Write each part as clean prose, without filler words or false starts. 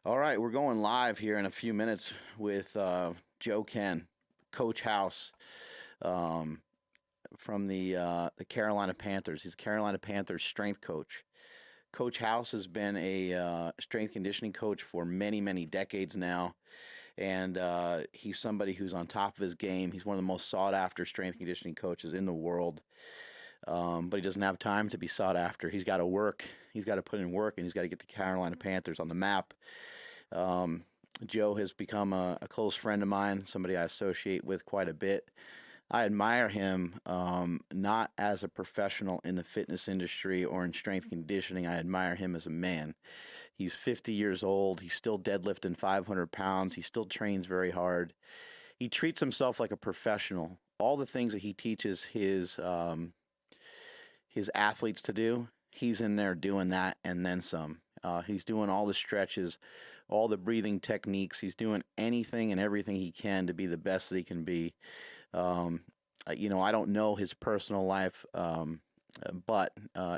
All right, we're going live here in a few minutes with Joe Kenn, Coach House, um, from the Carolina Panthers. He's a Carolina Panthers strength coach. Coach House has been a strength conditioning coach for many, many decades now, and he's somebody who's on top of his game. He's one of the most sought after strength conditioning coaches in the world. But he doesn't have time to be sought after. He's got to work. He's got to put in work, and he's got to get the Carolina Panthers on the map. Um, Joe has become a close friend of mine, somebody I associate with quite a bit. I admire him, not as a professional in the fitness industry or in strength conditioning. I admire him as a man. He's 50 years old. He's still deadlifting 500 pounds. He still trains very hard. He treats himself like a professional. All the things that he teaches his athletes to do, he's in there doing that and then some. He's doing all the stretches, all the breathing techniques. He's doing anything and everything he can to be the best that he can be. Um, I don't know his personal life, but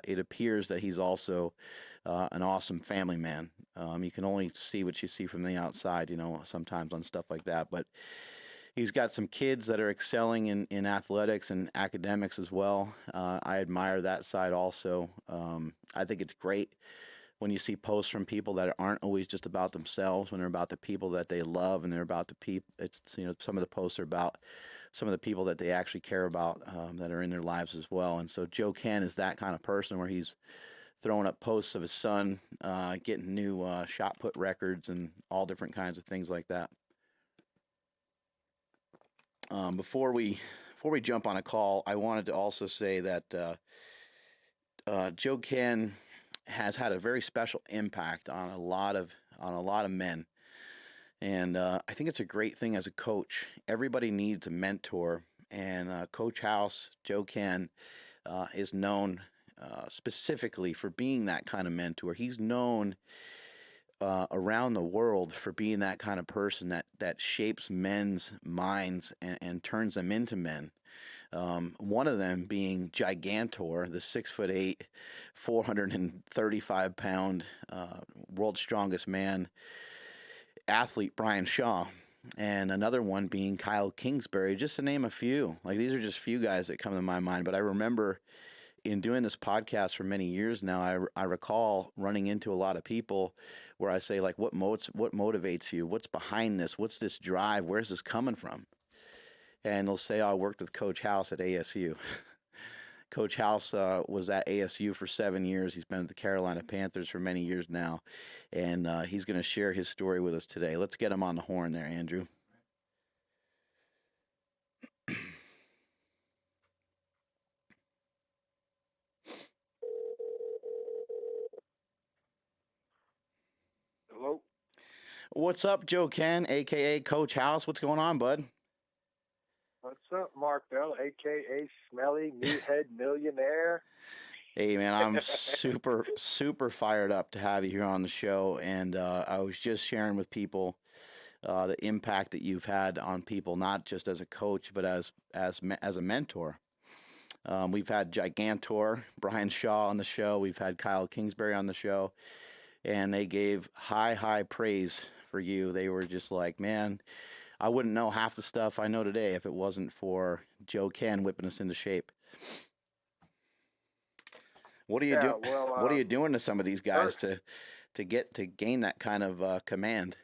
it appears that he's also an awesome family man. You can only see what you see from the outside, sometimes on stuff like that. But he's got some kids that are excelling in athletics and academics as well. I admire that side also. I think it's great when you see posts from people that aren't always just about themselves, when they're about the people that they love and they're about the people. It's some of the posts are about some of the people that they actually care about, that are in their lives as well. And so Joe Kenn is that kind of person where he's throwing up posts of his son getting new shot put records and all different kinds of things like that. Before we jump on a call, I wanted to also say that Joe Kenn has had a very special impact on a lot of men, and I think it's a great thing as a coach. Everybody needs a mentor, and Coach House, Joe Kenn, is known specifically for being that kind of mentor. He's known around the world for being that kind of person that shapes men's minds and turns them into men. One of them being Gigantor, the 6'8", 435-pound world's strongest man athlete, Brian Shaw. And another one being Kyle Kingsbury, just to name a few. Like, these are just few guys that come to my mind. But I remember in doing this podcast for many years now, I recall running into a lot of people where I say, like, what motivates you? What's behind this? What's this drive? Where's this coming from? And they'll say, oh, I worked with Coach House at ASU. Coach House was at ASU for 7 years. He's been at the Carolina Panthers for many years now. And he's going to share his story with us today. Let's get him on the horn there, Andrew. Hello. What's up, Joe Kenn, a.k.a. Coach House? What's going on, bud? What's up, Mark Bell, aka Smelly Meathead Millionaire? Hey, man, I'm super, super fired up to have you here on the show. And I was just sharing with people the impact that you've had on people, not just as a coach, but as a mentor. We've had Gigantor, Brian Shaw on the show. We've had Kyle Kingsbury on the show, and they gave high praise for you. They were just like, man, I wouldn't know half the stuff I know today if it wasn't for Joe Kenn whipping us into shape. What are you Yeah, doing? well, What are you doing to some of these guys first, to gain that kind of command?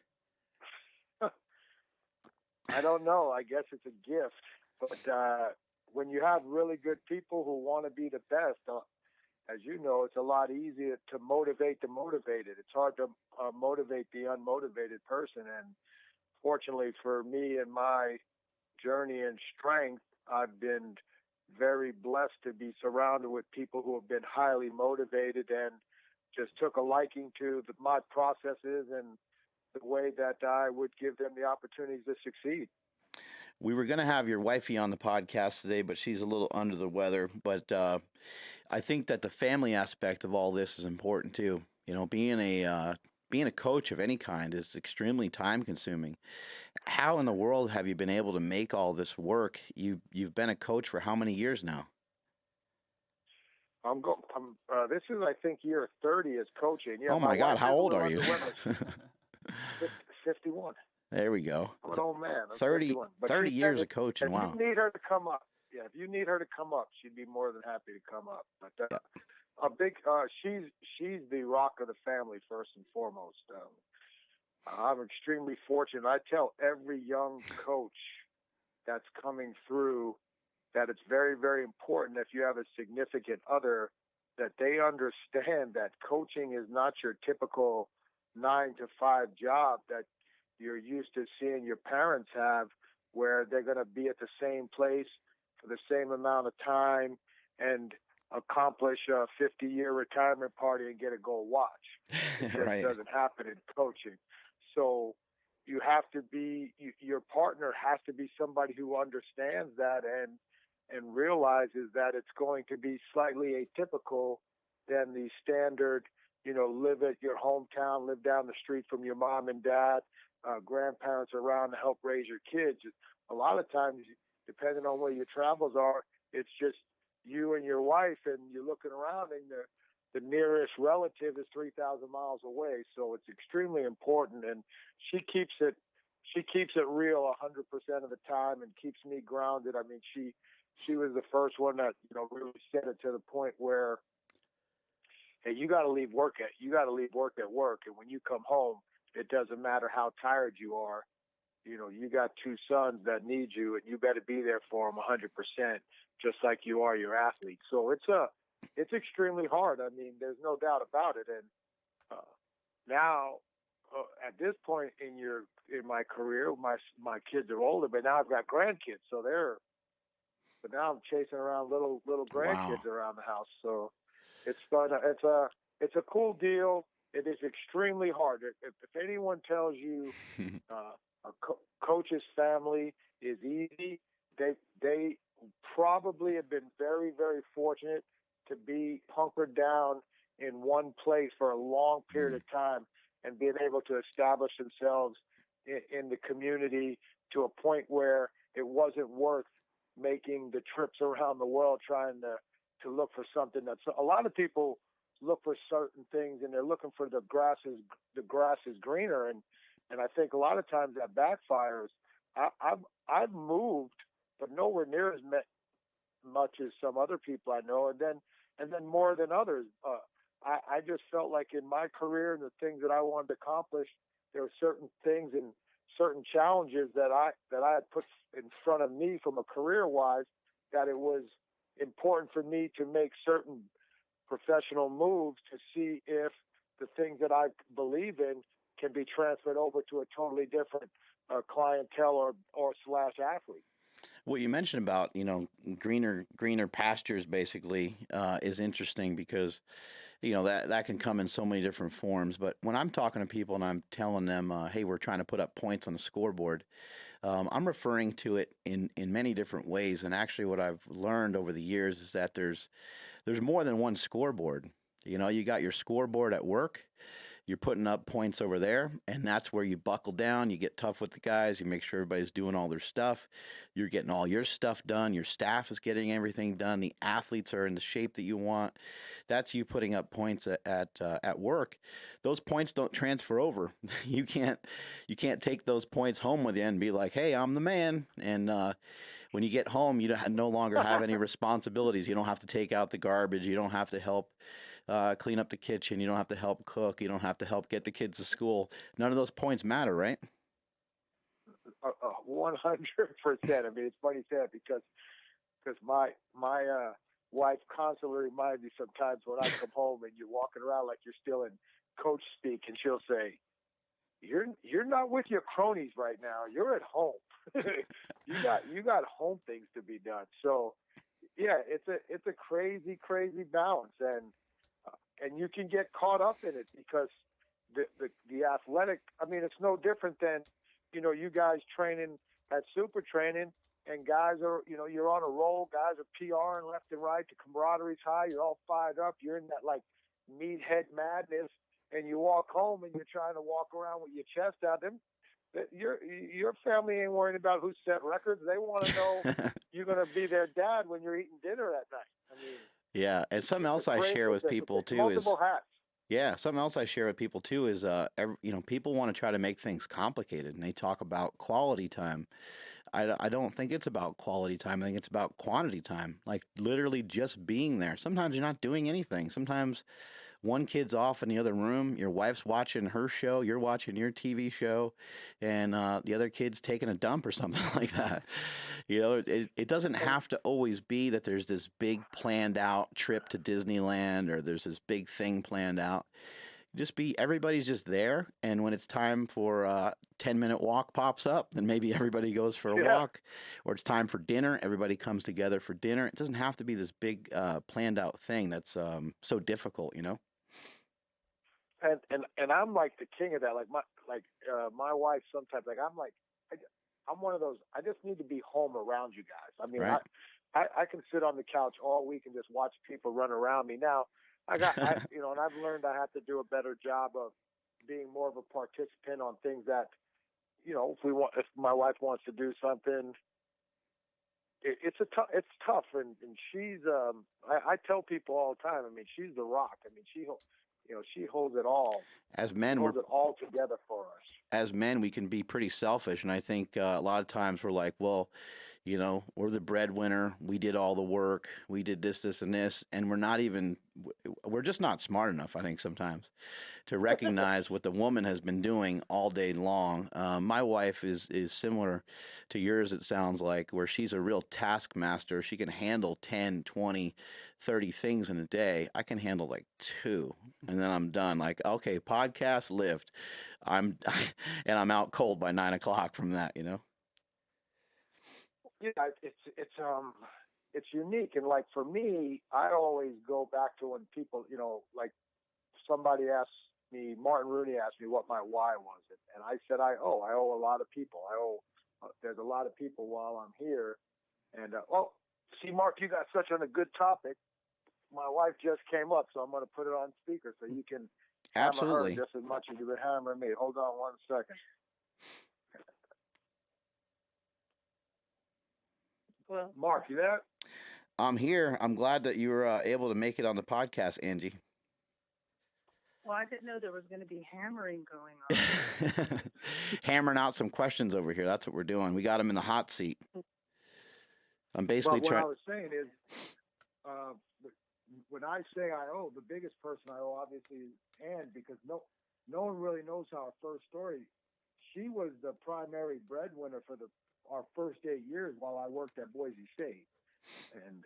I don't know. I guess it's a gift. But when you have really good people who want to be the best, as you know, it's a lot easier to motivate the motivated. It's hard to motivate the unmotivated person. And fortunately for me and my journey and strength, I've been very blessed to be surrounded with people who have been highly motivated and just took a liking to my processes and the way that I would give them the opportunities to succeed. We were going to have your wifey on the podcast today, but she's a little under the weather. But I think that the family aspect of all this is important too. Being a coach of any kind is extremely time consuming. How in the world have you been able to make all this work? You've been a coach for how many years now? This is, I think, year 30 as coaching. Yeah, Oh my my God, wife how is a old little are you? under weather. 51. There we go. I'm an old man. I'm 30, 51. But 30 she years said of coaching. if Wow. you need her to come up, if you need her to come up, she'd be more than happy to come up. But a big, she's the rock of the family first and foremost. I'm extremely fortunate. I tell every young coach that's coming through that it's very, very important if you have a significant other that they understand that coaching is not your typical 9-to-5 job that you're used to seeing your parents have, where they're going to be at the same place for the same amount of time and accomplish a 50-year retirement party and get a gold watch. It just Right. doesn't happen in coaching. So you have to be, your partner has to be somebody who understands that and realizes that it's going to be slightly atypical than the standard, live at your hometown, live down the street from your mom and dad, grandparents around to help raise your kids. A lot of times, depending on where your travels are, it's just you and your wife, and you're looking around, and the nearest relative is 3,000 miles away. So it's extremely important, and she keeps it real 100% of the time and keeps me grounded. I mean, she was the first one that really said it to the point where, hey, you got to leave work at work, and when you come home, it doesn't matter how tired you are. You got 2 sons that need you, and you better be there for them 100%, just like you are your athlete. So it's extremely hard. I mean, there's no doubt about it. And now, at this point in my career, my kids are older, but now I've got grandkids, but now I'm chasing around little grandkids around the house. So it's fun. It's a cool deal. It is extremely hard. If anyone tells you a coach's family is easy, they probably have been very, very fortunate to be hunkered down in one place for a long period of time and being able to establish themselves in the community to a point where it wasn't worth making the trips around the world trying to look for something. That's a lot of people look for certain things and they're looking for the grass is greener, and I think a lot of times that backfires. I've moved, but nowhere near as much as some other people I know, and then more than others. I just felt like in my career and the things that I wanted to accomplish, there were certain things and certain challenges that I had put in front of me from a career-wise, that it was important for me to make certain professional moves to see if the things that I believe in can be transferred over to a totally different clientele or slash athlete. What you mentioned about, greener pastures basically is interesting because, that can come in so many different forms. But when I'm talking to people and I'm telling them, hey, we're trying to put up points on the scoreboard, I'm referring to it in many different ways. And actually what I've learned over the years is that there's more than one scoreboard. You got your scoreboard at work. You're putting up points over there, and that's where you buckle down. You get tough with the guys. You make sure everybody's doing all their stuff. You're getting all your stuff done. Your staff is getting everything done. The athletes are in the shape that you want. That's you putting up points at work. Those points don't transfer over. You can't take those points home with you and be like, hey, I'm the man. And when you get home, you no longer have any responsibilities. You don't have to take out the garbage. You don't have to help clean up the kitchen. You don't have to help cook. You don't have to help get the kids to school. None of those points matter, right? 100%. I mean, it's funny you say it because my wife constantly reminds me sometimes when I come home and you're walking around like you're still in coach speak, and she'll say, "You're not with your cronies right now. You're at home. you got home things to be done." So yeah, it's a crazy balance, and you can get caught up in it because the athletic. I mean, it's no different than you guys training at super training, and guys are you're on a roll. Guys are PRing left and right. The camaraderie's high. You're all fired up. You're in that like meathead madness, and you walk home and you're trying to walk around with your chest out. Your family ain't worrying about who set records. They want to know you're going to be their dad when you're eating dinner at night. I mean, yeah, and something else I share with people too is multiple hats. Yeah, something else I share with people too is, people want to try to make things complicated, and they talk about quality time. I don't think it's about quality time. I think it's about quantity time. Like literally just being there. Sometimes you're not doing anything. Sometimes one kid's off in the other room. Your wife's watching her show. You're watching your TV show, and the other kid's taking a dump or something like that. It doesn't And have to always be that there's this big planned out trip to Disneyland or there's this big thing planned out. Just be everybody's just there, and when it's time for 10-minute walk pops up, then maybe everybody goes for a yeah, walk, or it's time for dinner, everybody comes together for dinner. It doesn't have to be this big planned out thing that's so difficult. and I'm like the king of that. My wife sometimes I, I'm one of those. I just need to be home around you guys. I mean, Right. I can sit on the couch all week and just watch people run around me. Now and I've learned I have to do a better job of being more of a participant on things that if my wife wants to do something, it's tough, and she's I tell people all the time. I mean, she's the rock. I mean, she holds it all. as She men we're holds it all together for us. as men, we can be pretty selfish. And I think a lot of times we're like, well, we're the breadwinner. We did all the work. We did this, this, and this. And we're just not smart enough, I think, sometimes to recognize what the woman has been doing all day long. My wife is similar to yours, it sounds like, where she's a real taskmaster. She can handle 10, 20, 30 things in a day. I can handle like two, and then I'm done. Like, okay, podcast, lift. I'm and I'm out cold by 9 o'clock from that. Yeah, it's unique, and like for me, I always go back to when people, like somebody asked me, Martin Rooney asked me what my why was, and I said I owe a lot of people. There's a lot of people while I'm here, and see, Mark, you got such a good topic. My wife just came up, so I'm going to put it on speaker so you can hammer her Absolutely. just as much as you would hammer me. Hold on one second. Well, Mark, you there? I'm here. I'm glad that you were able to make it on the podcast, Angie. I didn't know there was going to be hammering going on. Hammering out some questions over here. That's what we're doing. We got them in the hot seat. I'm basically But what trying. I was saying is, uh, when I say I owe, the biggest person I owe obviously is Ann, because no one really knows our first story. She was the primary breadwinner for our first 8 years while I worked at Boise State, and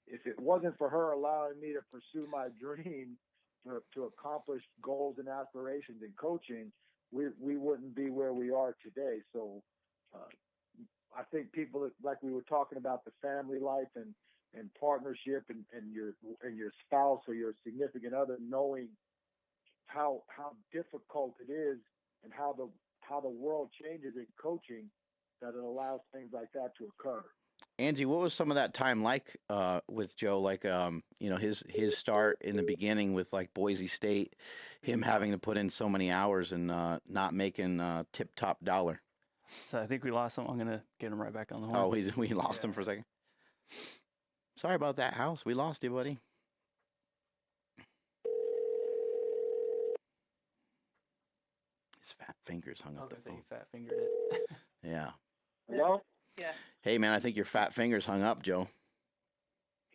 if it wasn't for her allowing me to pursue my dream to accomplish goals and aspirations in coaching, we wouldn't be where we are today. So uh, I think people, like we were talking about, the family life and partnership and your spouse or your significant other, knowing how difficult it is and how the world changes in coaching, that it allows things like that to occur. Angie, what was some of that time like with Joe? Like, his start in the beginning with like Boise State, him having to put in so many hours and not making tip top dollar. So I think we lost him. I'm gonna get him right back on the horn. Oh, we lost him for a second. Sorry about that, House. We lost you, buddy. His fat fingers hung I up was the gonna say phone. you fat fingered it. Yeah. Hello? Yeah. Hey, man, I think your fat fingers hung up, Joe.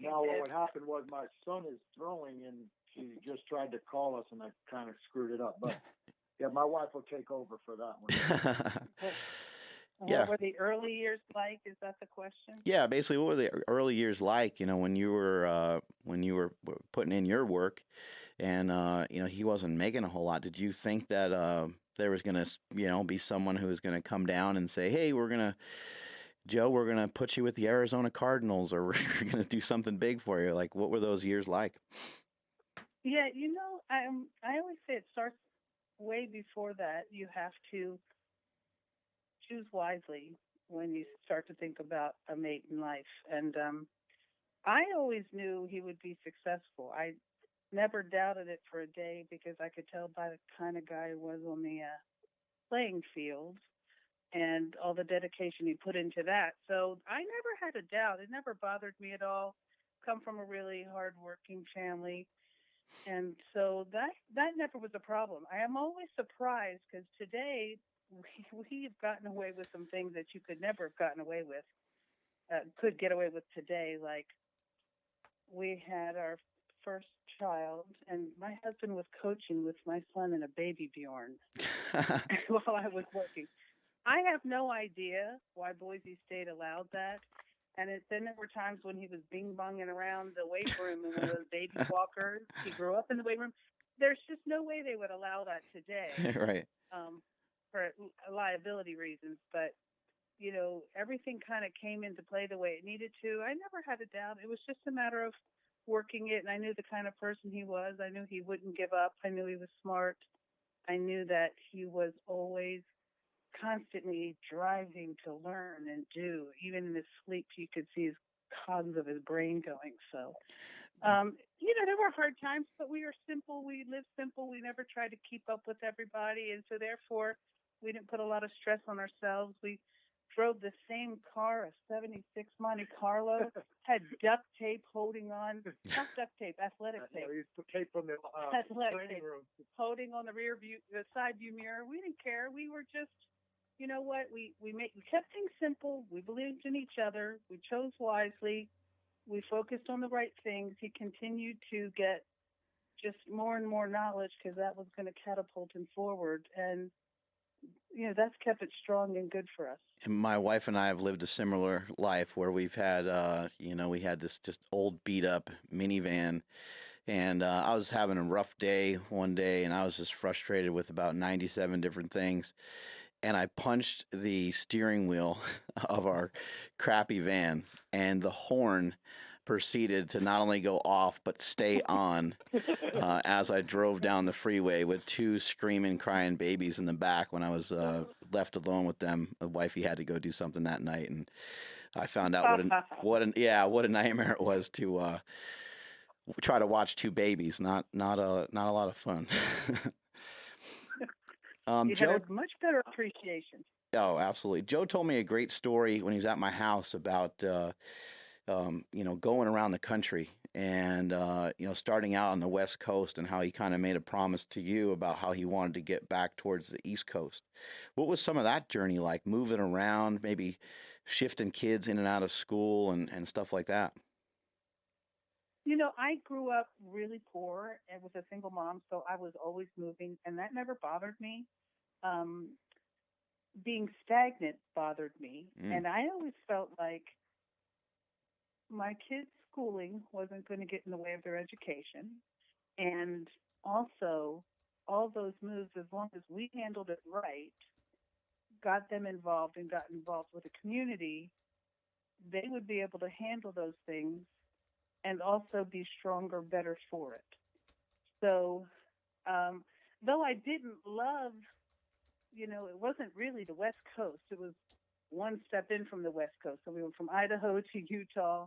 No, what happened was my son is throwing, and he just tried to call us, and I kind of screwed it up. But yeah, my wife will take over for that one. Yeah. What were the early years like? Is that the question? Yeah, basically, what were the early years like? When you were putting in your work, and he wasn't making a whole lot. Did you think that there was gonna be someone who was gonna come down and say, "Hey, Joe, we're gonna put you with the Arizona Cardinals, or we're gonna do something big for you"? Like, what were those years like? Yeah, I always say it starts way before that. You have to choose wisely when you start to think about a mate in life. And I always knew he would be successful. I never doubted it for a day because I could tell by the kind of guy he was on the playing field and all the dedication he put into that. So I never had a doubt. It never bothered me at all. Come from a really hardworking family. And so that never was a problem. I am always surprised because today we've gotten away with some things that you could never have gotten away with, could get away with today. Like we had our first child, and my husband was coaching with my son in a baby Bjorn while I was working. I have no idea why Boise State allowed that. And then there were times when he was bing-bonging around the weight room in one of those baby walkers. He grew up in the weight room. There's just no way they would allow that today Right. For liability reasons. But, everything kind of came into play the way it needed to. I never had a doubt. It was just a matter of working it, and I knew the kind of person he was. I knew he wouldn't give up. I knew he was smart. I knew that he was always constantly driving to learn and do. Even in his sleep, you could see his cogs of his brain going. So, there were hard times, but we were simple. We lived simple. We never tried to keep up with everybody. And so therefore, we didn't put a lot of stress on ourselves. We drove the same car, a 76 Monte Carlo, had duct tape holding on, not duct tape, athletic tape. We used to put tape from the athletic training tape, room. holding on the the side view mirror. We didn't care. We were just, you know what? We kept things simple. We believed in each other. We chose wisely. We focused on the right things. He continued to get just more and more knowledge because that was going to catapult him forward. And that's kept it strong and good for us. And my wife and I have lived a similar life where we've had, we had this just old beat up minivan, and I was having a rough day one day, and I was just frustrated with about 97 different things. And I punched the steering wheel of our crappy van, and the horn proceeded to not only go off but stay on as I drove down the freeway with two screaming, crying babies in the back when I was left alone with them. The wifey had to go do something that night, and I found out what a nightmare it was to try to watch two babies. Not a lot of fun. You Joe, had a much better appreciation. Oh, absolutely. Joe told me a great story when he was at my house about, going around the country and, starting out on the West Coast, and how he kind of made a promise to you about how he wanted to get back towards the East Coast. What was some of that journey like, moving around, maybe shifting kids in and out of school and stuff like that? I grew up really poor and with a single mom, so I was always moving, and that never bothered me. Being stagnant bothered me, and I always felt like my kids' schooling wasn't going to get in the way of their education, and also all those moves, as long as we handled it right, got them involved and got involved with the community, they would be able to handle those things and also be stronger, better for it. So, though I didn't love, it wasn't really the West Coast. It was one step in from the West Coast. So we went from Idaho to Utah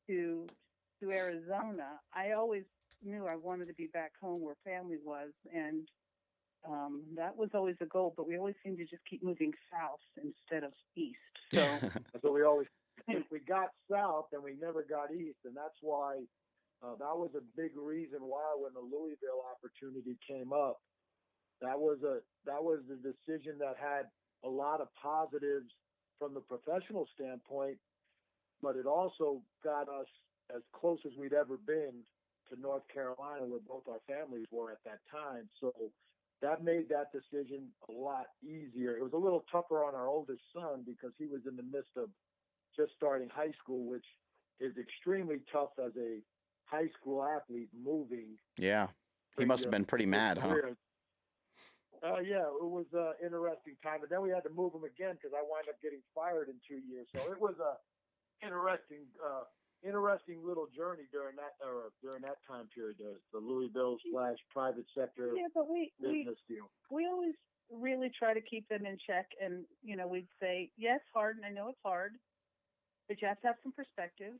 to Arizona. I always knew I wanted to be back home where family was, and that was always a goal. But we always seemed to just keep moving south instead of east. So we always. We got south and we never got east, and that's why that was a big reason why when the Louisville opportunity came up, that was a decision that had a lot of positives from the professional standpoint, but it also got us as close as we'd ever been to North Carolina, where both our families were at that time. So that made that decision a lot easier. It was a little tougher on our oldest son because he was in the midst of just starting high school, which is extremely tough as a high school athlete moving. Yeah. He must have been pretty mad, huh? Yeah, it was an interesting time. But then we had to move him again because I wound up getting fired in 2 years. So it was a interesting little journey during that time period, the Louisville / private sector business deal. We always really try to keep them in check, and we'd say, yes, hard, and I know it's hard, but you have to have some perspective.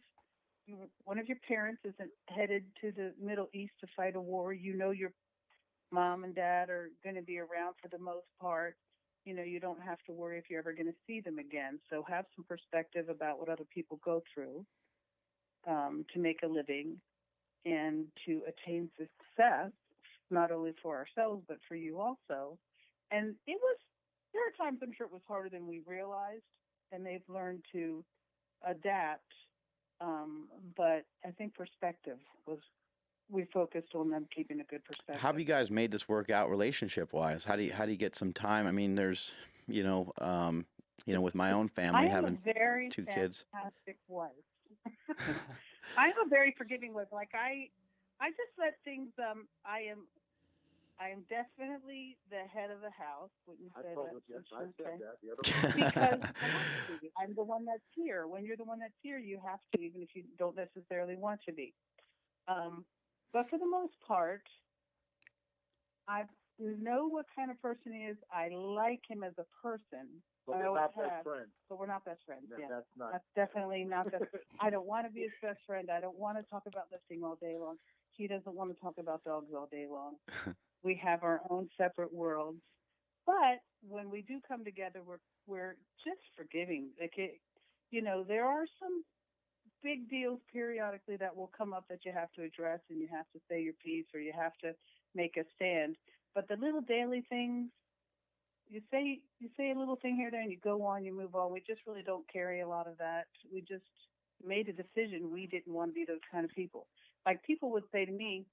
One of your parents isn't headed to the Middle East to fight a war. Your mom and dad are going to be around for the most part. You don't have to worry if you're ever going to see them again. So have some perspective about what other people go through to make a living. and to attain success, not only for ourselves, but for you also. And there are times I'm sure it was harder than we realized, and they've learned to adapt. But I think perspective we focused on them keeping a good perspective. How have you guys made this work out relationship wise? How do you get some time? I mean, there's, with my own family having two kids. I am a very fantastic wife. I'm a very forgiving wife. Like I just let things. I am definitely the head of the house. Wouldn't you say that? Because I'm the one that's here. When you're the one that's here, you have to, even if you don't necessarily want to be. But for the most part, I know what kind of person he is. I like him as a person. But we're not best friends. But we're not best friends. No, Yeah, that's definitely not. I don't want to be his best friend. I don't want to talk about lifting all day long. He doesn't want to talk about dogs all day long. We have our own separate worlds. But when we do come together, we're just forgiving. Like there are some big deals periodically that will come up that you have to address, and you have to say your piece, or you have to make a stand. But the little daily things, you say a little thing here, there, and you go on, you move on. We just really don't carry a lot of that. We just made a decision. We didn't want to be those kind of people. Like people would say to me,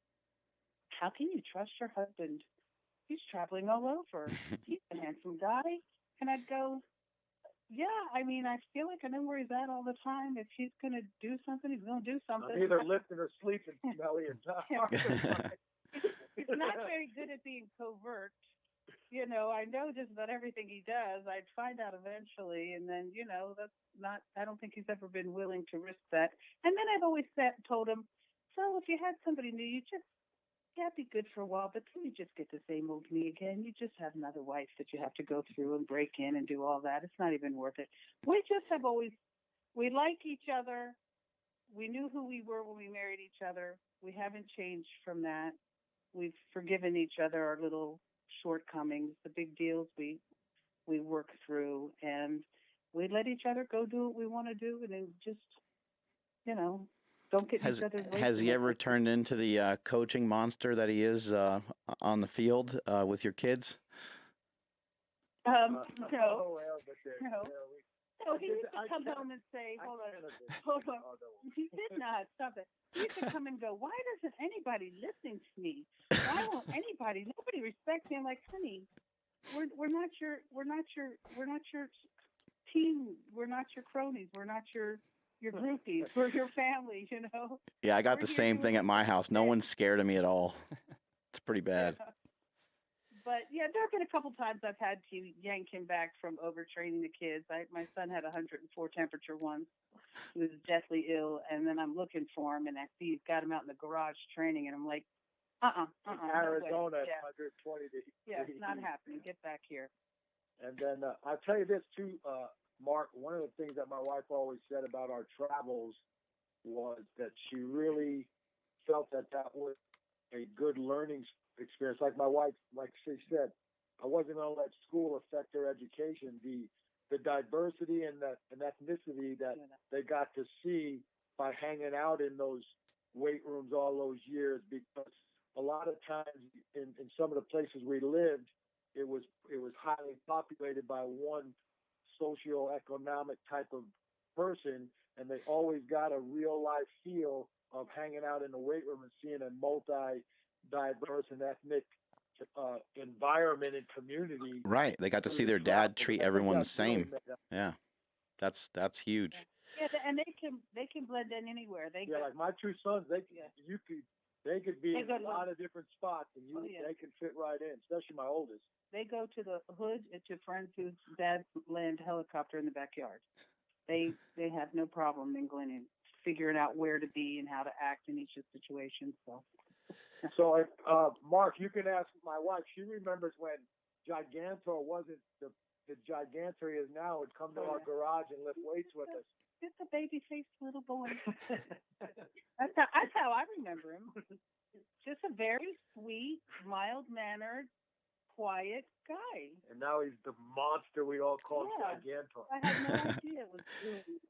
"How can you trust your husband? He's traveling all over. He's a handsome guy." And I'd go, "Yeah, I mean, I feel like I know where he's at all the time. If he's going to do something, he's going to do something." I'm either lifting or sleeping, Smelly and He's not very good at being covert. I know just about everything he does. I'd find out eventually, and then, that's not. I don't think he's ever been willing to risk that. And then I've always told him, "So if you had somebody new, that'd be good for a while, but then you just get the same old me again. You just have another wife that you have to go through and break in and do all that. It's not even worth it." We just have we like each other. We knew who we were when we married each other. We haven't changed from that. We've forgiven each other our little shortcomings, the big deals we work through, and we let each other go do what we want to do, and then just, don't get each other's way. Has he ever turned into the coaching monster that he is on the field with your kids? No. No. So he used to come home and say, hold on. He did not. Stop it. He used to come and go, "Why doesn't anybody listen to me? Why won't nobody respects me?" I'm like, "Honey, we're not your team. We're not your cronies. We're not your groupies. We're your family, Yeah, I got the same thing at my house. No one's scared of me at all. It's pretty bad. Yeah. But yeah, there have been a couple times I've had to yank him back from overtraining the kids. My son had 104 temperature once. He was deathly ill, and then I'm looking for him, and I see he's got him out in the garage training, and I'm like, Arizona no at 120 degrees. Yeah, it's not happening. Get back here. And then I'll tell you this too, Mark. One of the things that my wife always said about our travels was that she really felt that was a good learning experience. Like my wife, like she said, I wasn't going to let school affect her education. The diversity and ethnicity that they got to see by hanging out in those weight rooms all those years, because a lot of times in some of the places we lived, it was highly populated by one socioeconomic type of person, and they always got a real life feel of hanging out in the weight room and seeing a multi-diverse and ethnic environment and community. Right. They got to see their dad treat everyone the same. Yeah. That's huge. Yeah, and they can blend in anywhere. Like my two sons, they could be in a lot of different spots, and they can fit right in, especially my oldest. They go to the hood at your friends whose dad landed helicopter in the backyard. They have no problem mingling and figuring out where to be and how to act in each situation. So, Mark, you can ask my wife. She remembers when Gigantor wasn't the Gigantor he is now. Would come to our garage and lift weights with us. Just a baby-faced little boy. That's how I remember him. Just a very sweet, mild-mannered, quiet guy. And now he's the monster we all call Gigantor. I had no idea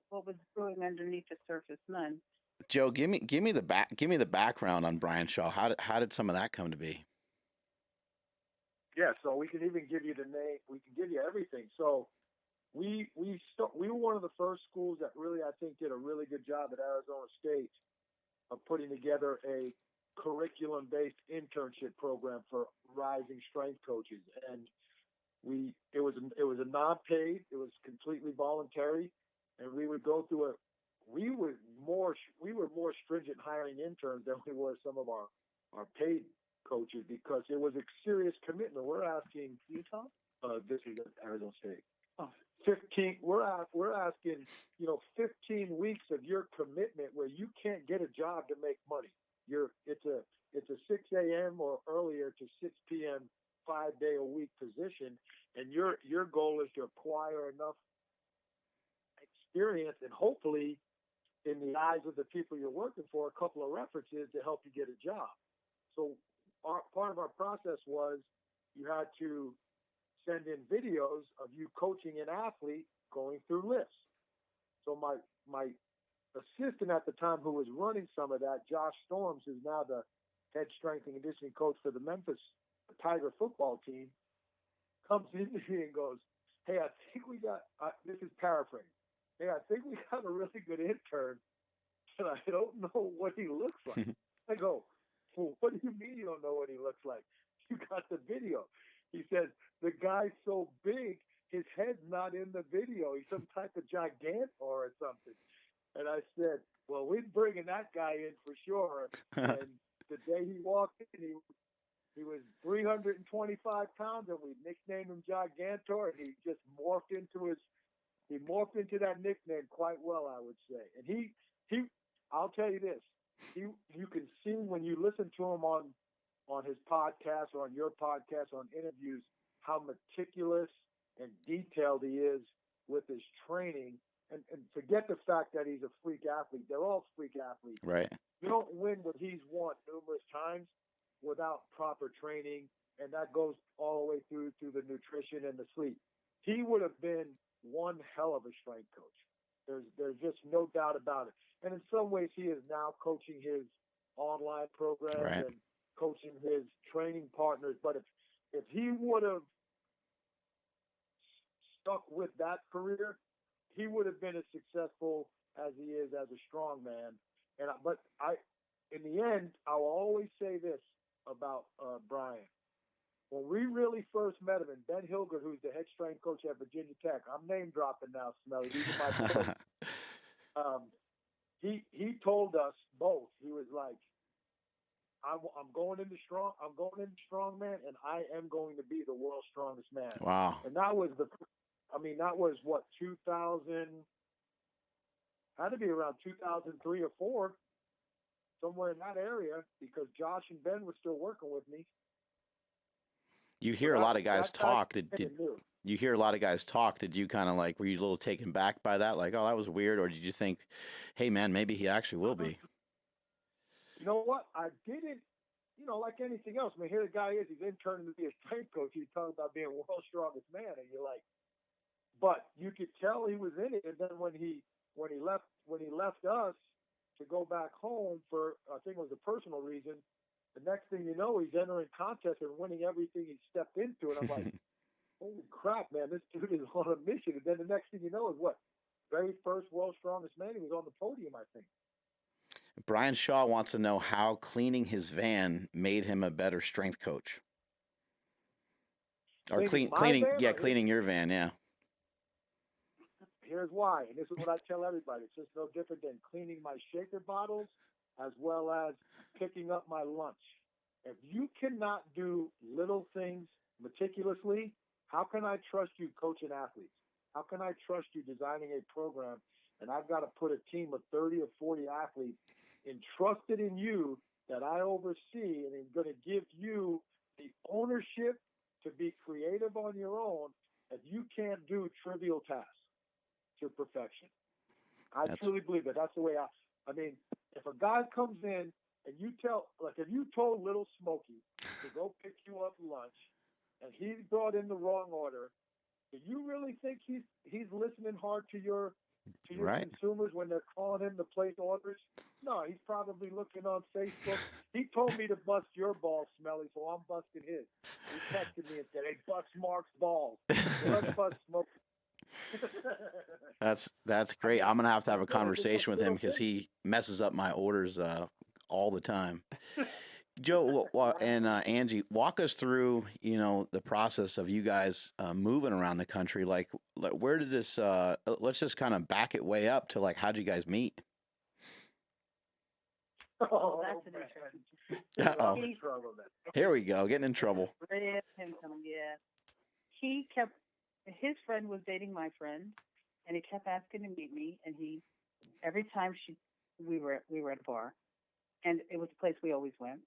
what was brewing underneath the surface. None. Joe, give me the background on Brian Shaw. How did some of that come to be? Yeah, so we can even give you the name. We can give you everything. So we were one of the first schools that really, I think, did a really good job at Arizona State of putting together a curriculum-based internship program for rising strength coaches. And it was a non-paid, it was completely voluntary, and we would go through we were more stringent hiring interns than we were some of our paid coaches, because it was a serious commitment. We're asking Utah? This is at Arizona State. Oh. 15. We're asking 15 weeks of your commitment where you can't get a job to make money. It's a 6 a.m. or earlier to 6 p.m. 5-day-a-week position, and your goal is to acquire enough experience and hopefully, in the eyes of the people you're working for, a couple of references to help you get a job. So part of our process was you had to send in videos of you coaching an athlete going through lifts. So my assistant at the time, who was running some of that, Josh Storms, who's now the head strength and conditioning coach for the Memphis Tiger football team, comes into me and goes, "Hey, I think we got," this is paraphrasing, "Hey, I think we got a really good intern, and I don't know what he looks like." I go, "Well, what do you mean you don't know what he looks like? You got the video." He says, "The guy's so big, his head's not in the video. He's some type of gigantor or something." And I said, "Well, we're bringing that guy in for sure." And the day he walked in, he was 325 pounds, and we nicknamed him Gigantor, and he just morphed into that nickname quite well, I would say. And he I'll tell you this, you can see when you listen to him on his podcast or on your podcast, on interviews, how meticulous and detailed he is with his training. And forget the fact that he's a freak athlete. They're all freak athletes. Right. You don't win what he's won numerous times without proper training, and that goes all the way through the nutrition and the sleep. He would have been one hell of a strength coach. There's just no doubt about it. And in some ways, he is now coaching his online programs Right. and coaching his training partners. But if he would have stuck with that career, he would have been as successful as he is as a strongman. But in the end, I will always say this about Brian. When we really first met him, and Ben Hilger, who's the head strength coach at Virginia Tech, I'm name dropping now, Smelly. These are my he told us both. He was like, I'm going into strongman, and I am going to be the world's strongest man. Wow. And that was what, 2000, had to be around 2003 or 4, somewhere in that area, because Josh and Ben were still working with me. You hear a lot of guys talk. Did you hear a lot of guys talk? Did you kind of like, were you a little taken back by that? Like, oh, that was weird? Or did you think, hey, man, maybe he actually will be? You know what? I didn't, like anything else. I mean, here the guy is, he's interning to be a strength coach. He's talking about being world's strongest man. And you're like, but you could tell he was in it. And then when he left us to go back home for, I think it was a personal reason, the next thing you know, he's entering contests and winning everything he stepped into. And I'm like, holy crap, man, this dude is on a mission. And then the next thing you know is what? Very first world's strongest man. He was on the podium, I think. Brian Shaw wants to know how cleaning his van made him a better strength coach. Or cleaning your van, yeah. Here's why, and this is what I tell everybody. It's just no different than cleaning my shaker bottles as well as picking up my lunch. If you cannot do little things meticulously, how can I trust you coaching athletes? How can I trust you designing a program? And I've got to put a team of 30 or 40 athletes entrusted in you that I oversee, and I'm going to give you the ownership to be creative on your own if you can't do trivial tasks to perfection. I truly believe that. That's the way I mean, if a guy comes in and if you told little Smokey to go pick you up lunch and he's brought in the wrong order, do you really think he's listening hard to your Right. consumers when they're calling him to place orders? No, he's probably looking on Facebook. He told me to bust your balls, Smelly, so I'm busting his. He texted me and said, "Hey, bust Mark's balls. Let's bust Smoke." That's great. I'm gonna have to have a conversation with him because he messes up my orders all the time. Joe and Angie, walk us through, the process of you guys moving around the country. Like where did this? Let's just kind of back it way up to like, how'd you guys meet? Oh, That's an interesting. Uh-oh. Here we go, getting in trouble. Yeah. His friend was dating my friend, and he kept asking to meet me. And every time we were at a bar, and it was a place we always went.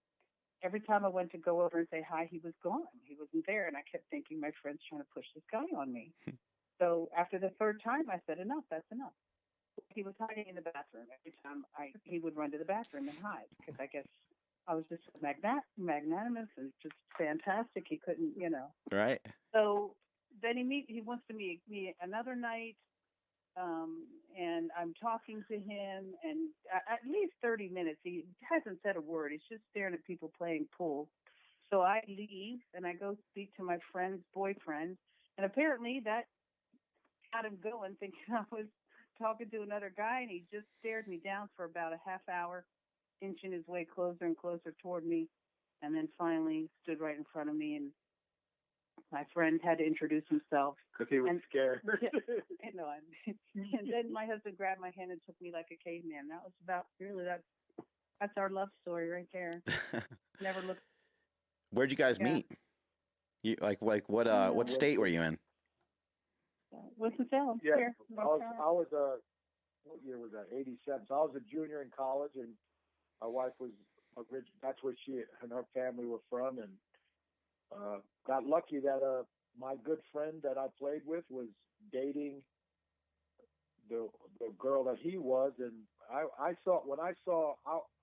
Every time I went to go over and say hi, he was gone. He wasn't there, and I kept thinking my friend's trying to push this guy on me. So after the third time, I said, enough, that's enough. He was hiding in the bathroom. Every time he would run to the bathroom and hide, because I guess I was just magnanimous and just fantastic. He couldn't, Right. So then he wants to meet me another night, and I'm talking to him, and at least 30 minutes. He hasn't said a word. He's just staring at people playing pool. So I leave, and I go speak to my friend's boyfriend, and apparently that got him going, thinking I was talking to another guy, and he just stared me down for about a half hour, inching his way closer and closer toward me, and then finally stood right in front of me, and my friend had to introduce himself. Because he was scared. And then my husband grabbed my hand and took me like a caveman. That was that's our love story right there. Never looked. Where'd you guys meet? You what state were you in? Winston-Salem. Yeah, Here, I was what year was that? 87. So I was a junior in college, and my wife was that's where she and her family were from, and got lucky that my good friend that I played with was dating the girl that he was, and I saw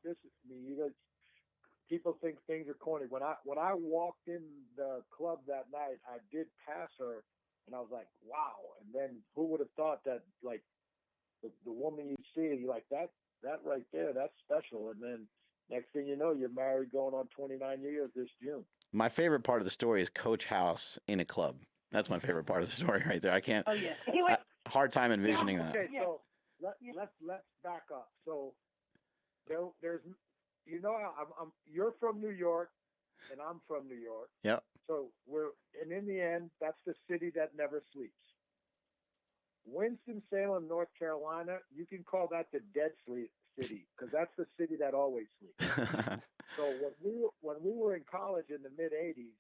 this. You guys, people think things are corny. When I walked in the club that night, I did pass her, and I was like, wow. And then who would have thought that, like, the woman you see, you're like, that right there, that's special. And then next thing you know, you're married going on 29 years this June. My favorite part of the story is Coach House in a club. That's my favorite part of the story right there. I can't. Oh yeah. Hard time envisioning that. Okay, so let's back up. So there's, you're from New York, and I'm from New York. Yep. So and in the end, that's the city that never sleeps. Winston-Salem, North Carolina, you can call that the dead city, because that's the city that always sleeps. So when we were in college in the mid '80s,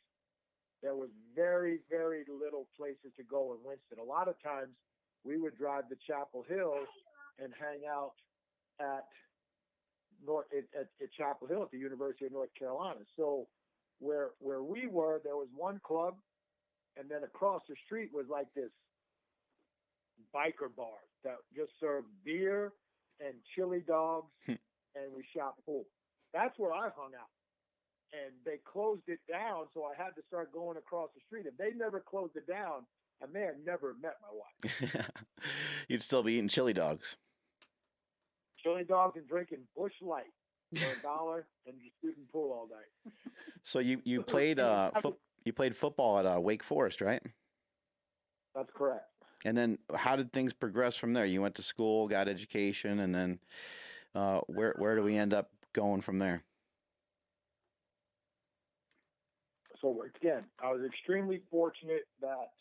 there was very, very little places to go in Winston. A lot of times we would drive to Chapel Hill and hang out at Chapel Hill at the University of North Carolina. So where we were, there was one club, and then across the street was like this biker bar that just served beer and chili dogs, and we shot pool. That's where I hung out. And they closed it down, so I had to start going across the street. If they never closed it down, I may have never met my wife. You'd still be eating chili dogs. Chili dogs and drinking Busch Light for $1 and just shooting pool all night. So you played you played football at Wake Forest, right? That's correct. And then how did things progress from there? You went to school, got education, and then where do we end up going from there? So again, I was extremely fortunate that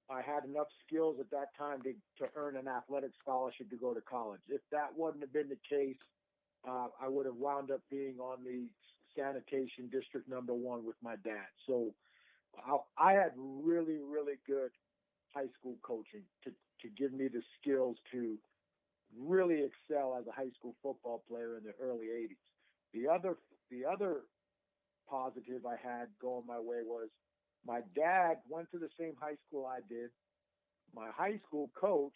I had enough skills at that time to earn an athletic scholarship to go to college. If that wouldn't have been the case, I would have wound up being on the sanitation district number 1 with my dad. So I had really, really good high school coaching to give me the skills to really excel as a high school football player in the early 80s. The other positive I had going my way was my dad went to the same high school I did. My high school coach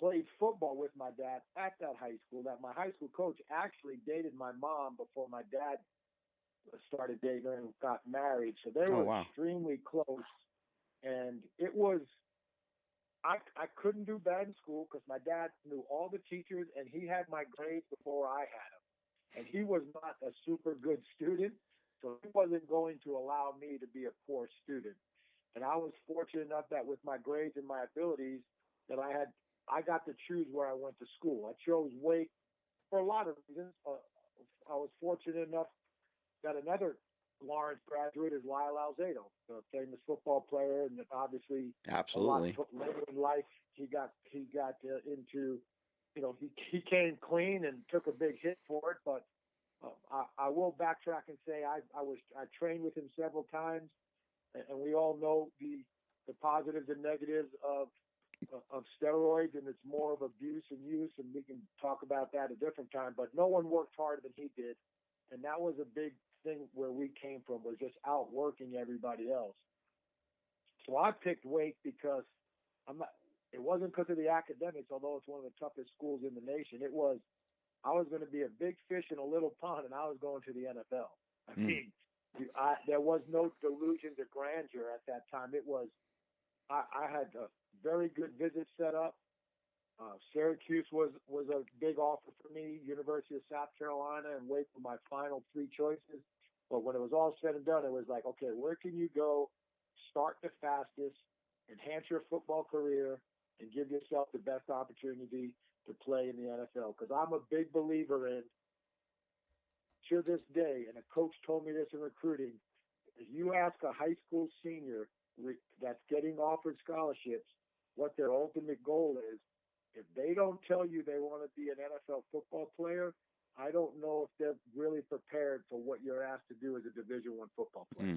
played football with my dad at that high school. That my high school coach actually dated my mom before my dad started dating her and got married. So they were extremely close. And it was I couldn't do bad in school because my dad knew all the teachers and he had my grades before I had them. And he was not a super good student, so he wasn't going to allow me to be a poor student. And I was fortunate enough that with my grades and my abilities that I got to choose where I went to school. I chose Wake for a lot of reasons. I was fortunate enough that another Lawrence graduate is Lyle Alzado, the famous football player, and obviously Absolutely. a lot later in life he got into, he came clean and took a big hit for it. But I will backtrack and say I trained with him several times, and we all know the positives and negatives of steroids, and it's more of abuse and use, and we can talk about that a different time. But no one worked harder than he did, and that was a big thing where we came from, was just outworking everybody else. So I picked Wake because it wasn't because of the academics, although it's one of the toughest schools in the nation. I was going to be a big fish in a little pond, and I was going to the NFL. I mean, there was no delusions of grandeur at that time. It was, I had a very good visit set up. Syracuse was a big offer for me. University of South Carolina and Wake were my final three choices. But when it was all said and done, it was like, okay, where can you go, start the fastest, enhance your football career, and give yourself the best opportunity to play in the NFL? Because I'm a big believer in, to this day, and a coach told me this in recruiting, if you ask a high school senior that's getting offered scholarships what their ultimate goal is, if they don't tell you they want to be an NFL football player, I don't know if they're really prepared for what you're asked to do as a Division I football player.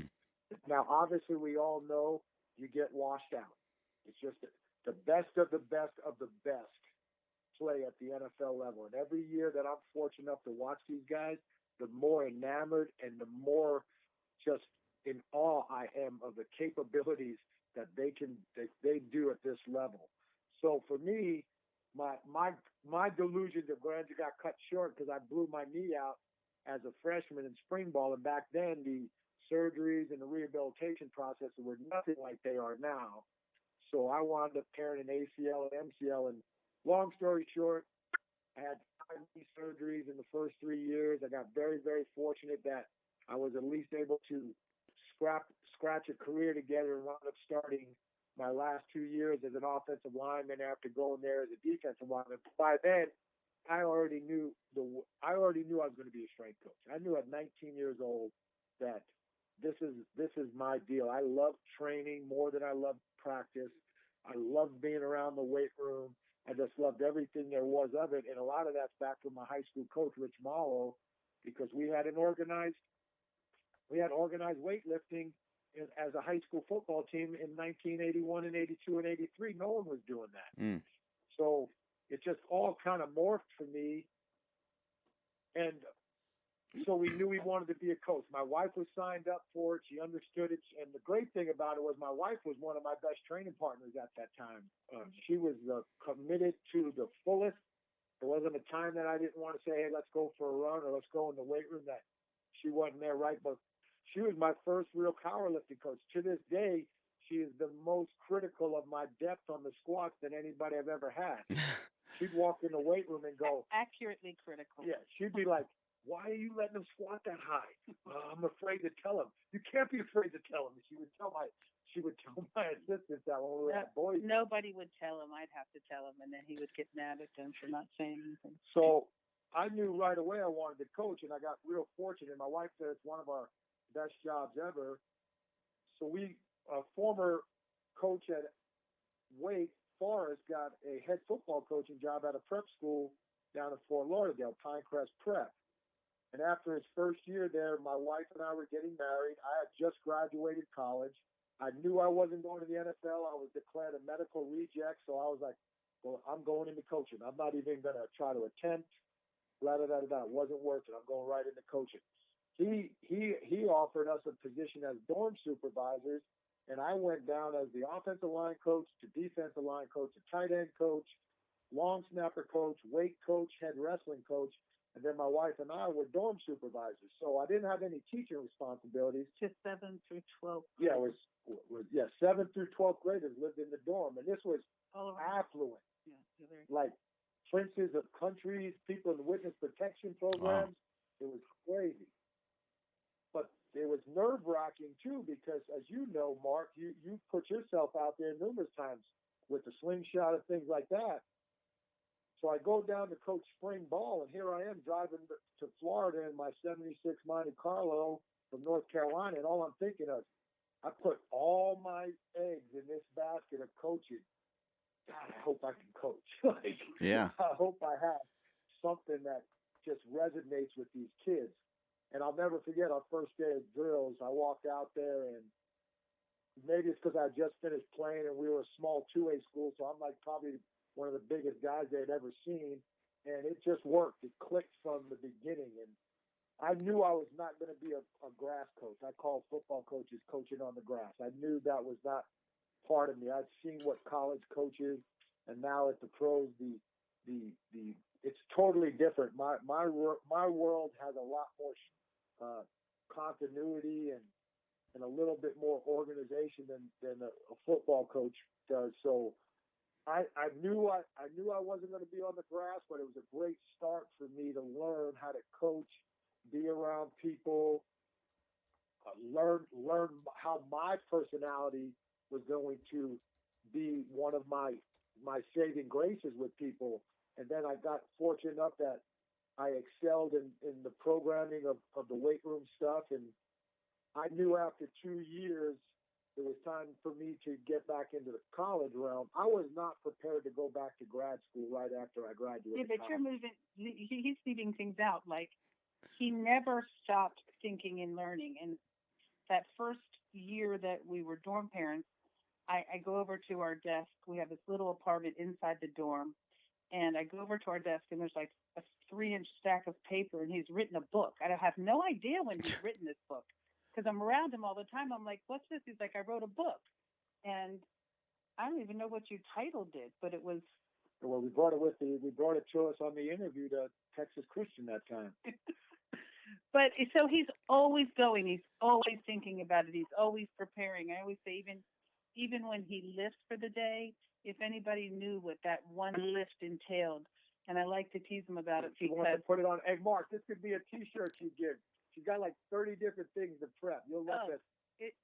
Now, obviously, we all know you get washed out. It's just the best of the best of the best play at the NFL level. And every year that I'm fortunate enough to watch these guys, the more enamored and the more just in awe I am of the capabilities that they do at this level. So for me, my delusions of grandeur got cut short because I blew my knee out as a freshman in spring ball, and back then the surgeries and the rehabilitation processes were nothing like they are now. So I wound up tearing an ACL and MCL, and long story short, I had 5 knee surgeries in the first 3 years. I got very, very fortunate that I was at least able to scratch a career together and wound up starting my last 2 years as an offensive lineman after going there as a defensive lineman. By then, I already knew I was going to be a strength coach. I knew at 19 years old that this is my deal. I love training more than I love practice. I love being around the weight room. I just loved everything there was of it. And a lot of that's back from my high school coach, Rich Mallow, because we had organized weightlifting as a high school football team in 1981 and 82 and 83. No one was doing that. So it just all kind of morphed for me. And so we knew we wanted to be a coach. My wife was signed up for it. She understood it. And the great thing about it was my wife was one of my best training partners at that time. She was committed to the fullest. There wasn't a time that I didn't want to say, hey, let's go for a run or let's go in the weight room, that she wasn't there, right? But she was my first real powerlifting coach. To this day, she is the most critical of my depth on the squats than anybody I've ever had. She'd walk in the weight room and go... Accurately critical. Yeah, she'd be like, why are you letting them squat that high? I'm afraid to tell him. You can't be afraid to tell him. She would tell my assistant that when we were at Boise. Nobody would tell him. I'd have to tell him, and then he would get mad at them for not saying anything. So I knew right away I wanted to coach, and I got real fortunate. My wife said it's one of our best jobs ever. So a former coach at Wake Forest got a head football coaching job at a prep school down in Fort Lauderdale, Pinecrest Prep. And after his first year there, my wife and I were getting married. I had just graduated college. I knew I wasn't going to the NFL. I was declared a medical reject. So I was like, well, I'm going into coaching. I'm not even going to try to attempt. Blah, blah, blah, blah. It wasn't worth it. I'm going right into coaching. He offered us a position as dorm supervisors, and I went down as the offensive line coach to defensive line coach to tight end coach, long snapper coach, weight coach, head wrestling coach. and then my wife and I were dorm supervisors. So I didn't have any teaching responsibilities. Just 7 through 12. Yeah, it was 7th through 12th graders lived in the dorm, and this was All around. affluent, Yeah, you're very like princes of countries, people in the witness protection programs. It was crazy. But it was nerve-wracking, too, because, as you know, Mark, you put yourself out there numerous times with the slingshot and things like that. So I go down to coach spring ball, and here I am driving to Florida in my 76 Monte Carlo from North Carolina, and all I'm thinking of, I put all my eggs in this basket of coaching. God, I hope I can coach. Like, Yeah. I hope I have something that just resonates with these kids. And I'll never forget our first day of drills. I walked out there, and maybe it's because I just finished playing and we were a small 2A school, so I'm like probably one of the biggest guys they'd ever seen. And it just worked. It clicked from the beginning. And I knew I was not going to be a grass coach. I call football coaches coaching on the grass. I knew that was not part of me. I'd seen what college coaches, and now at the pros, it's totally different. My world has a lot more continuity and a little bit more organization than a football coach does. So I knew I wasn't going to be on the grass, but it was a great start for me to learn how to coach, be around people, learn how my personality was going to be one of my saving graces with people. And then I got fortunate enough that I excelled in the programming of the weight room stuff. And I knew after 2 years, it was time for me to get back into the college realm. I was not prepared to go back to grad school right after I graduated. Yeah, but you're moving. He's leaving things out. Like, he never stopped thinking and learning. And that first year that we were dorm parents, I go over to our desk. We have this little apartment inside the dorm. And I go over to our desk, and there's like a 3-inch stack of paper, and he's written a book. I have no idea when he's written this book, because I'm around him all the time. I'm like, what's this? He's like, I wrote a book. And I don't even know what you titled it, but it was. Well, we brought it to us on the interview to Texas Christian that time. But so he's always going. He's always thinking about it. He's always preparing. I always say, even when he lifts for the day, if anybody knew what that one lift entailed, and I like to tease him about it She wants to put it on. Hey, Mark, this could be a T-shirt you give. She's got like 30 different things to prep. You'll love this.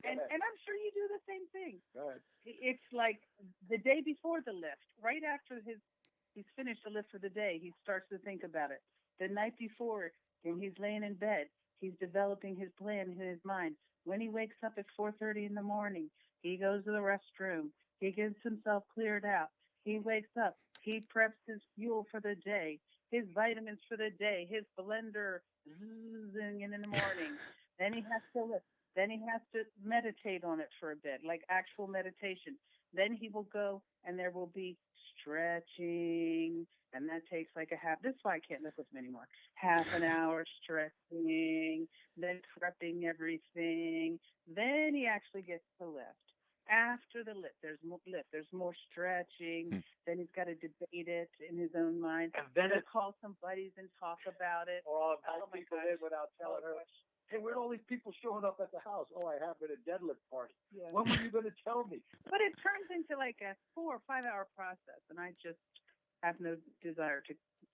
And I'm sure you do the same thing. Go ahead. It's like the day before the lift, right after he's finished the lift for the day, he starts to think about it. The night before, when he's laying in bed, he's developing his plan in his mind. When he wakes up at 4:30 in the morning, he goes to the restroom. He gets himself cleared out. He wakes up. He preps his fuel for the day, his vitamins for the day, his blender zoozing in the morning. Then he has to lift. Then he has to meditate on it for a bit, like actual meditation. Then he will go, and there will be stretching, and that takes like a half. This is why I can't lift with him anymore. Half an hour stretching, then prepping everything. Then he actually gets to lift. After the lift, there's more stretching. Then he's got to debate it in his own mind. And then he'll call some buddies and talk about it. Or I'll invite people in without telling her. Hey, where are all these people showing up at the house? Oh, I have at a deadlift party. Yeah. When were you going to tell me? But it turns into like a 4 or 5 hour process, and I just have no desire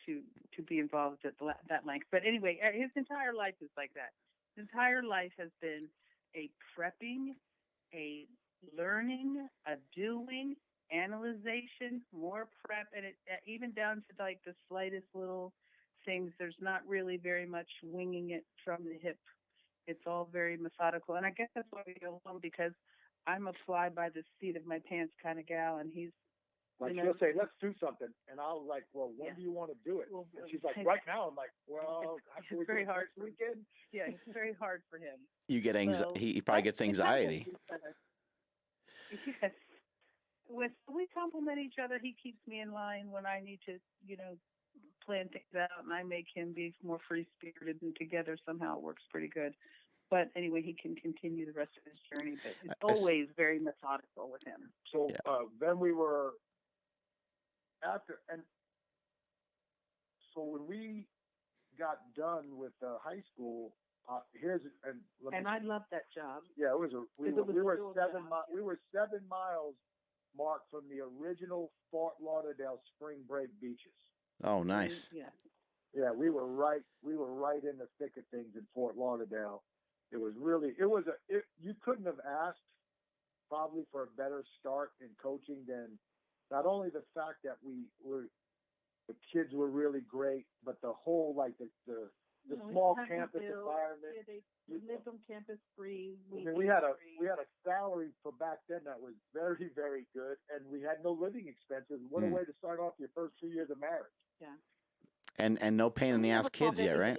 to be involved at that length. But anyway, his entire life is like that. His entire life has been a prepping, a learning, a doing, analyzation, more prep, and it even down to like the slightest little things. There's not really very much winging it from the hip. It's all very methodical, and I guess that's why we go along, because I'm a fly by the seat of my pants kind of gal, and he's like, she'll say, let's do something, and I'll like, well, when do you want to do it? Well, and she's like, right now. I'm like, well, it's very hard this weekend. Yeah, it's very hard for him. You get anxiety. He probably gets anxiety. Yes. We complement each other. He keeps me in line when I need to, plan things out, and I make him be more free-spirited, and together somehow it works pretty good. But anyway, he can continue the rest of his journey, but it's always very methodical with him. So then we were after, and so when we got done with high school, And I loved that job. Yeah, it was we Because it was were still 7 miles mark from the original Fort Lauderdale spring break beaches. Oh, nice. Yeah. Yeah, we were right in the thick of things in Fort Lauderdale. It was really you couldn't have asked probably for a better start in coaching than not only the fact that the kids were really great, but the whole the small campus environment. Yeah, they lived on campus free. We had a salary for back then that was very, very good, and we had no living expenses. What a way to start off your first 2 years of marriage. Yeah. And no pain in the ass kids yet, right?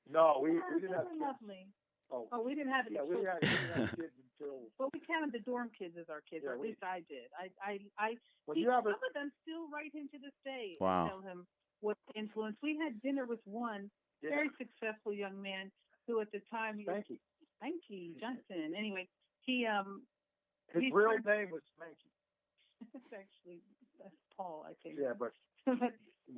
No, we didn't have kids. Lovely. Oh, we didn't have any. Yeah, we didn't have kids until. Well, we counted the dorm kids as our kids, or at least I did. Some of them still write him to this day. Wow. And tell him what influence. We had dinner with one very successful young man who, at the time, Spanky Johnson. Anyway, his real name was Spanky. It's actually that's Paul, I think. Yeah, but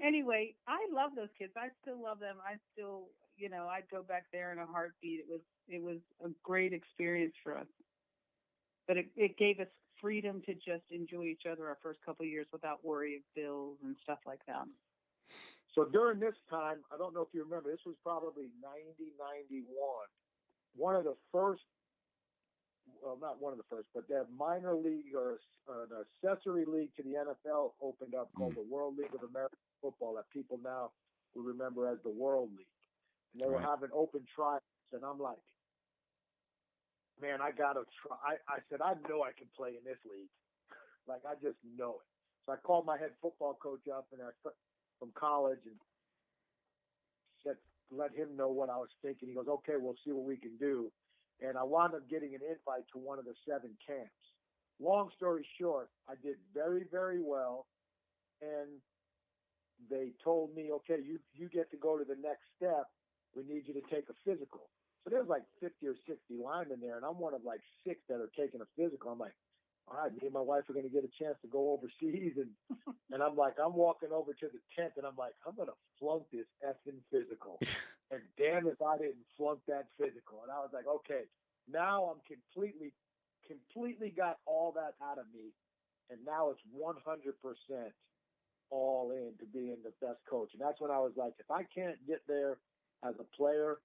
anyway, I love those kids. I still love them. I still, I'd go back there in a heartbeat. It was a great experience for us. But it gave us freedom to just enjoy each other our first couple of years without worry of bills and stuff like that. So during this time, I don't know if you remember, this was probably 90, 91. One of the first, well, not one of the first, but that minor league or an accessory league to the NFL opened up called the World League of American Football that people now will remember as the World League. And they were having open trials, and I'm like, man, I got to try. I said, I know I can play in this league. Like, I just know it. So I called my head football coach up from college and said, let him know what I was thinking. He goes, okay, we'll see what we can do. And I wound up getting an invite to one of the 7 camps. Long story short, I did very, very well. And they told me, okay, you get to go to the next step. We need you to take a physical. So there's like 50 or 60 linemen there, and I'm one of like 6 that are taking a physical. I'm like, all right, me and my wife are going to get a chance to go overseas. And I'm like, I'm walking over to the tent, and I'm like, I'm going to flunk this effing physical. And damn if I didn't flunk that physical. And I was like, okay, now I'm completely got all that out of me. And now it's 100% all in to being the best coach. And that's when I was like, if I can't get there as a player,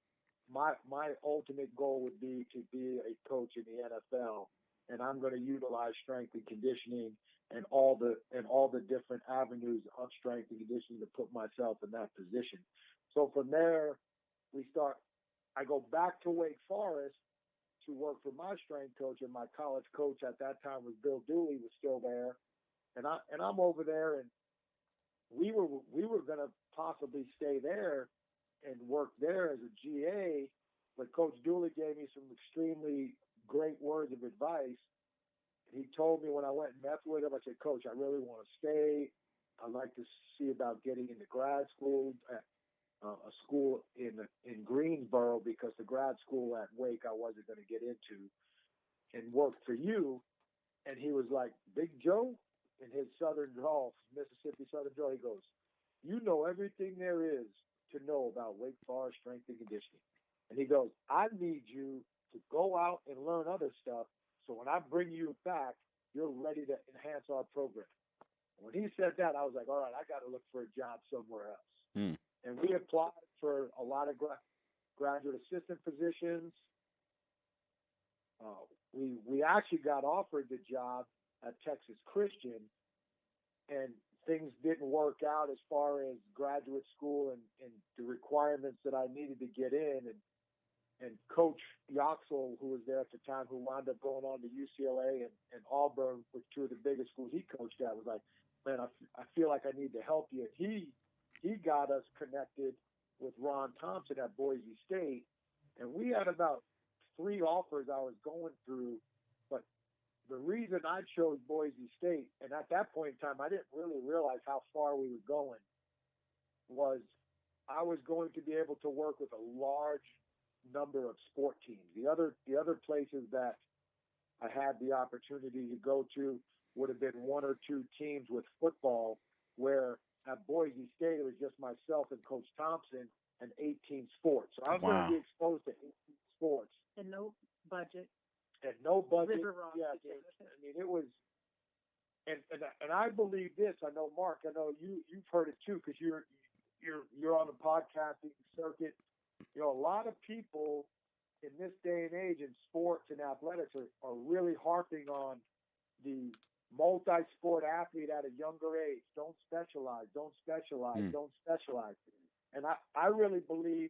my ultimate goal would be to be a coach in the NFL. And I'm going to utilize strength and conditioning and all the different avenues of strength and conditioning to put myself in that position. So from there, I go back to Wake Forest to work for my strength coach, and my college coach at that time was Bill Dooley, was still there. And I'm over there, and we were going to possibly stay there and work there as a GA, but Coach Dooley gave me some extremely great words of advice. He told me when I went and met with him, I said, Coach, I really want to stay. I'd like to see about getting into grad school at a school in Greensboro, because the grad school at Wake I wasn't going to get into, and work for you. And he was like, Big Joe, in his Southern drawl, Mississippi Southern drawl, he goes, you know everything there is to know about Wake Forest strength and conditioning. And he goes, I need you to go out and learn other stuff, so when I bring you back, you're ready to enhance our program. When he said that, I was like, all right, I got to look for a job somewhere else. And we applied for a lot of graduate assistant positions. We actually got offered the job at Texas Christian, and things didn't work out as far as graduate school and the requirements that I needed to get in. And Coach Yoxel, who was there at the time, who wound up going on to UCLA and Auburn, with 2 of the biggest schools he coached at, was like, man, I feel like I need to help you. He got us connected with Ron Thompson at Boise State, and we had about 3 offers I was going through. But the reason I chose Boise State, and at that point in time I didn't really realize how far we were going, was I was going to be able to work with a large number of sport teams. The other places that I had the opportunity to go to would have been 1 or 2 teams with football, where at Boise State, it was just myself and Coach Thompson and 18 sports. So I was going Wow. to be exposed to 18 sports. And no budget. And no budget. River Rock. Yeah, I mean, it was, and I believe this. I know, Mark. I know you've heard it too, because you're on the podcasting circuit. You know, a lot of people in this day and age in sports and athletics are really harping on the multi-sport athlete at a younger age. Don't specialize. Don't specialize. Don't specialize. And I really believe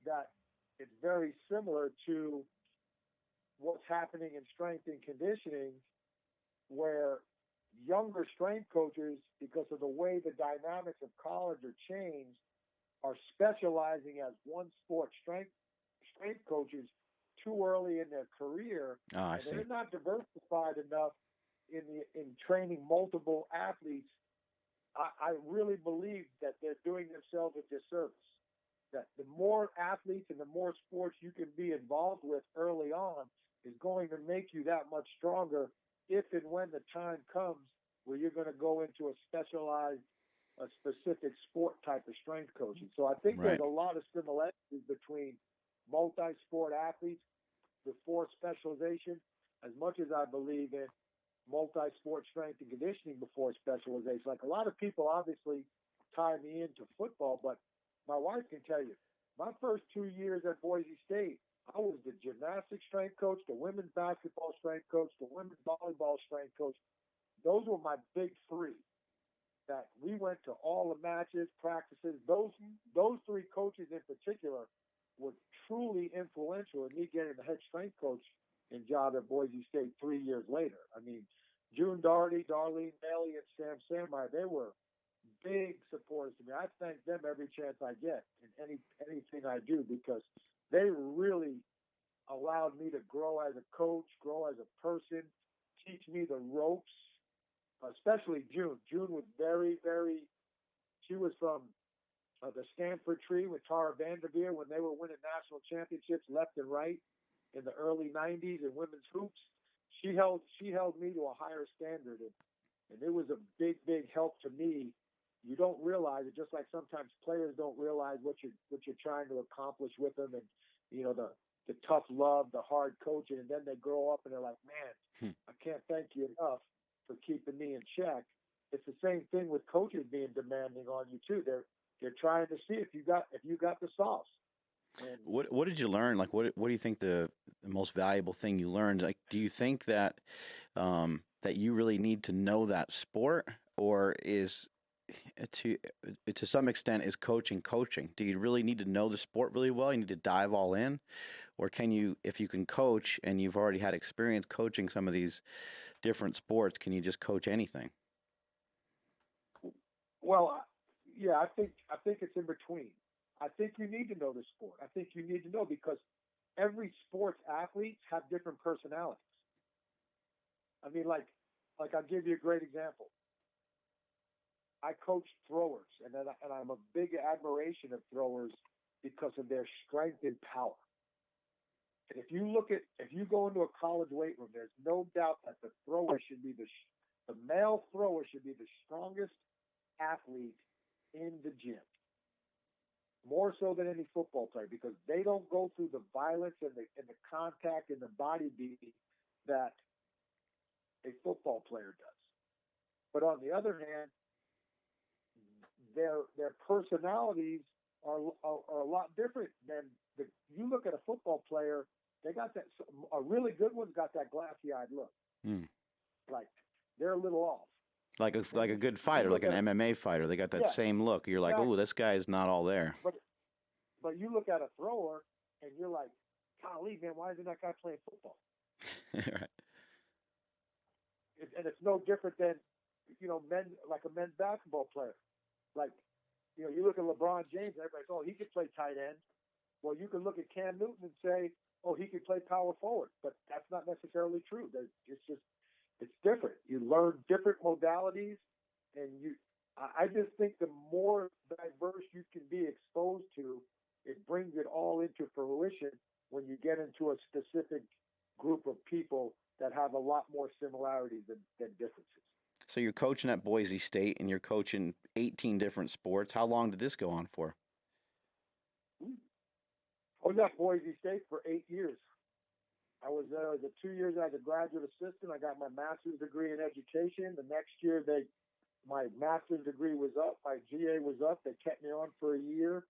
that it's very similar to what's happening in strength and conditioning, where younger strength coaches, because of the way the dynamics of college are changed, are specializing as one sport strength coaches too early in their career. Oh, I and see. they're not diversified enough in training multiple athletes. I really believe that they're doing themselves a disservice. That the more athletes and the more sports you can be involved with early on is going to make you that much stronger if and when the time comes where you're going to go into a specific sport type of strength coaching. So I think there's a lot of similarities between multi-sport athletes before specialization, as much as I believe in multi-sport strength and conditioning before specialization. Like, a lot of people obviously tie me into football, but my wife can tell you, my first 2 years at Boise State, I was the gymnastics strength coach, the women's basketball strength coach, the women's volleyball strength coach. Those were my big three. That we went to all the matches, practices. Those three coaches in particular were truly influential in me getting the head strength coach in job at Boise State 3 years later. I mean, June Doherty, Darlene Bailey, and Sam Sandmeyer, they were big supporters to me. I thank them every chance I get in anything I do, because they really allowed me to grow as a coach, grow as a person, teach me the ropes, especially June. June was very, very, she was from the Stanford tree with Tara Vanderveer when they were winning national championships left and right in the early 90s in women's hoops. She held me to a higher standard, and it was a big, big help to me. You don't realize it, just like sometimes players don't realize what you're trying to accomplish with them, and you know, the tough love, the hard coaching, and then they grow up and they're like, man, I can't thank you enough for keeping me in check. It's the same thing with coaches being demanding on you too. They're trying to see if you got the sauce. And What did you learn? Like, what do you think the most valuable thing you learned? Like, do you think that that you really need to know that sport, or is to some extent is coaching? Do you really need to know the sport really well? You need to dive all in, or can you, if you can coach and you've already had experience coaching some of these different sports, can you just coach anything? well, yeah, I think it's in between. I think you need to know the sport. I think you need to know, because every sports athletes have different personalities. I mean, like I'll give you a great example. I coach throwers, and I'm a big admiration of throwers because of their strength and power. And if you go into a college weight room, there's no doubt that the male thrower should be the strongest athlete in the gym, more so than any football player, because they don't go through the violence and the contact and the body beating that a football player does. But on the other hand, their personalities are a lot different than you look at a football player. They got a really good one's got that glassy-eyed look, like they're a little off. Like a good fighter, like an MMA fighter, they got that same look. You're like, oh, this guy is not all there. But you look at a thrower and you're like, golly, man, why isn't that guy playing football? Right. And it's no different than, like a men's basketball player. Like, you look at LeBron James and everybody's, oh, he could play tight end. Well, you can look at Cam Newton and say, oh, he could play power forward. But that's not necessarily true. It's different. You learn different modalities, and I just think the more diverse you can be exposed to, it brings it all into fruition when you get into a specific group of people that have a lot more similarities than differences. So you're coaching at Boise State and you're coaching 18 different sports. How long did this go on for? I was at Boise State for 8 years. I was there the 2 years as a graduate assistant. I got my master's degree in education. The next year, my master's degree was up. My GA was up. They kept me on for a year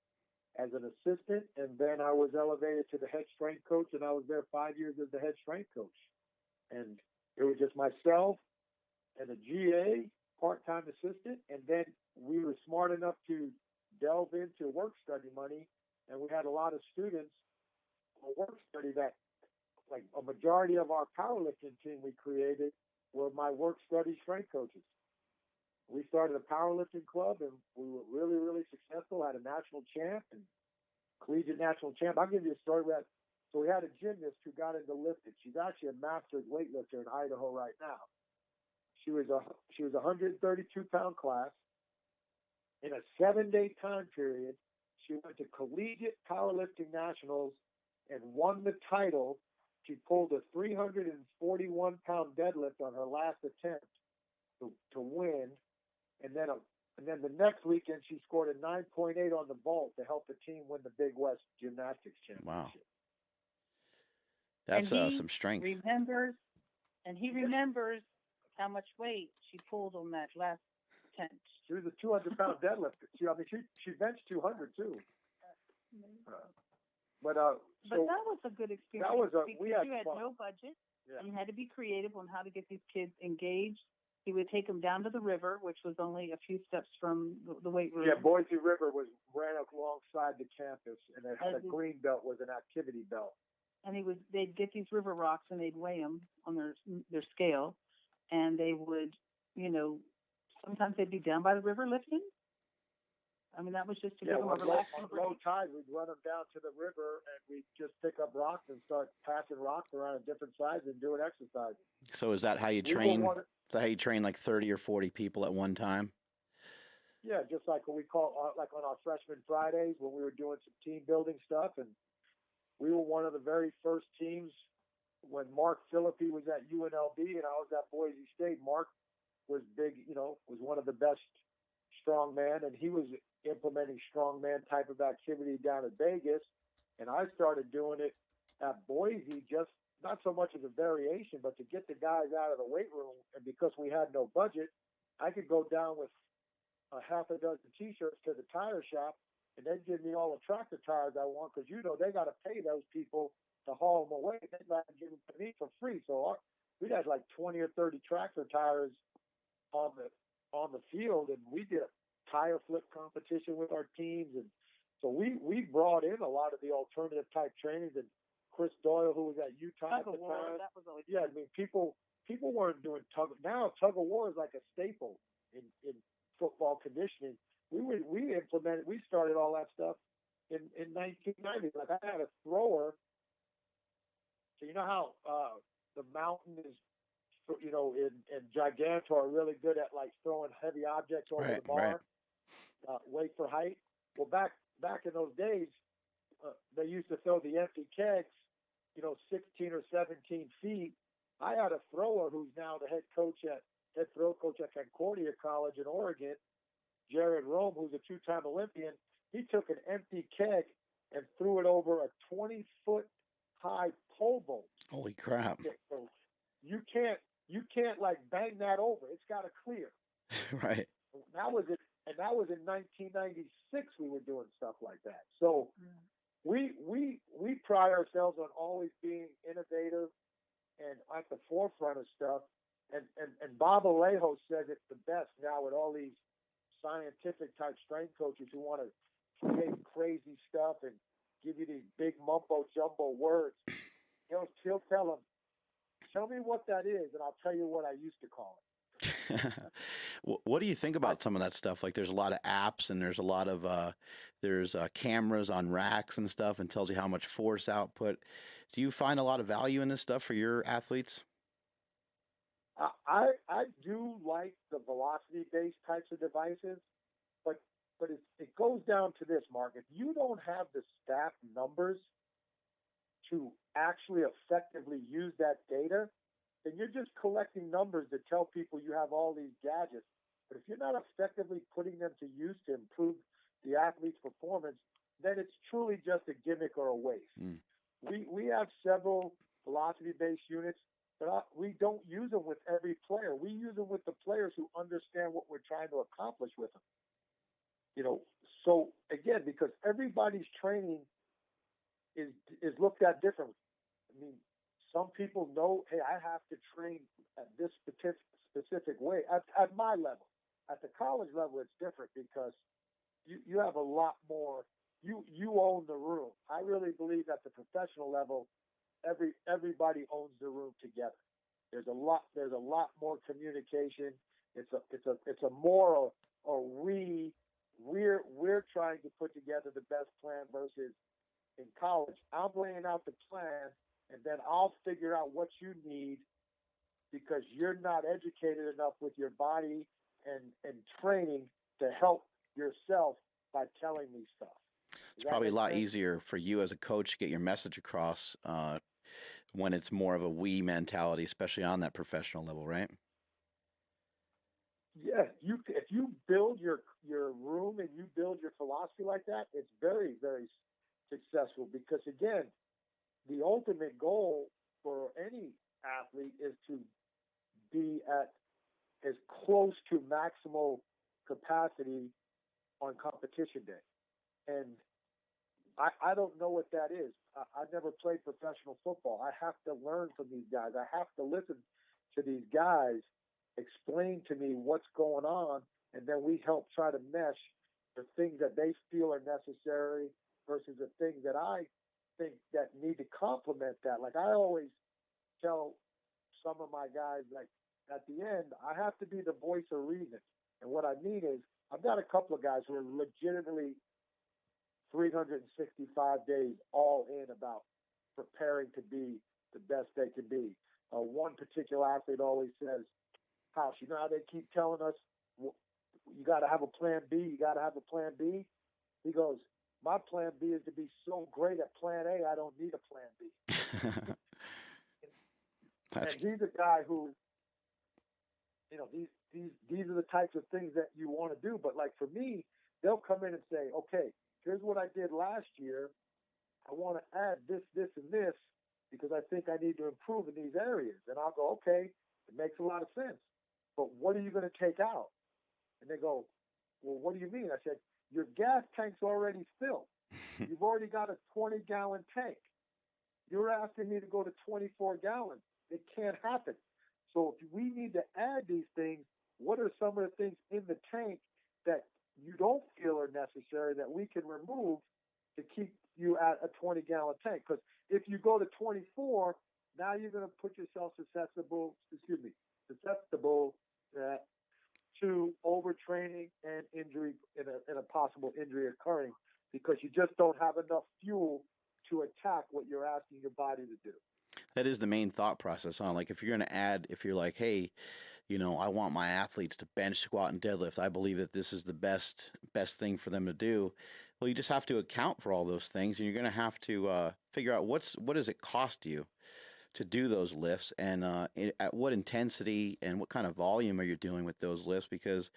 as an assistant, and then I was elevated to the head strength coach, and I was there 5 years as the head strength coach. And it was just myself and a GA, part-time assistant, and then we were smart enough to delve into work study money, and we had a lot of students for work study that, like a majority of our powerlifting team we created were my work study strength coaches. We started a powerlifting club, and we were really, really successful, had a national champ and collegiate national champ. I'll give you a story about. So we had a gymnast who got into lifting. She's actually a master's weightlifter in Idaho right now. She was a 132-pound class. In a 7-day time period, she went to collegiate powerlifting nationals and won the title. She pulled a 341-pound deadlift on her last attempt to win, and then the next weekend she scored a 9.8 on the vault to help the team win the Big West Gymnastics Championship. Wow, that's some strength. He remembers how much weight she pulled on that last attempt. She was a 200-pound deadlifter. She benched 200 too. But that was a good experience. We had fun. No budget, and you had to be creative on how to get these kids engaged. He would take them down to the river, which was only a few steps from the weight room. Yeah, Boise River ran alongside the campus, and it had a green belt was an activity belt. And they'd get these river rocks, and they'd weigh them on their scale, and they would, sometimes they'd be down by the river lifting. I mean, that was just to give them a relaxed. On low tide, we'd run them down to the river, and we'd just pick up rocks and start passing rocks around at different sizes and doing exercise. So is that how you train? Is that how you train like 30 or 40 people at one time? Yeah, just like what we call like on our freshman Fridays when we were doing some team building stuff, and we were one of the very first teams when Mark Philippi was at UNLV and I was at Boise State. Mark was big, was one of the best strongman, and he was implementing strongman type of activity down at Vegas, and I started doing it at Boise, just not so much as a variation, but to get the guys out of the weight room. And because we had no budget, I could go down with a half a dozen T-shirts to the tire shop, and they'd give me all the tractor tires I want, because they got to pay those people to haul them away. They'd not give them to me for free. So we'd had like 20 or 30 tractor tires on the field, and we did a tire flip competition with our teams. And so we brought in a lot of the alternative type trainings. And Chris Doyle, who was at Utah at the time, that was always I mean, people weren't doing tug. Now tug of war is like a staple in football conditioning. We started all that stuff in 1990. Like I had a thrower. So you know how the mountain is, in Gigantor are really good at like throwing heavy objects over the bar, weight for height. Well, back in those days, they used to throw the empty kegs, 16 or 17 feet. I had a thrower who's now the head throw coach at Concordia College in Oregon, Jared Rome, who's a 2-time Olympian. He took an empty keg and threw it over a 20-foot high pole vault. Holy crap! So you can't like bang that over. It's got to clear. Right. That was it, and that was in 1996. We were doing stuff like that. So we pride ourselves on always being innovative and at the forefront of stuff. And Bob Alejo says it the best now with all these scientific type strength coaches who want to create crazy stuff and give you these big mumbo jumbo words. He'll tell them, tell me what that is, and I'll tell you what I used to call it. What do you think about some of that stuff? Like, there's a lot of apps, and there's a lot of cameras on racks and stuff, and tells you how much force output. Do you find a lot of value in this stuff for your athletes? I do like the velocity-based types of devices, but it goes down to this, Mark. If you don't have the staff numbers to actually effectively use that data, then you're just collecting numbers to tell people you have all these gadgets. But if you're not effectively putting them to use to improve the athlete's performance, then it's truly just a gimmick or a waste. We have several philosophy-based units, but we don't use them with every player. We use them with the players who understand what we're trying to accomplish with them. So again, because everybody's training is looked at differently. I mean, some people know, hey, I have to train at this specific way at my level. At the college level, it's different because you have a lot more. You own the room. I really believe at the professional level, everybody owns the room together. There's a lot more communication. It's a more we're trying to put together the best plan versus in college. I'm laying out the plan, and then I'll figure out what you need because you're not educated enough with your body and training to help yourself by telling me stuff. It's probably a lot easier for you as a coach to get your message across when it's more of a we mentality, especially on that professional level, right? Yeah, if you build your room and you build your philosophy like that, it's very, very successful because, again, the ultimate goal for any athlete is to be at as close to maximal capacity on competition day. And I don't know what that is. I never played professional football. I have to learn from these guys. I have to listen to these guys explain to me what's going on, and then we help try to mesh the things that they feel are necessary versus the things that I think that need to complement that. Like I always tell some of my guys, like at the end, I have to be the voice of reason. And what I mean is I've got a couple of guys who are legitimately 365 days all in about preparing to be the best they can be. One particular athlete always says, House, you know how they keep telling us, you got to have a plan B, you got to have a plan B? He goes, my plan B is to be so great at plan A, I don't need a plan B. And he's a guy who, these are the types of things that you want to do. But like for me, they'll come in and say, okay, here's what I did last year. I want to add this, this, and this because I think I need to improve in these areas. And I'll go, okay, it makes a lot of sense. But what are you going to take out? And they go, well, what do you mean? I said, your gas tank's already filled. You've already got a 20-gallon tank. You're asking me to go to 24 gallons. It can't happen. So if we need to add these things, what are some of the things in the tank that you don't feel are necessary that we can remove to keep you at a 20-gallon tank? Because if you go to 24, now you're going to put yourself susceptible to overtraining and injury in a possible injury occurring because you just don't have enough fuel to attack what you're asking your body to do. That is the main thought process, huh? Like if you're going to add, if you're like, hey, I want my athletes to bench, squat, and deadlift. I believe that this is the best thing for them to do. Well, you just have to account for all those things, and you're going to have to figure out what does it cost you to do those lifts, and at what intensity and what kind of volume are you doing with those lifts? Because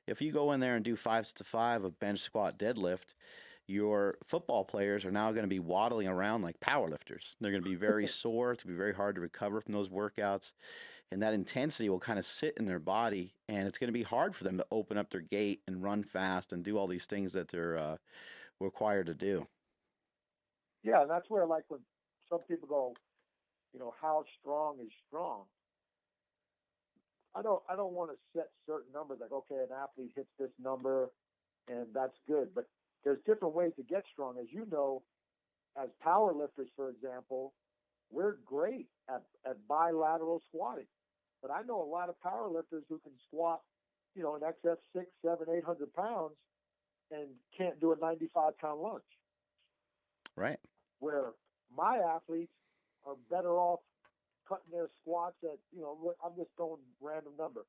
if you go in there and do 5 to 5 of bench, squat, deadlift, your football players are now going to be waddling around like powerlifters. They're going to be very sore. It's going to be very hard to recover from those workouts. And that intensity will kind of sit in their body, and it's going to be hard for them to open up their gait and run fast and do all these things that they're required to do. Yeah, and that's where, like, when some people go, how strong is strong? I don't want to set certain numbers like, okay, an athlete hits this number and that's good. But there's different ways to get strong. As you know, as power lifters, for example, we're great at bilateral squatting. But I know a lot of power lifters who can squat, in excess 600, 700, 800 pounds and can't do a 95-pound lunge. Right. Where my athletes are better off cutting their squats at, I'm just going random number,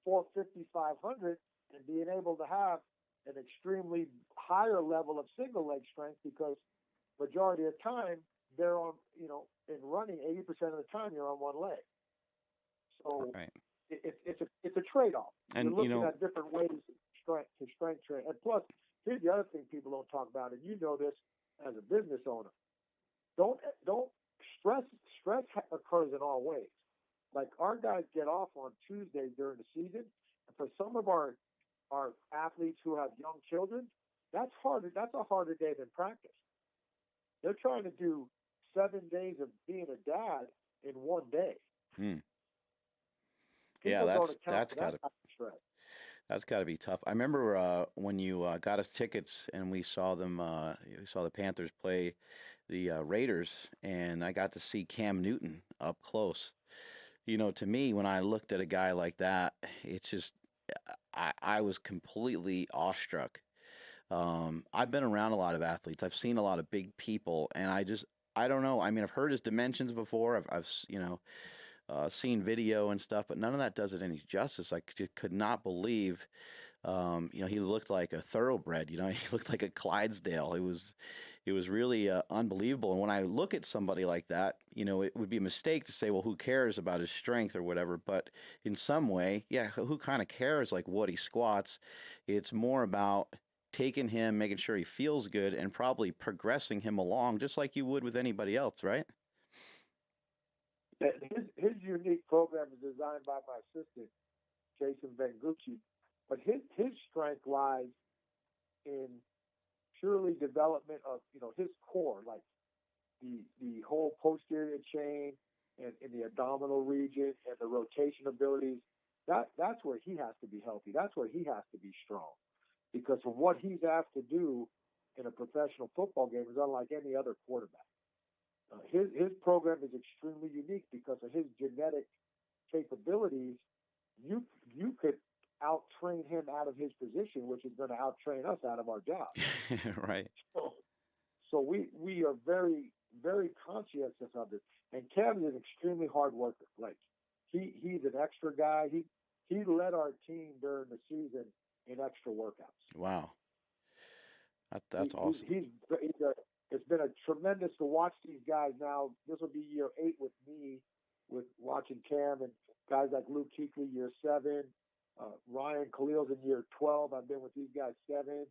450, 500, and being able to have an extremely higher level of single leg strength because majority of the time they're on, in running, 80% of the time you're on one leg. So Right. it's a trade-off. And, You're looking at different ways to strength train. And plus, here's the other thing people don't talk about, and you know this as a business owner. Don't stress occurs in all ways. Like our guys get off on Tuesdays during the season, and for some of our athletes who have young children, that's harder. That's a harder day than practice. They're trying to do 7 days of being a dad in one day. Yeah, that's got to stress. that's got to be tough. I remember when you got us tickets and we saw them. We saw the Panthers play the Raiders, and I got to see Cam Newton up close. To me, when I looked at a guy like that, it's just I was completely awestruck. I've been around a lot of athletes. I've seen a lot of big people, and I don't know. I mean, I've heard his dimensions before. I've seen video and stuff, but none of that does it any justice. I could not believe, he looked like a thoroughbred. He looked like a Clydesdale. It was really unbelievable. And when I look at somebody like that, it would be a mistake to say, well, who cares about his strength or whatever. But in some way, yeah, who kind of cares like what he squats? It's more about taking him, making sure he feels good, and probably progressing him along just like you would with anybody else, right? His unique program is designed by my assistant, Jason Vengucci, but his strength lies in purely development of his core, like the whole posterior chain and in the abdominal region and the rotation abilities. That's where he has to be healthy. That's where he has to be strong, because from what he's asked to do in a professional football game is unlike any other quarterback. His program is extremely unique because of his genetic capabilities. You could out-train him out of his position, which is going to out-train us out of our job. Right. So we are very, very conscientious of it. And Kevin is an extremely hard worker. Like he's an extra guy. He led our team during the season in extra workouts. Wow. That's awesome. It's been a tremendous to watch these guys now. This will be year 8 with me, with watching Cam and guys like Luke Kuechly, year 7. Ryan Khalil's in year 12. I've been with these guys 7.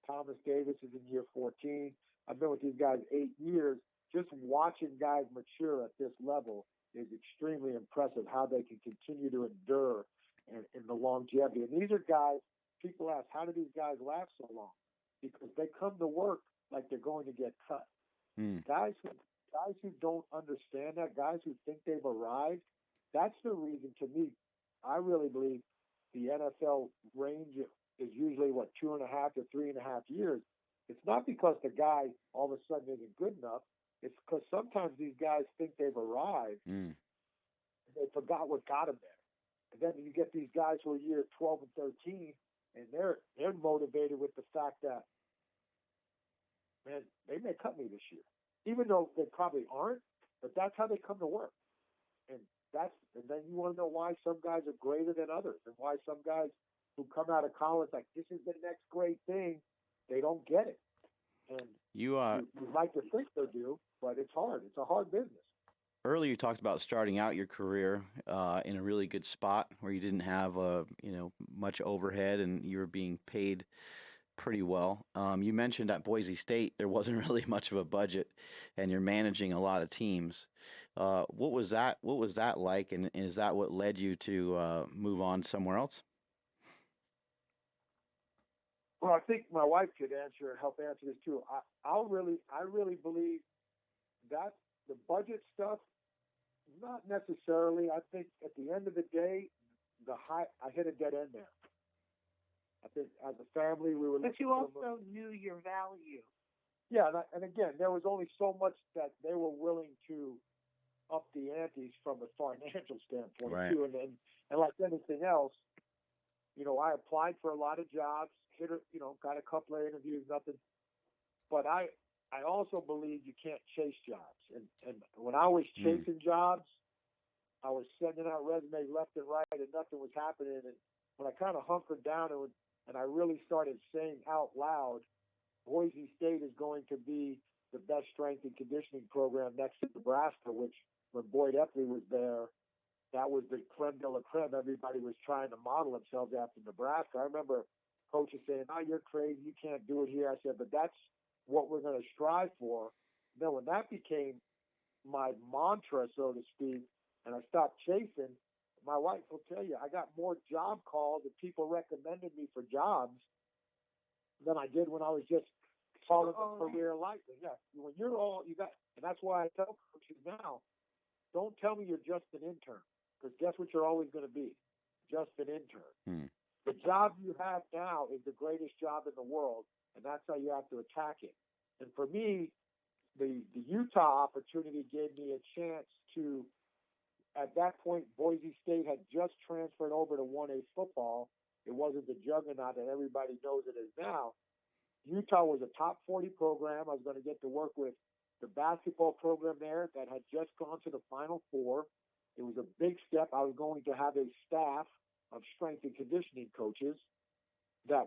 Thomas Davis is in year 14. I've been with these guys 8 years. Just watching guys mature at this level is extremely impressive, how they can continue to endure and the longevity. And these are guys, people ask, how do these guys last so long? Because they come to work like they're going to get cut. Guys who don't understand that, guys who think they've arrived, that's the reason, to me, I really believe the NFL range is usually, 2.5 to 3.5 years. It's not because the guy all of a sudden isn't good enough. It's because sometimes these guys think they've arrived. And they forgot what got them there. And then you get these guys who are year 12 and 13, and they're motivated with the fact that, man, they may cut me this year, even though they probably aren't. But that's how they come to work, and then you want to know why some guys are greater than others, and why some guys who come out of college like this is the next great thing, they don't get it. And you like to think they do, but it's hard. It's a hard business. Earlier, you talked about starting out your career in a really good spot where you didn't have much overhead and you were being paid pretty well. You mentioned at Boise State there wasn't really much of a budget, and you're managing a lot of teams. What was that like, and is that what led you to move on somewhere else? Well, I think my wife could help answer this too. I really believe that the budget stuff, not necessarily. I think at the end of the day, I hit a dead end there. I think as a family we were. But you also knew your value. Yeah, and again, there was only so much that they were willing to up the antes from a financial standpoint, right, too. And like anything else, I applied for a lot of jobs, got a couple of interviews, nothing. But I also believe you can't chase jobs. And when I was chasing jobs, I was sending out resumes left and right, and nothing was happening. And when I kind of hunkered down and I really started saying out loud, Boise State is going to be the best strength and conditioning program next to Nebraska, which when Boyd Epley was there, that was the creme de la creme. Everybody was trying to model themselves after Nebraska. I remember coaches saying, "Oh, you're crazy. You can't do it here." I said, "But that's what we're going to strive for." Then when that became my mantra, so to speak, and I stopped chasing, my wife will tell you, I got more job calls and people recommended me for jobs than I did when I was just following the career lightly. Yeah, when you're all you got, and that's why I tell coaches now, don't tell me you're just an intern, because guess what you're always going to be? Just an intern. The job you have now is the greatest job in the world, and that's how you have to attack it. And for me, the Utah opportunity gave me a chance to, at that point, Boise State had just transferred over to 1A football. It wasn't the juggernaut that everybody knows it is now. Utah was a top 40 program. I was going to get to work with the basketball program there that had just gone to the Final Four. It was a big step. I was going to have a staff of strength and conditioning coaches that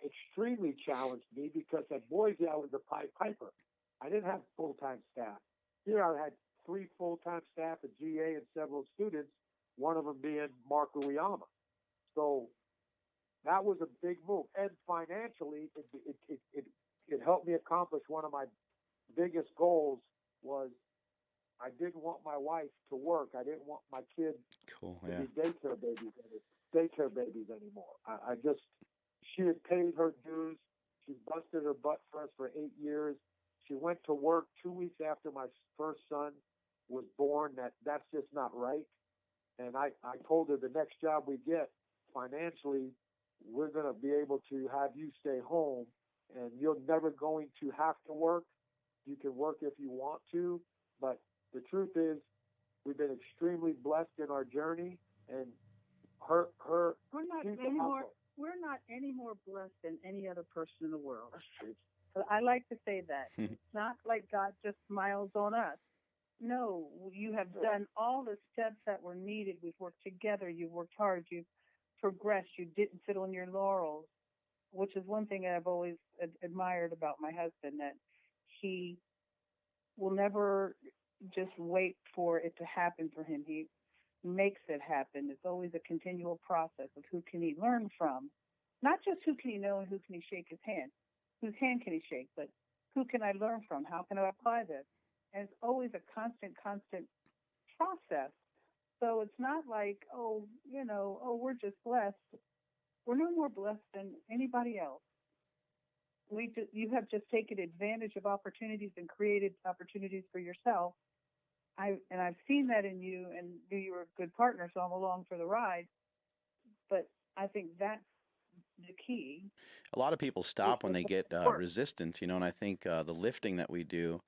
extremely challenged me, because at Boise I was the Pied Piper. I didn't have full-time staff. Here I had 3 full-time staff, a GA, and several students, one of them being Mark Uyama. So that was a big move. And financially, it helped me accomplish one of my biggest goals. Was I didn't want my wife to work. I didn't want my kids to be daycare babies anymore. She had paid her dues. She busted her butt for us for 8 years. She went to work 2 weeks after my first son was born. That's just not right. And I told her, the next job we get, financially, we're going to be able to have you stay home, and you're never going to have to work. You can work if you want to, but the truth is, we've been extremely blessed in our journey, and we're not any more blessed than any other person in the world. I like to say that. It's not like God just smiles on us. No, you have done all the steps that were needed. We've worked together. You've worked hard. You've progressed. You didn't sit on your laurels, which is one thing that I've always admired about my husband, that he will never just wait for it to happen for him. He makes it happen. It's always a continual process of who can he learn from. Not just who can he know and who can he shake his hand. Whose hand can he shake, but who can I learn from? How can I apply this? And it's always a constant process. So it's not like, we're just blessed. We're no more blessed than anybody else. You have just taken advantage of opportunities and created opportunities for yourself. I've seen that in you, and knew you were a good partner, so I'm along for the ride. But I think that's the key. A lot of people stop when they get resistance, and I think the lifting that we do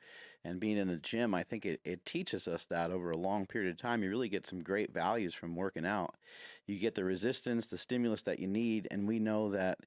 and being in the gym, I think it teaches us that over a long period of time. You really get some great values from working out. You get the resistance, the stimulus that you need, and we know that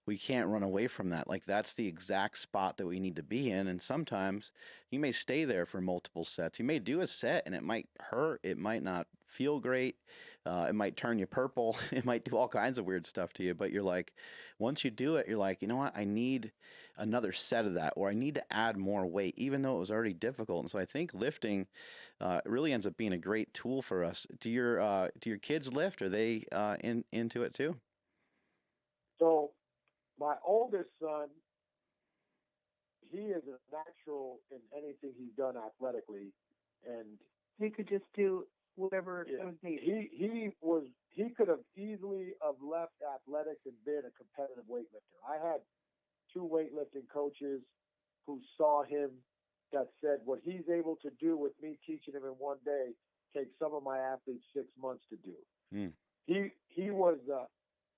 we can't run away from that. Like, that's the exact spot that we need to be in. And sometimes you may stay there for multiple sets. You may do a set and it might hurt. It might not feel great. It might turn you purple. It might do all kinds of weird stuff to you. But you're like, once you do it, you're like, you know what? I need another set of that, or I need to add more weight, even though it was already difficult. And so I think lifting really ends up being a great tool for us. Do your kids lift? Are they into it too? So my oldest son, he is a natural in anything he's done athletically, and he could just do whatever was needed. He could have easily have left athletics and been a competitive weightlifter. I had 2 weightlifting coaches who saw him that said what he's able to do with me teaching him in one day takes some of my athletes 6 months to do. He was.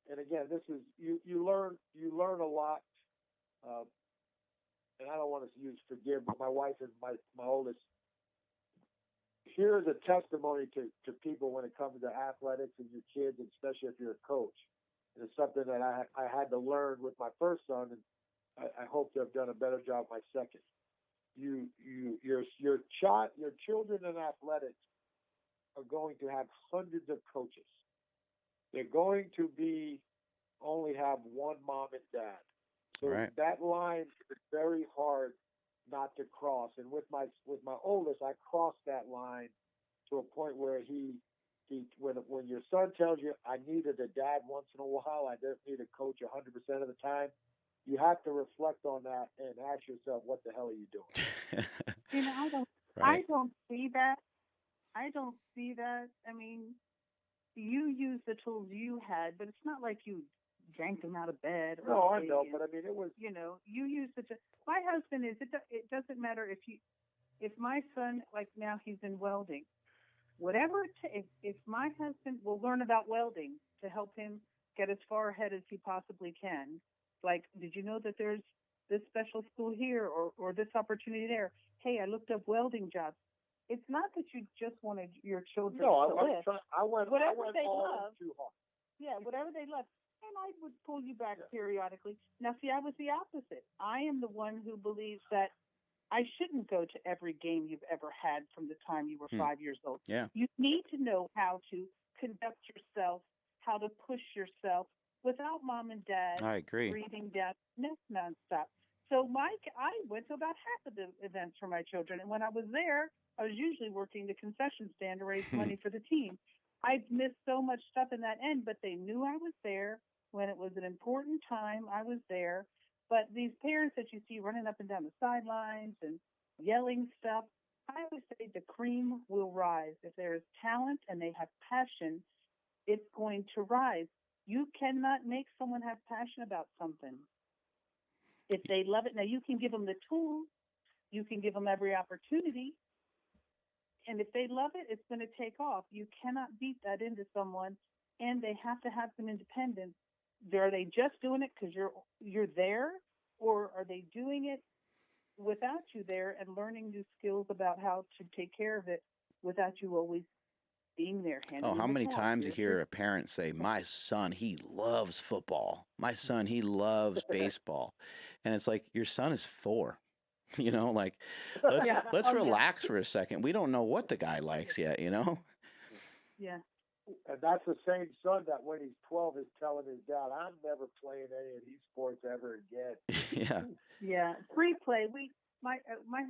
And again, this is you learn a lot, and I don't want to use forgive, but my wife and my oldest. Here's a testimony to people when it comes to athletics and your kids, and especially if you're a coach. And it's something that I had to learn with my first son, and I hope to have done a better job my second. Your children in athletics are going to have hundreds of coaches. They're going to only have one mom and dad. So that line is very hard not to cross. And with my oldest, I crossed that line to a point where he when your son tells you, I needed a dad once in a while, I didn't need a coach 100% of the time, you have to reflect on that and ask yourself, what the hell are you doing? You know, I don't Right. see that. I don't see that. I mean, you use the tools you had, but it's not like you yanked them out of bed. Or No, I know, but I mean, it was. You know, you use the. My husband is. It doesn't matter if my son, like now, he's in welding. Whatever it takes, if my husband will learn about welding to help him get as far ahead as he possibly can. Like, did you know that there's this special school here or this opportunity there? Hey, I looked up welding jobs. It's not that you just wanted your children to lift. I went whatever they all love. too hard. Yeah, whatever they love. And I would pull you back periodically. Now, see, I was the opposite. I am the one who believes that I shouldn't go to every game you've ever had from the time you were 5 years old. Yeah. You need to know how to conduct yourself, how to push yourself without mom and dad I agree. breathing down nonstop. So, Mike, I went to about half of the events for my children. And when I was there, I was usually working the concession stand to raise money for the team. I missed so much stuff in that end, but they knew I was there. When it was an important time, I was there. But these parents that you see running up and down the sidelines and yelling stuff, I always say the cream will rise. If there is talent and they have passion, it's going to rise. You cannot make someone have passion about something. If they love it, now you can give them the tools, you can give them every opportunity, and if they love it, it's going to take off. You cannot beat that into someone, and they have to have some independence. Are they just doing it because you're there, or are they doing it without you there and learning new skills about how to take care of it without you always being there? Oh, how many times you hear a parent say, my son, he loves football. My son, he loves baseball. And it's like, your son is 4. You know, like, let's relax for a second. We don't know what the guy likes yet, you know? Yeah. And that's the same son that when he's 12 is telling his dad, I'm never playing any of these sports ever again. Yeah. Yeah. Free play. My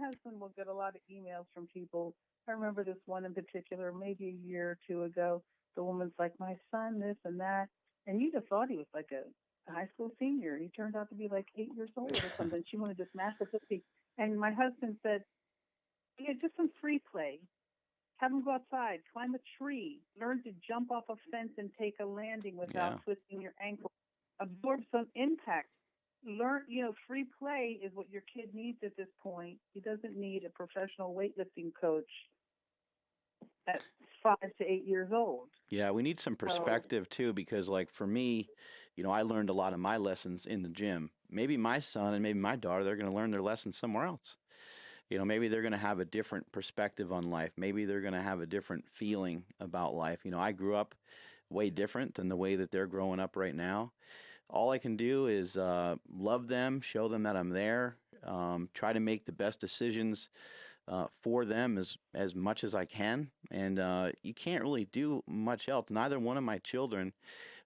husband will get a lot of emails from people. I remember this one in particular, maybe a year or two ago. The woman's like, my son, this and that. And you'd have thought he was like a high school senior. He turned out to be like 8 years old or something. She wanted this massive 50. And my husband said, yeah, just some free play. Have them go outside, climb a tree, learn to jump off a fence and take a landing without twisting your ankle. Absorb some impact. Learn, free play is what your kid needs at this point. He doesn't need a professional weightlifting coach at 5 to 8 years old. Yeah, we need some perspective too, because like for me, I learned a lot of my lessons in the gym. Maybe my son and maybe my daughter, they're going to learn their lessons somewhere else. Maybe they're going to have a different perspective on life. Maybe they're going to have a different feeling about life. I grew up way different than the way that they're growing up right now. All I can do is love them, show them that I'm there, try to make the best decisions for them as much as I can. And you can't really do much else. Neither one of my children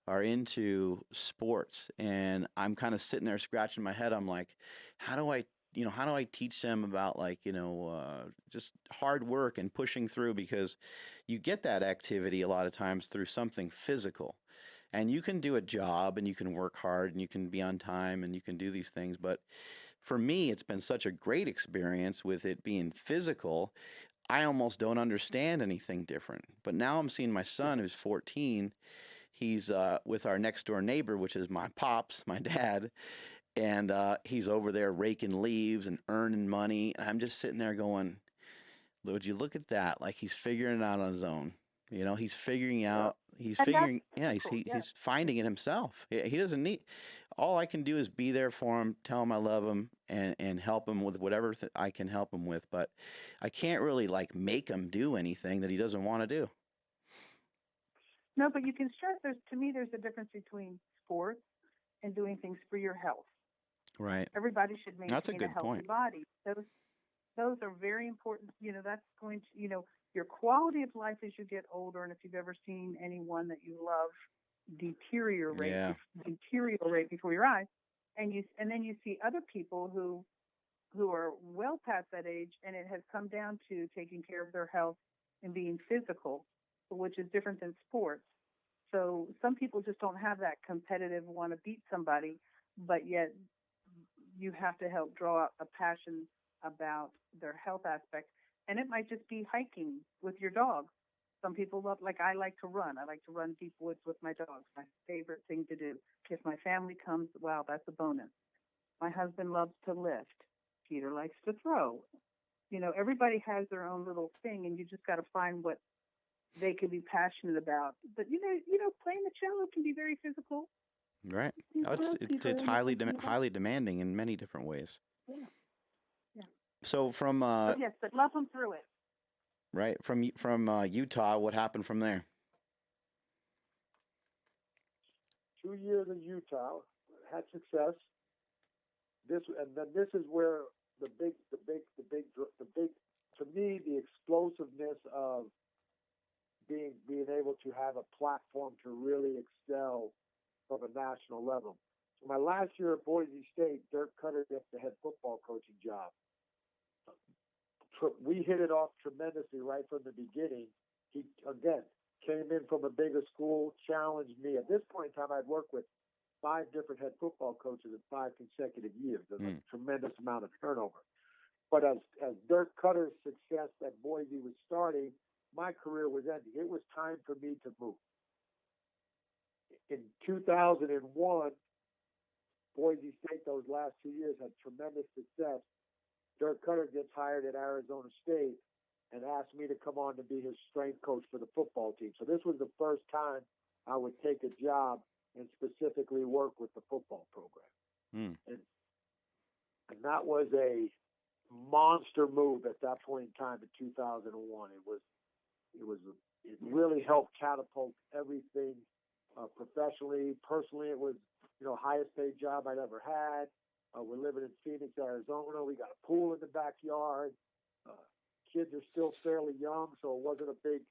are into sports. And I'm kind of sitting there scratching my head. I'm like, how do I teach them about just hard work and pushing through? Because you get that activity a lot of times through something physical, and you can do a job and you can work hard and you can be on time and you can do these things. But for me, it's been such a great experience with it being physical. I almost don't understand anything different. But now I'm seeing my son who's 14. He's with our next door neighbor, which is my pops, my dad. And he's over there raking leaves and earning money. And I'm just sitting there going, would you look at that? Like he's figuring it out on his own. He's figuring out, he's finding it himself. He doesn't need, all I can do is be there for him, tell him I love him and help him with whatever I can help him with. But I can't really make him do anything that he doesn't want to do. No, but you can stress there's a difference between sports and doing things for your health. Right. Everybody should maintain That's a good healthy point. body. Those are very important. That's going to, your quality of life as you get older. And if you've ever seen anyone that you love deteriorate before your eyes, and then you see other people who are well past that age, and it has come down to taking care of their health and being physical. which is different than sports. So some people just don't have that competitive want to beat somebody, but yet you have to help draw out a passion about their health aspect. And it might just be hiking with your dog. Some people love, like I like to run. I like to run deep woods with my dogs. My favorite thing to do. If my family comes, wow, that's a bonus. My husband loves to lift. Peter likes to throw. Everybody has their own little thing, and you just got to find what they can be passionate about. But playing the cello can be very physical. Right. Oh, it's highly demanding in many different ways. Yeah. So from yes, but love them through it. Right, from Utah, what happened from there? 2 years in Utah, had success. This is where the big, to me, the explosiveness of being able to have a platform to really excel from a national level. So my last year at Boise State, Dirk Cutter gets the head football coaching job. We hit it off tremendously right from the beginning. He, again, came in from a bigger school, challenged me. At this point in time, I'd worked with 5 different head football coaches in 5 consecutive years. There's a tremendous amount of turnover. But as Dirk Cutter's success at Boise was starting, my career was ending. It was time for me to move. In 2001, Boise State, those last 2 years, had tremendous success. Dirk Cutter gets hired at Arizona State and asked me to come on to be his strength coach for the football team. So this was the first time I would take a job and specifically work with the football program. And that was a monster move at that point in time in 2001. It really helped catapult everything professionally. Personally, it was, highest paid job I'd ever had. We're living in Phoenix, Arizona. We got a pool in the backyard. Kids are still fairly young, so it wasn't a big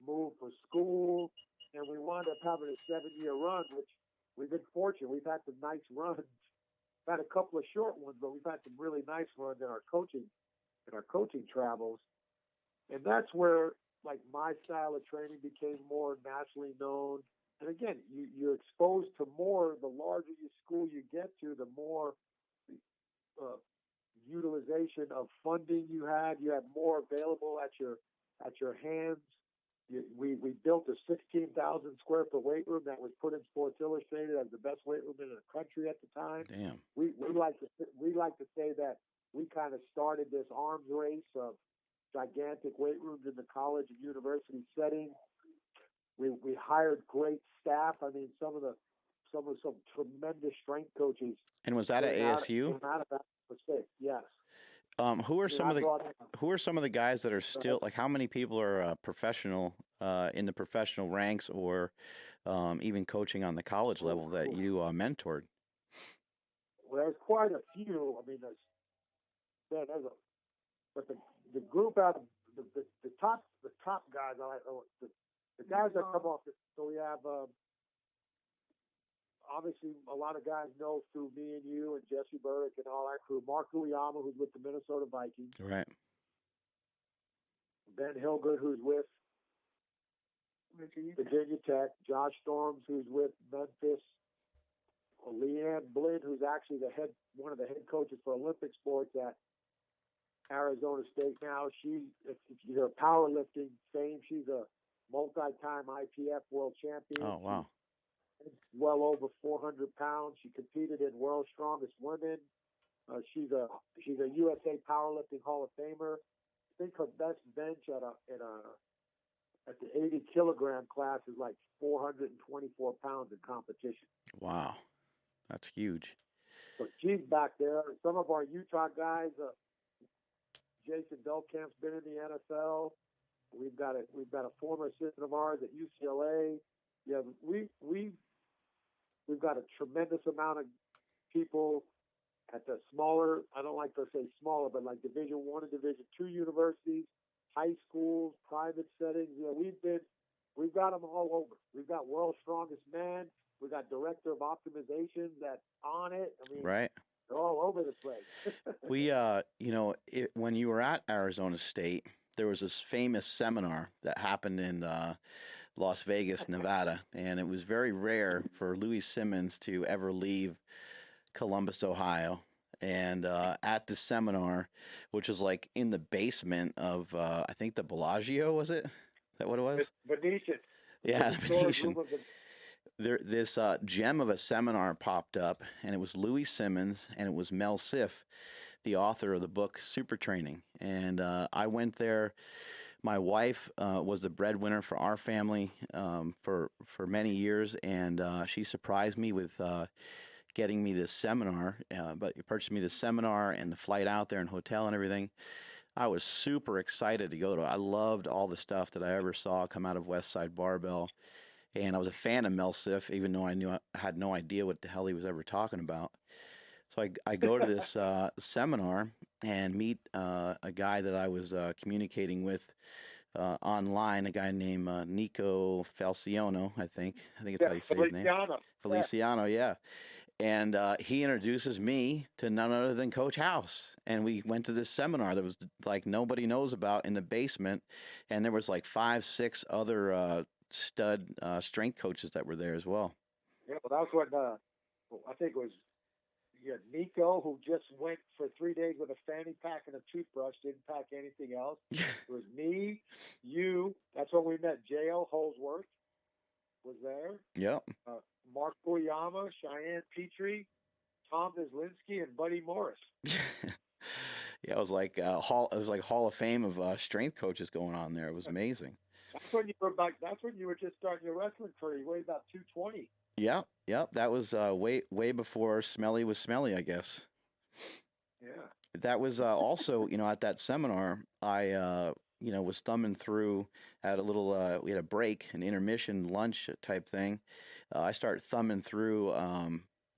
move for school. And we wound up having a 7-year run, which we've been fortunate. We've had some nice runs. We've had a couple of short ones, but we've had some really nice runs in our coaching travels. And that's where, like, my style of training became more nationally known. And again, you're exposed to more. The larger your school you get to, the more utilization of funding you had more available at your hands. We built a 16,000 square foot weight room that was put in Sports Illustrated as the best weight room in the country at the time. Damn. We like to say that we kind of started this arms race of gigantic weight rooms in the college and university setting. We hired great staff. I mean, some tremendous strength coaches. And was that at ASU? Yes. Who are some of the guys that are still, like, how many people are professional in the professional ranks or even coaching on the college level that you mentored? Well, there's quite a few. I mean, but the group out of the top guys, the guys that come off. So we have. Obviously, a lot of guys know through me and you and Jesse Burdick and all that crew. Mark Uyama, who's with the Minnesota Vikings. Right. Ben Hilgert, who's with Virginia Tech. Josh Storms, who's with Memphis. Leanne Blinn, who's actually one of the head coaches for Olympic sports at Arizona State now. If you're powerlifting fame, she's a multi-time IPF world champion. Oh, wow. Well over 400 pounds. She competed in World's Strongest Women. She's a USA Powerlifting Hall of Famer. I think her best bench at the 80 kilogram class is like 424 pounds in competition. Wow, that's huge. So she's back there. Some of our Utah guys, Jason Belkamp's been in the NFL. We've got a former assistant of ours at UCLA. Yeah, we've got a tremendous amount of people at the smaller, I don't like to say smaller, but like Division I and Division II universities, high schools, private settings. We've got them all over. We've got World's Strongest Man. We got Director of Optimization that's on it. I mean, right. They're all over the place. We, when you were at Arizona State, there was this famous seminar that happened in Las Vegas, Nevada, and it was very rare for Louis Simmons to ever leave Columbus, Ohio. And at the seminar, which was like in the basement of, I think the Bellagio, was it? Is that what it was? Venetian. Yeah, The the historic Venetian. room of the- This gem of a seminar popped up, and it was Louis Simmons, and it was Mel Siff, the author of the book Super Training. And I went there. My wife was the breadwinner for our family for many years, and she surprised me with getting me this seminar. But you purchased me this seminar and the flight out there and hotel and everything. I was super excited to go to it. I loved all the stuff that I ever saw come out of Westside Barbell. And I was a fan of Mel Siff, even though I had no idea what the hell he was ever talking about. So I go to this seminar and meet a guy that I was communicating with online, a guy named Nico Falciano, I think. I think it's how you say his name. Feliciano. Feliciano, yeah. And he introduces me to none other than Coach House. And we went to this seminar that was like nobody knows about in the basement. And there was like 5, 6 other stud strength coaches that were there as well. Yeah, well, that was when I think it was Nico, who just went for 3 days with a fanny pack and a toothbrush, didn't pack anything else. It was me, you. That's when we met. J.O. Holsworth was there. Yep. Mark Boyama, Cheyenne Petrie, Tom Deslinsky, and Buddy Morris. Yeah, it was like Hall of Fame of strength coaches going on there. It was amazing. That's when you were just starting your wrestling career. You weighed about 220. Yep. That was way before Smelly was Smelly, I guess. Yeah. That was also, at that seminar, I was thumbing through at a little. We had a break, an intermission lunch type thing. I start thumbing through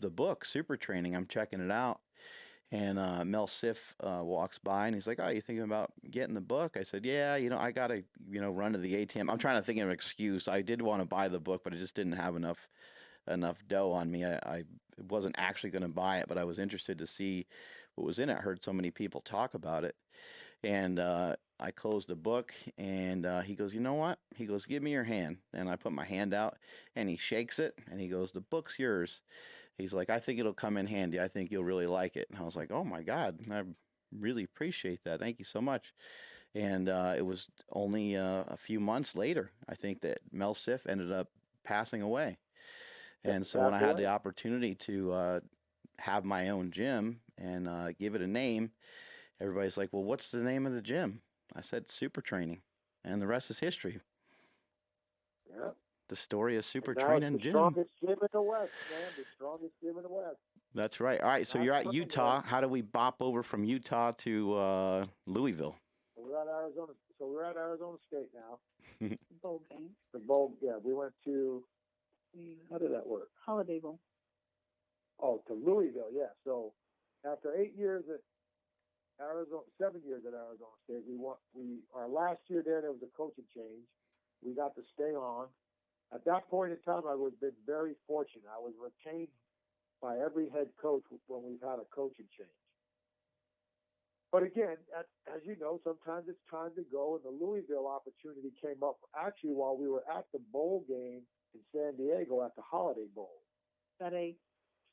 the book Super Training. I'm checking it out. And Mel Siff walks by and he's like, "Oh, you thinking about getting the book?" I said, "Yeah, I got to, run to the ATM." I'm trying to think of an excuse. I did want to buy the book, but I just didn't have enough dough on me. I wasn't actually going to buy it, but I was interested to see what was in it. I heard so many people talk about it. And I closed the book and he goes, "You know what?" He goes, "Give me your hand." And I put my hand out and he shakes it and he goes, "The book's yours." He's like, "I think it'll come in handy. I think you'll really like it." And I was like, "Oh my God, I really appreciate that. Thank you so much." And it was only a few months later, I think, that Mel Siff ended up passing away. And so when I had the opportunity to have my own gym and give it a name, everybody's like, "Well, what's the name of the gym?" I said, "Super Training." And the rest is history. Yeah. The story of Super And now Training it's the Gym. strongest gym in the West, man. The strongest gym in the West. That's right. All right, so you're at Utah. How do we bop over from Utah to Louisville? We're at Arizona. So we're at Arizona State now. Bowl game. The bowl, yeah. We went to. How did that work? Holiday Bowl. Oh, to Louisville, yeah. So after 8 years at Arizona, 7 years at Arizona State, our last year there was a coaching change. We got to stay on. At that point in time, I was been very fortunate. I was retained by every head coach when we've had a coaching change. But again, as you know, sometimes it's time to go, and the Louisville opportunity came up actually while we were at the bowl game in San Diego at the Holiday Bowl. That a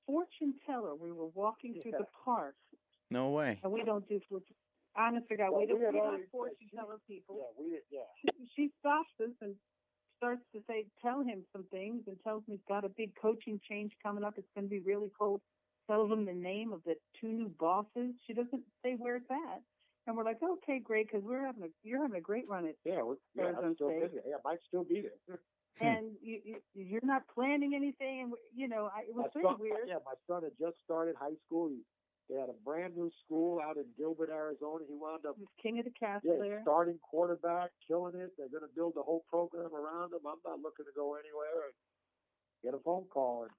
fortune teller. We were walking through the park. No way. And we don't do fortune. Honest to God, we don't fortune teller people. Yeah, She stops us and starts to tell him some things, and tells me he's got a big coaching change coming up. It's going to be really cool. Tells him the name of the 2 new bosses. She doesn't say where it's at. And we're like, "Okay, great," because you're having a great run at I'm still busy. Yeah, I might still be there. And you're not planning anything, and it was pretty weird. Yeah, my son had just started high school. They had a brand new school out in Gilbert, Arizona. He wound up king of the castle there. Starting quarterback, killing it. They're going to build the whole program around him. I'm not looking to go anywhere. And get a phone call, and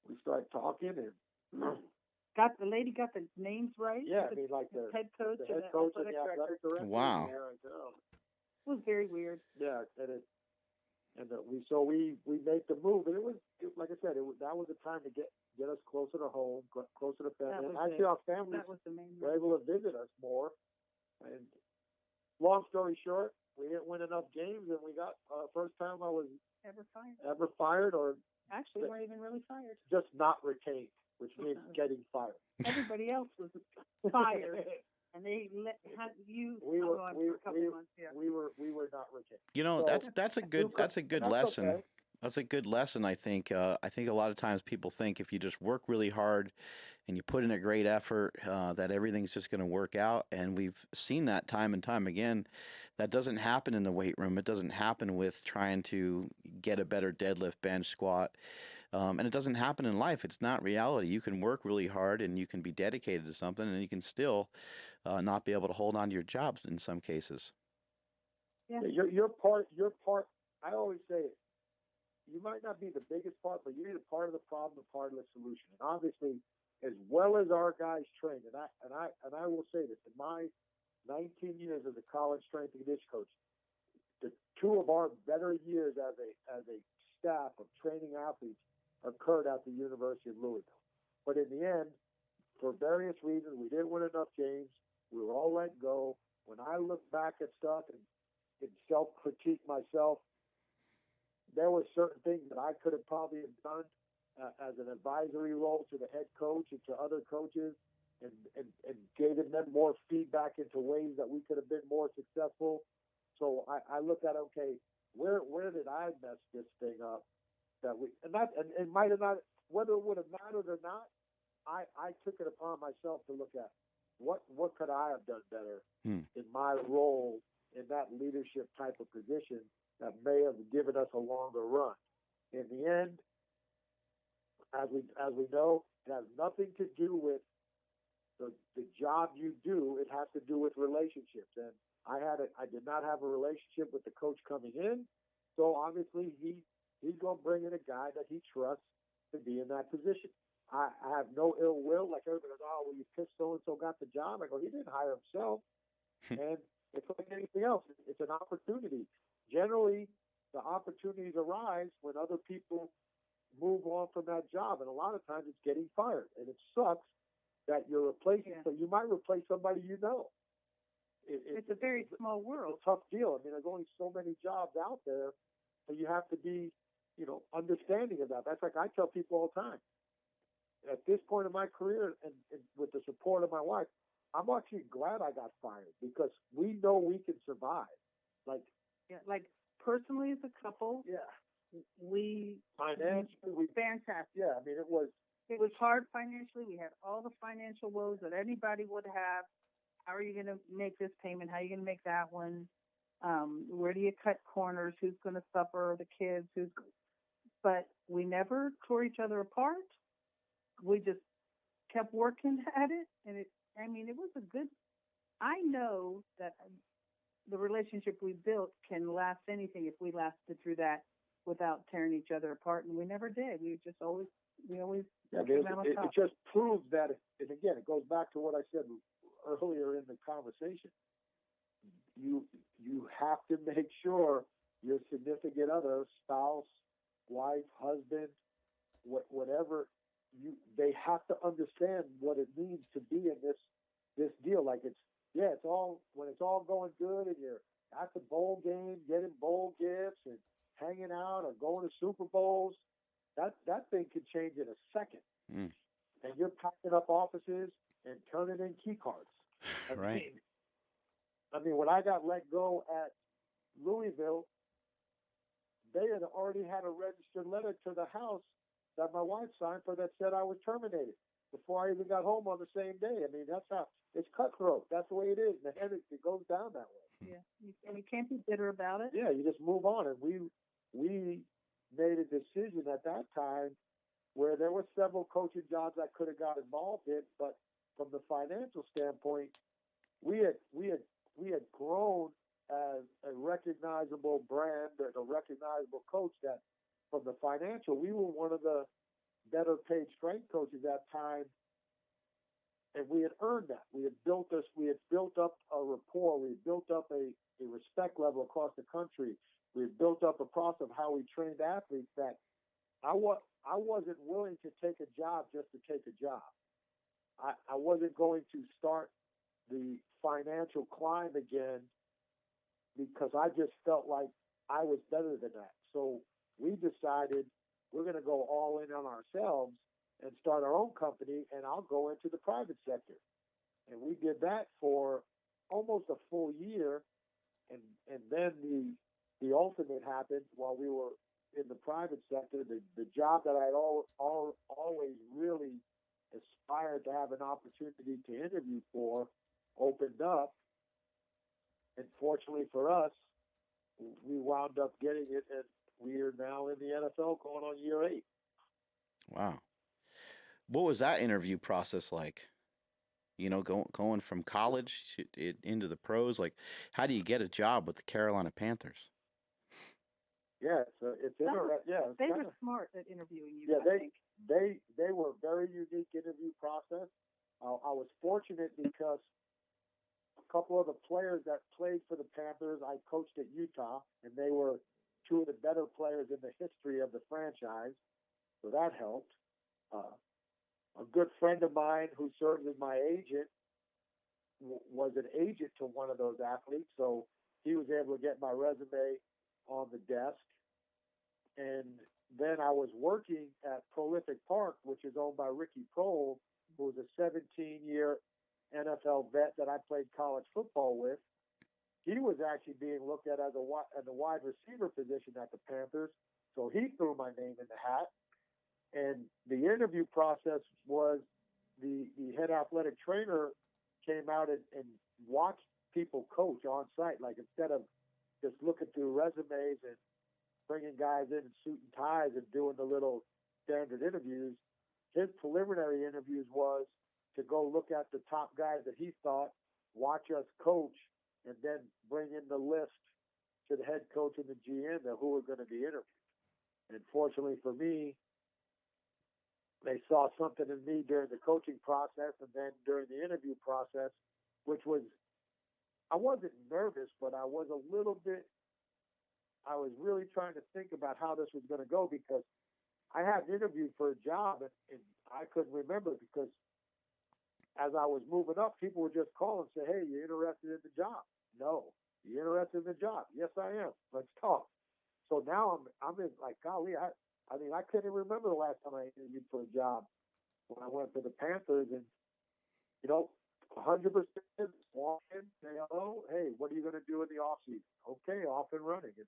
we start talking, and the lady got the names right. Yeah, I mean, like the head coach and the athletic director. Wow. It was very weird. Yeah, we made the move, and it was like I said, that was the time to get us closer to home, closer to family. And actually, our families that was the main were able to visit us more, and long story short, we didn't win enough games, and we got first time I was Ever fired? or Actually, we weren't even really fired. just not retained, which means getting fired. Everybody else was fired, and they had you We were on we, for a couple we, months. Yeah. we were not retained. You know, So, that's a good that's lesson. okay. That's a good lesson, I think. I think a lot of times people think if you just work really hard and you put in a great effort, that everything's just going to work out. And we've seen that time and time again. That doesn't happen in the weight room. It doesn't happen with trying to get a better deadlift, bench, squat. And it doesn't happen in life. It's not reality. You can work really hard and you can be dedicated to something, and you can still not be able to hold on to your jobs in some cases. Yeah. Your part. I always say it. You might not be the biggest part, but you're either part of the problem or part of the solution. And obviously, as well as our guys train, and I will say this, in my 19 years as a college strength and conditioning coach, the two of our better years as a staff of training athletes occurred at the University of Louisville. But in the end, for various reasons, we didn't win enough games. We were all let go. When I look back at stuff and self-critique myself, there were certain things that I could have probably have done as an advisory role to the head coach and to other coaches, and giving them more feedback into ways that we could have been more successful. So I look at, okay, where did I mess this thing up? That we and might have not, whether it would have mattered or not, I took it upon myself to look at what could I have done better in my role in that leadership type of position that may have given us a longer run. In the end, as we know, it has nothing to do with the job you do. It has to do with relationships. And I did not have a relationship with the coach coming in, so obviously he's going to bring in a guy that he trusts to be in that position. I have no ill will. Like everybody goes, oh, well, you pissed so-and-so got the job. I go, he didn't hire himself. And it's like anything else. It's an opportunity. Generally, the opportunities arise when other people move on from that job. And a lot of times it's getting fired. And it sucks that you're replacing. So you might replace somebody you know. It's a very small world. It's a tough deal. I mean, there's only so many jobs out there. So you have to be, understanding of that. That's like I tell people all the time. At this point in my career, and with the support of my wife, I'm actually glad I got fired because we know we can survive. Like Personally as a couple, we financially, fantastic. Yeah, I mean, it was hard financially. We had all the financial woes that anybody would have. How are you going to make this payment? How are you going to make that one? Where do you cut corners? Who's going to suffer? The kids? But we never tore each other apart. We just kept working at it, and it was a good. I know that the relationship we built can last anything if we lasted through that without tearing each other apart, and we never did. We always. It just proves that, and again, it goes back to what I said earlier in the conversation. You have to make sure your significant other, spouse, wife, husband, whatever, they have to understand what it means to be in this deal. Like it's all when it's all going good and you're at the bowl game, getting bowl gifts and hanging out or going to Super Bowls. That thing could change in a second. And you're packing up offices and turning in key cards. Right. I mean, when I got let go at Louisville, they had already had a registered letter to the house that my wife signed for that said I was terminated before I even got home on the same day. I mean, that's how it's cutthroat. That's the way it is. And it goes down that way. Yeah, and you can't be bitter about it. Yeah, you just move on. And we made a decision at that time where there were several coaching jobs I could have got involved in, but from the financial standpoint, we had grown as a recognizable brand and a recognizable coach that from the financial, we were one of the better paid strength coaches at that time. And we had earned that. We had built up a rapport. We had built up a respect level across the country. We had built up a process of how we trained athletes that I wasn't willing to take a job just to take a job. I wasn't going to start the financial climb again because I just felt like I was better than that. So we decided we're going to go all in on ourselves and start our own company, and I'll go into the private sector. And we did that for almost a full year, and then the ultimate happened while we were in the private sector. The job that I'd always really aspired to have an opportunity to interview for opened up, and fortunately for us, we wound up getting it, and we are now in the NFL going on year 8. Wow. What was that interview process like? You know, going from college into the pros. Like, how do you get a job with the Carolina Panthers? Yeah, it's interesting. Yeah, they were smart at interviewing you. Yeah, I think. they were a very unique interview process. I was fortunate because a couple of the players that played for the Panthers, I coached at Utah, and they were 2 of the better players in the history of the franchise, so that helped. A good friend of mine who serves as my agent was an agent to one of those athletes, so he was able to get my resume on the desk. And then I was working at Prolific Park, which is owned by Ricky Prohl, who was a 17-year NFL vet that I played college football with. He was actually being looked at as a wide receiver position at the Panthers, so he threw my name in the hat. And the interview process was the head athletic trainer came out and watched people coach on site. Like, instead of just looking through resumes and bringing guys in suit and ties and doing the little standard interviews, his preliminary interviews was to go look at the top guys that he thought, watch us coach, and then bring in the list to the head coach and the GM of who were going to be interviewed. And fortunately for me, they saw something in me during the coaching process and then during the interview process, which was, I wasn't nervous, but I was really trying to think about how this was going to go, because I had interviewed for a job and I couldn't remember, because as I was moving up, people would just call and say, "Hey, you interested in the job?" "No." "You interested in the job?" "Yes, I am. Let's talk." So now I'm in, like, golly, I mean, I couldn't remember the last time I interviewed for a job when I went to the Panthers, and, 100% walk in, say hello, "Hey, what are you going to do in the off season?" "Okay, off and running." And,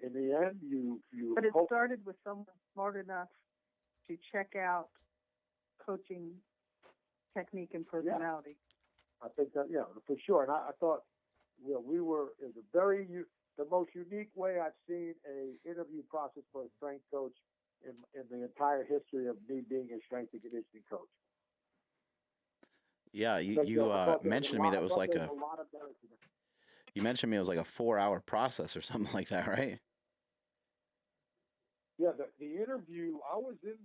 in the end, you. But it started with someone smart enough to check out coaching technique and personality. Yeah, I think that, for sure. And I thought, it was the most unique way I've seen a interview process for a strength coach in the entire history of me being a strength and conditioning coach. Yeah, you mentioned to me that was like you mentioned to me it was like a 4-hour process or something like that, right? Yeah, the interview, I was in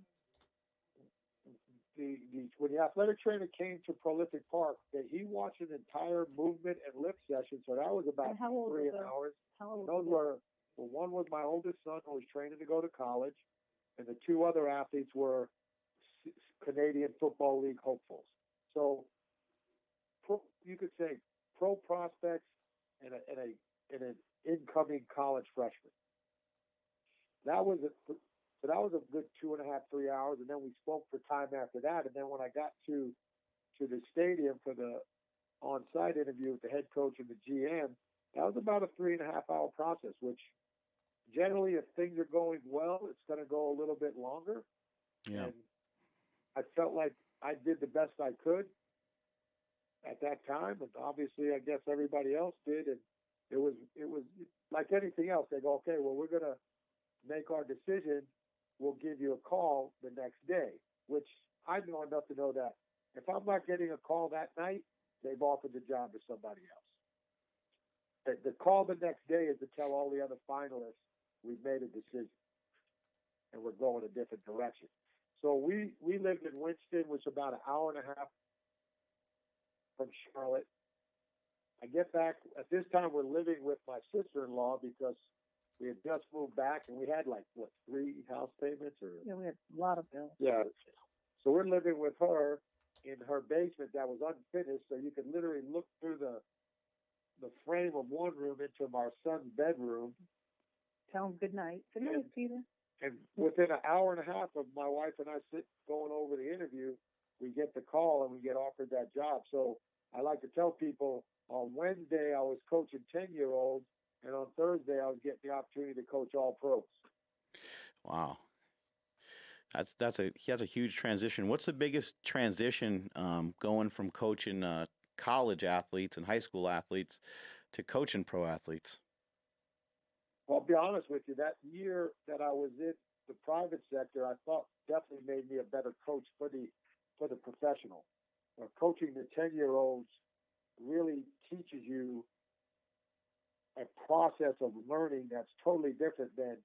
when the athletic trainer came to Prolific Park, that he watched an entire movement and lift session. So that was about 3 hours. Those were, one was my oldest son who was training to go to college, and the 2 other athletes were Canadian Football League hopefuls. So you could say pro prospects and an incoming college freshman. That was a good 2.5, 3 hours, and then we spoke for time after that. And then when I got to the stadium for the on-site interview with the head coach and the GM, that was about a 3.5-hour process, which generally, if things are going well, it's going to go a little bit longer. Yeah. And I felt like I did the best I could at that time, and obviously, I guess everybody else did. And it was like anything else. They go, "Okay, well, we're going to make our decision. We'll give you a call the next day," which I know enough to know that if I'm not getting a call that night, they've offered the job to somebody else. The call the next day is to tell all the other finalists we've made a decision and we're going a different direction. So we lived in Winston, which is about an hour and a half from Charlotte. I get back at this time. We're living with my sister-in-law because we had just moved back, and we had 3 house payments, or we had a lot of bills. Yeah. So we're living with her in her basement that was unfinished, so you could literally look through the frame of one room into our son's bedroom. Tell him good night. Good night, Peter. And within an hour and a half of my wife and I going over the interview, we get the call and we get offered that job. So I like to tell people on Wednesday I was coaching 10-year-olds, and on Thursday I was getting the opportunity to coach all pros. Wow. That's a huge transition. What's the biggest transition going from coaching college athletes and high school athletes to coaching pro athletes? Well, I'll be honest with you. That year that I was in the private sector, I thought definitely made me a better coach for the professional. Coaching the 10-year-olds really teaches you a process of learning that's totally different than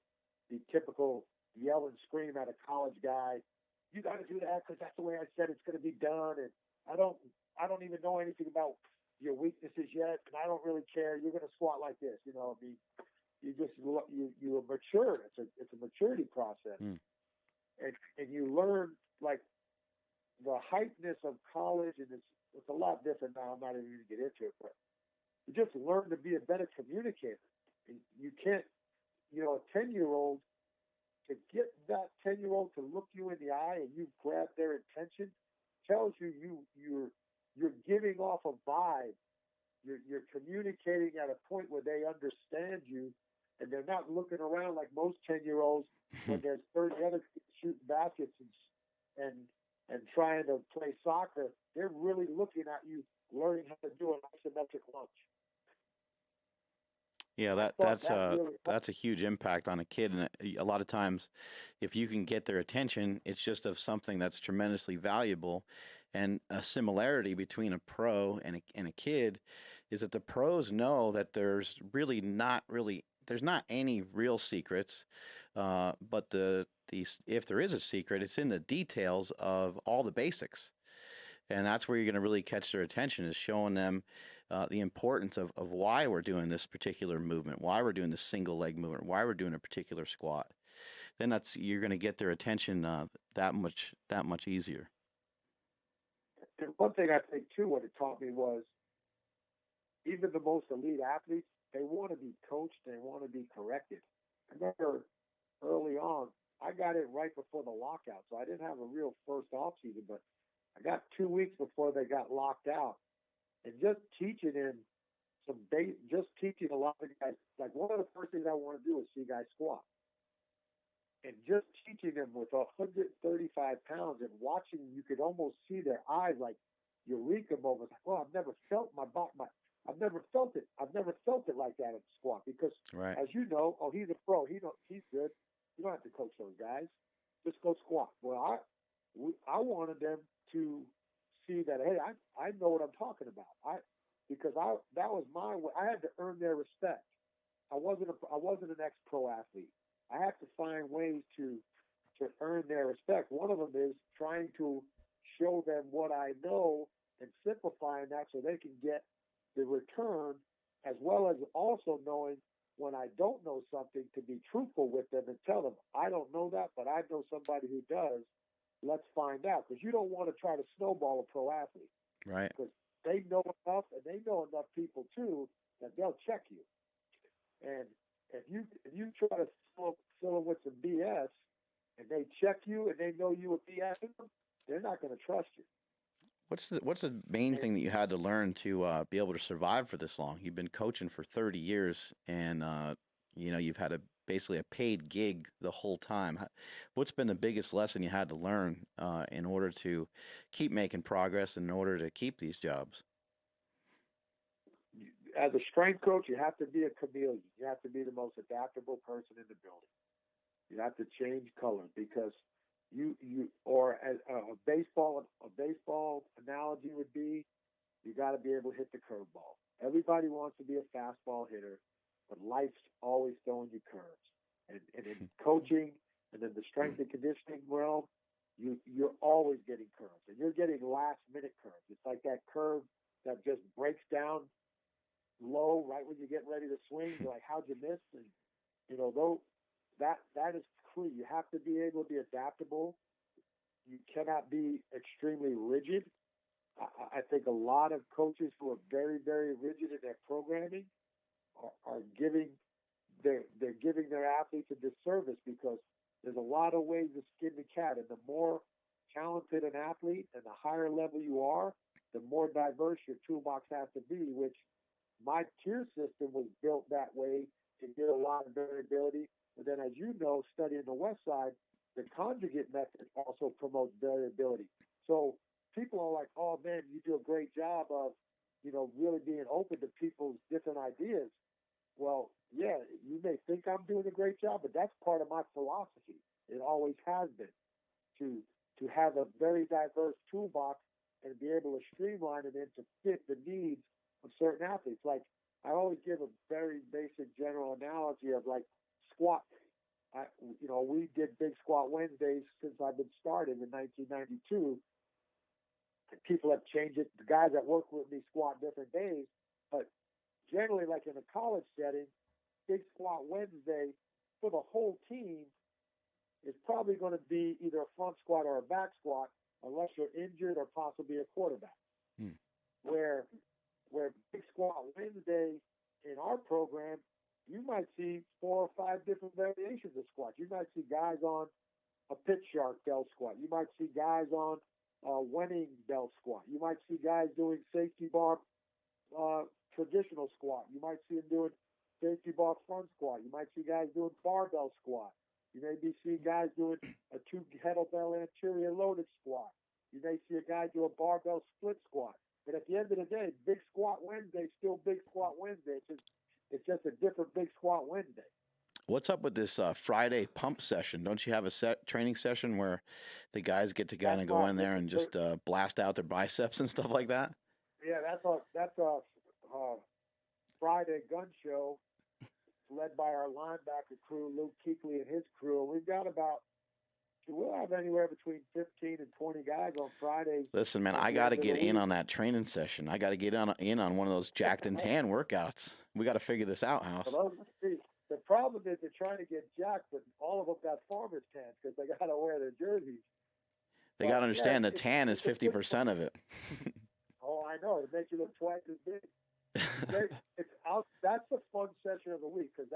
the typical yell and scream at a college guy. You got to do that because that's the way I said it's going to be done, and I don't even know anything about your weaknesses yet, and I don't really care. You're going to squat like this, you know. I mean, you mature. It's a maturity process, and you learn like the hypeness of college, and it's a lot different now. I'm not even going to get into it, but you just learn to be a better communicator. And you can't, you know, a 10-year-old, to get that 10-year-old to look you in the eye and you grab their attention tells you're giving off a vibe. You're communicating at a point where they understand you, and they're not looking around like most 10-year-olds when there's 30 other shooting baskets and trying to play soccer. They're really looking at you, learning how to do an isometric lunge. Yeah, that's a huge impact on a kid, and a lot of times, if you can get their attention, it's just of something that's tremendously valuable. And a similarity between a pro and a kid is that the pros know that there's not any real secrets, but if there is a secret, it's in the details of all the basics. And that's where you're going to really catch their attention, is showing them the importance of why we're doing this particular movement, why we're doing this single leg movement, why we're doing a particular squat. Then you're going to get their attention that much easier. And one thing I think too, what it taught me was, even the most elite athletes, they want to be coached, they want to be corrected. I remember early on, I got in right before the lockout, so I didn't have a real first off season, but I got 2 weeks before they got locked out, and just teaching just teaching a lot of guys. Like, one of the first things I want to do is see guys squat, and just teaching them with 135 pounds and watching, you could almost see their eyes like eureka moments. Like, well, I've never felt I've never felt it. I've never felt it like that in squat, because, Right. as you know, he's a pro. He's good. You don't have to coach those guys. Just go squat. Well, I wanted them to see that, hey, I know what I'm talking about. Because that was my way. I had to earn their respect. I wasn't an ex-pro athlete. I have to find ways to earn their respect. One of them is trying to show them what I know and simplifying that so they can get the return, as well as also knowing when I don't know something, to be truthful with them and tell them, I don't know that, but I know somebody who does. Let's find out. Because you don't want to try to snowball a pro athlete. Right. Because they know enough, and they know enough people too, that they'll check you. And if you try to fill them with some BS, and they check you and they know you were BSing them, they're not going to trust you. What's the main thing that you had to learn to be able to survive for this long? You've been coaching for 30 years, and you've had basically a paid gig the whole time. What's been the biggest lesson you had to learn in order to keep making progress, and in order to keep these jobs? As a strength coach, you have to be a chameleon. You have to be the most adaptable person in the building. You have to change colors, because or as a baseball analogy would be, you got to be able to hit the curveball. Everybody wants to be a fastball hitter, but life's always throwing you curves. And in coaching and in the strength and conditioning realm, you're always getting curves, and you're getting last minute curves. It's like that curve that just breaks down low right when you get ready to swing. You're like, how'd you miss? And though that is key. You have to be able to be adaptable. You cannot be extremely rigid. I think a lot of coaches who are very, very rigid in their programming are giving they're giving their athletes a disservice, because there's a lot of ways to skin the cat, and the more talented an athlete and the higher level you are, the more diverse your toolbox has to be, which my tier system was built that way to get a lot of variability. But then, as you know, studying the West Side, the conjugate method also promotes variability. So people are like, oh man, you do a great job of, really being open to people's different ideas. Well, yeah, you may think I'm doing a great job, but that's part of my philosophy. It always has been to have a very diverse toolbox and be able to streamline it in to fit the needs of certain athletes. Like, I always give a very basic general analogy of like squat. We did Big Squat Wednesdays since I've been started in 1992. People have changed it. The guys that work with me squat different days, but generally, like in a college setting, Big Squat Wednesday for the whole team is probably going to be either a front squat or a back squat, unless you're injured or possibly a quarterback. Where Big Squat Wednesday in our program, you might see 4 or 5 different variations of squats. You might see guys on a pit shark bell squat. You might see guys on a Wenning bell squat. You might see guys doing safety bar traditional squat. You might see them doing safety bar front squat. You might see guys doing barbell squat. You may see guys doing a 2 kettlebell anterior loaded squat. You may see a guy do a barbell split squat. But at the end of the day, Big Squat Wednesday is still Big Squat Wednesday. It's just a different Big Squat Wednesday. What's up with this Friday pump session? Don't you have a training session where the guys get to kind of go in there and just blast out their biceps and stuff like that? Yeah, that's a Friday gun show led by our linebacker crew, Luke Keekley and his crew. We'll have anywhere between 15 and 20 guys on Fridays. Listen, man, I got to get in on that training session. I got to get in on one of those jacked and tan workouts. We got to figure this out, House. The problem is they're trying to get jacked, but all of them got farmer's tans because they got to wear their jerseys. They got to understand the tan is 50% of it. Oh, I know. It makes you look twice as big. That's the fun session of the week, because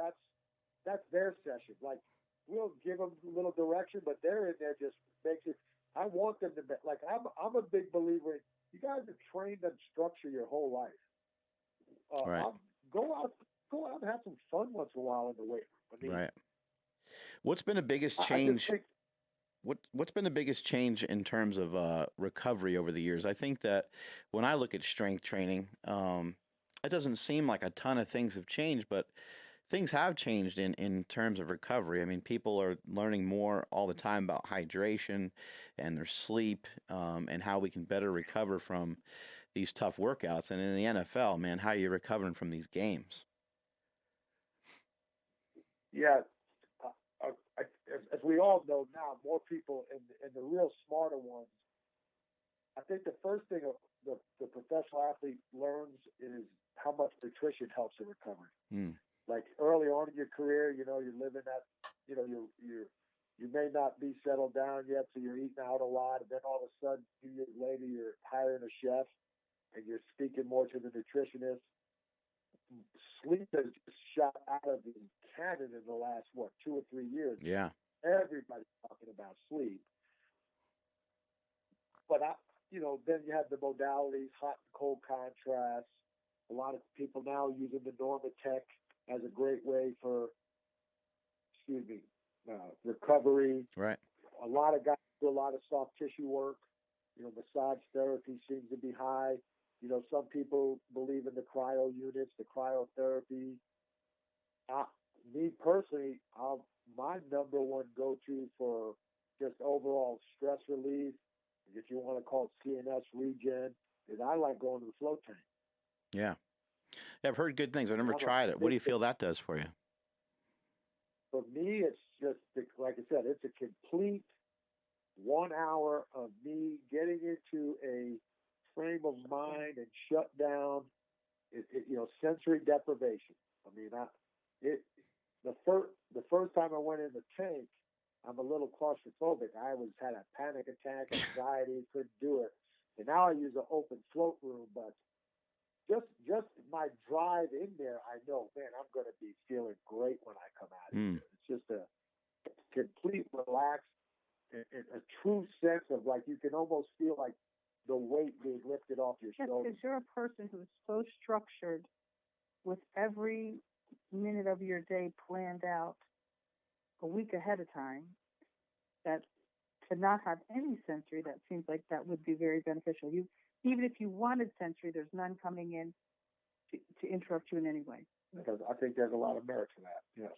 that's their session. Like, we'll give them a little direction, but they're in there just makes it. I want them to be like, I'm a big believer in, you guys are trained on structure your whole life. Right. Go out and have some fun once in a while in the weight room. Right. What's been the biggest change? What's been the biggest change in terms of recovery over the years? I think that when I look at strength training, it doesn't seem like a ton of things have changed, but things have changed in terms of recovery. I mean, people are learning more all the time about hydration and their sleep, and how we can better recover from these tough workouts. And in the NFL, man, how are you recovering from these games? Yeah. As we all know now, more people and the real smarter ones, I think the first thing the professional athlete learns is how much nutrition helps in recovery. Like early on in your career, you're living that, you may not be settled down yet, so you're eating out a lot, and then all of a sudden, 2 years later, you're hiring a chef, and you're speaking more to the nutritionist. Sleep has just shot out of the cannon in the last 2 or 3 years. Yeah, everybody's talking about sleep. But then you have the modalities, hot and cold contrast. A lot of people now using the Normatec as a great way for, recovery. Right. A lot of guys do a lot of soft tissue work. Massage therapy seems to be high. Some people believe in the cryo units, the cryotherapy. Me personally, my number one go-to for just overall stress relief, if you want to call it CNS regen, is I like going to the float tank. Yeah. I've heard good things. I've never tried it. What do you feel that does for you? For me, it's just, like I said, it's a complete 1 hour of me getting into a frame of mind and shut down, sensory deprivation. I mean, the first time I went in the tank, I'm a little claustrophobic. I had a panic attack, anxiety, couldn't do it. And now I use an open float room, but just my drive in there, I know, man, I'm going to be feeling great when I come out of here. It's just a complete relax, and a true sense of like you can almost feel like the weight being lifted off your shoulders. Because you're a person who's so structured with every minute of your day planned out a week ahead of time, that to not have any sensory, that seems like that would be very beneficial. You, even if you wanted sensory, there's none coming in to interrupt you in any way. Because I think there's a lot of merit to that. Yes.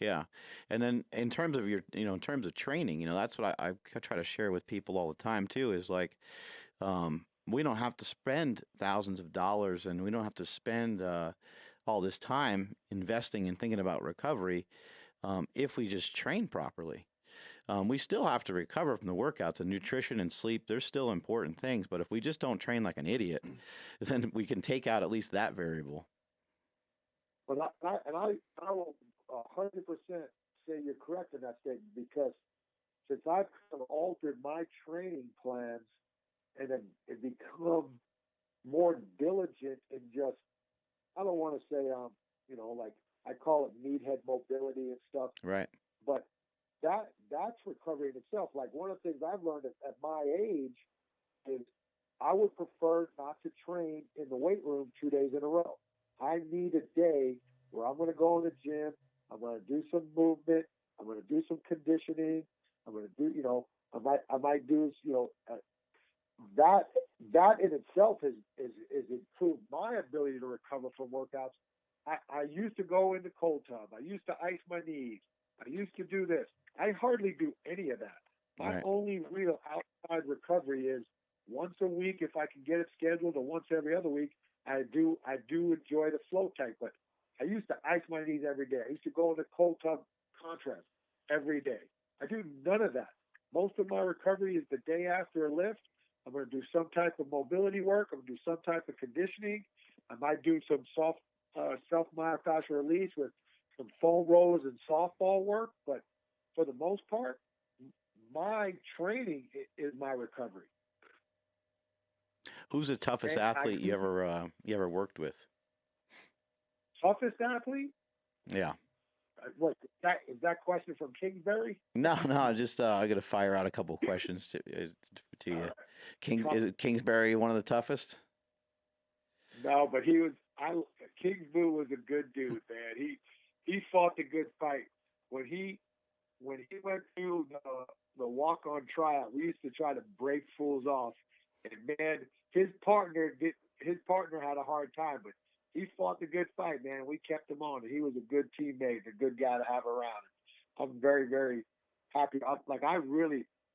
Yeah. And then in terms of your, in terms of training, that's what I try to share with people all the time too, is like, we don't have to spend thousands of dollars, and we don't have to spend all this time investing and thinking about recovery if we just train properly. We still have to recover from the workouts, and nutrition and sleep. There's still important things, but if we just don't train like an idiot, then we can take out at least that variable. But I will 100% say you're correct in that statement, because since I've kind of altered my training plans and have become more diligent in just, I don't want to say, like I call it meathead mobility and stuff. Right. But that's recovery in itself. Like one of the things I've learned at my age is I would prefer not to train in the weight room 2 days in a row. I need a day where I'm going to go in the gym. I'm going to do some movement. I'm going to do some conditioning. I'm going to do, I might do, that in itself has improved my ability to recover from workouts. I used to go in the cold tub. I used to ice my knees. I used to do this. I hardly do any of that. My Right. only real outside recovery is once a week, if I can get it scheduled, or once every other week. I do enjoy the flow tank, but I used to ice my knees every day. I used to go in the cold tub contrast every day. I do none of that. Most of my recovery is the day after a lift. I'm going to do some type of mobility work. I'm going to do some type of conditioning. I might do some soft self-myofascial release with some foam rollers and softball work. But for the most part, my training is my recovery. Who's the toughest athlete you ever worked with? Toughest athlete? Yeah. What is that question from Kingsbury? No, just I got to fire out a couple of questions to you. Is Kingsbury one of the toughest? No, but Kingsbury was a good dude, man. He fought the good fight. When he went through the walk-on tryout, we used to try to break fools off, and man, his partner had a hard time, but he fought the good fight, man. We kept him on. He was a good teammate, a good guy to have around. I'm very, very happy.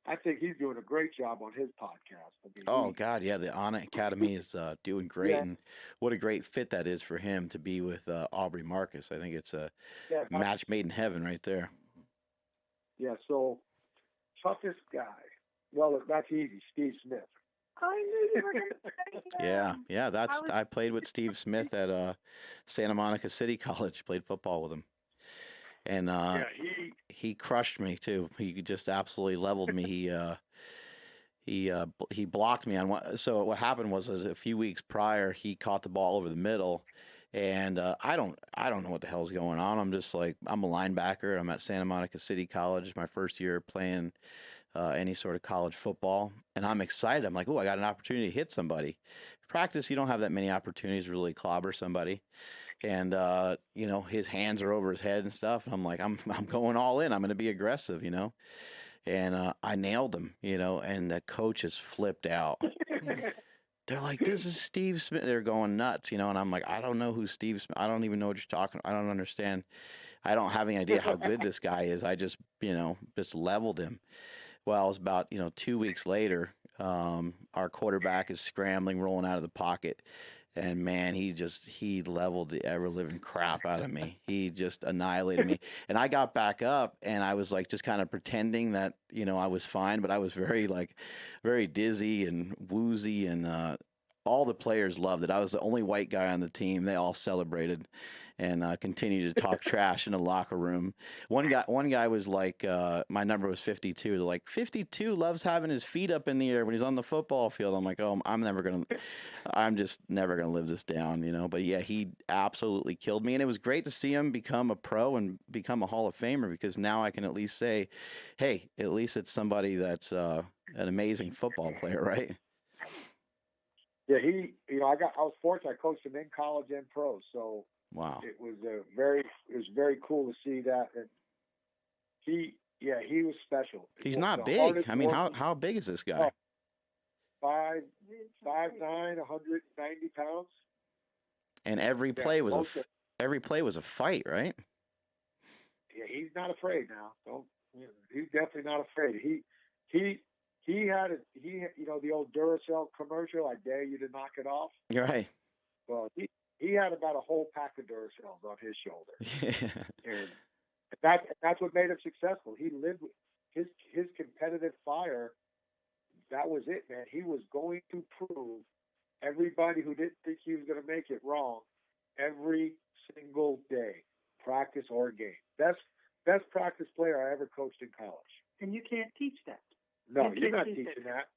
I think he's doing a great job on his podcast. I mean, God, yeah. The Anna Academy is doing great, Yeah. and what a great fit that is for him to be with Aubrey Marcus. I think it's a match made in heaven right there. Yeah, so toughest guy. Well, that's easy. Steve Smith. I knew you were going to say him. Yeah. I played with Steve Smith at Santa Monica City College. Played football with him, and he crushed me too. He just absolutely leveled me. He blocked me on one. So what happened was a few weeks prior, he caught the ball over the middle, and I don't know what the hell's going on. I'm just like, I'm a linebacker. I'm at Santa Monica City College, my first year playing any sort of college football, and I'm excited. I'm like, oh, I got an opportunity to hit somebody. Practice, you don't have that many opportunities to really clobber somebody, and his hands are over his head and stuff. And I'm like, I'm going all in. I'm going to be aggressive, and I nailed him, and the coaches flipped out. They're like, this is Steve Smith. They're going nuts, and I'm like, I don't know who Steve Smith. I don't even know what you're talking. I don't understand. I don't have any idea how good this guy is. I just leveled him. Well, it was about, 2 weeks later, our quarterback is scrambling, rolling out of the pocket. And man, he leveled the ever living crap out of me. He just annihilated me. And I got back up, and I was like, just kind of pretending that, I was fine, but I was very dizzy and woozy. And, all the players loved it. I was the only white guy on the team. They all celebrated and continued to talk trash in the locker room. One guy was like, my number was 52. They're like, 52 loves having his feet up in the air when he's on the football field. I'm like, oh, I'm just never gonna live this down, you know. But yeah, he absolutely killed me, and it was great to see him become a pro and become a Hall of Famer, because now I can at least say, hey, at least it's somebody that's an amazing football player, right? Yeah, I was fortunate. I coached him in college and pro, so Wow. it was very cool to see that. And he was special. He's The not big. hardest I mean, working- how big is this guy? 5'9", 190 pounds. And every play was a fight, right? Yeah, he's not afraid now. He's definitely not afraid. He had the old Duracell commercial, I dare you to knock it off. You're right. Well, he had about a whole pack of Duracells on his shoulder. Yeah. And that's what made him successful. He lived with his competitive fire. That was it, man. He was going to prove everybody who didn't think he was going to make it wrong every single day, practice or game. Best practice player I ever coached in college. And you can't teach that. No, You you're can't not teach teaching it.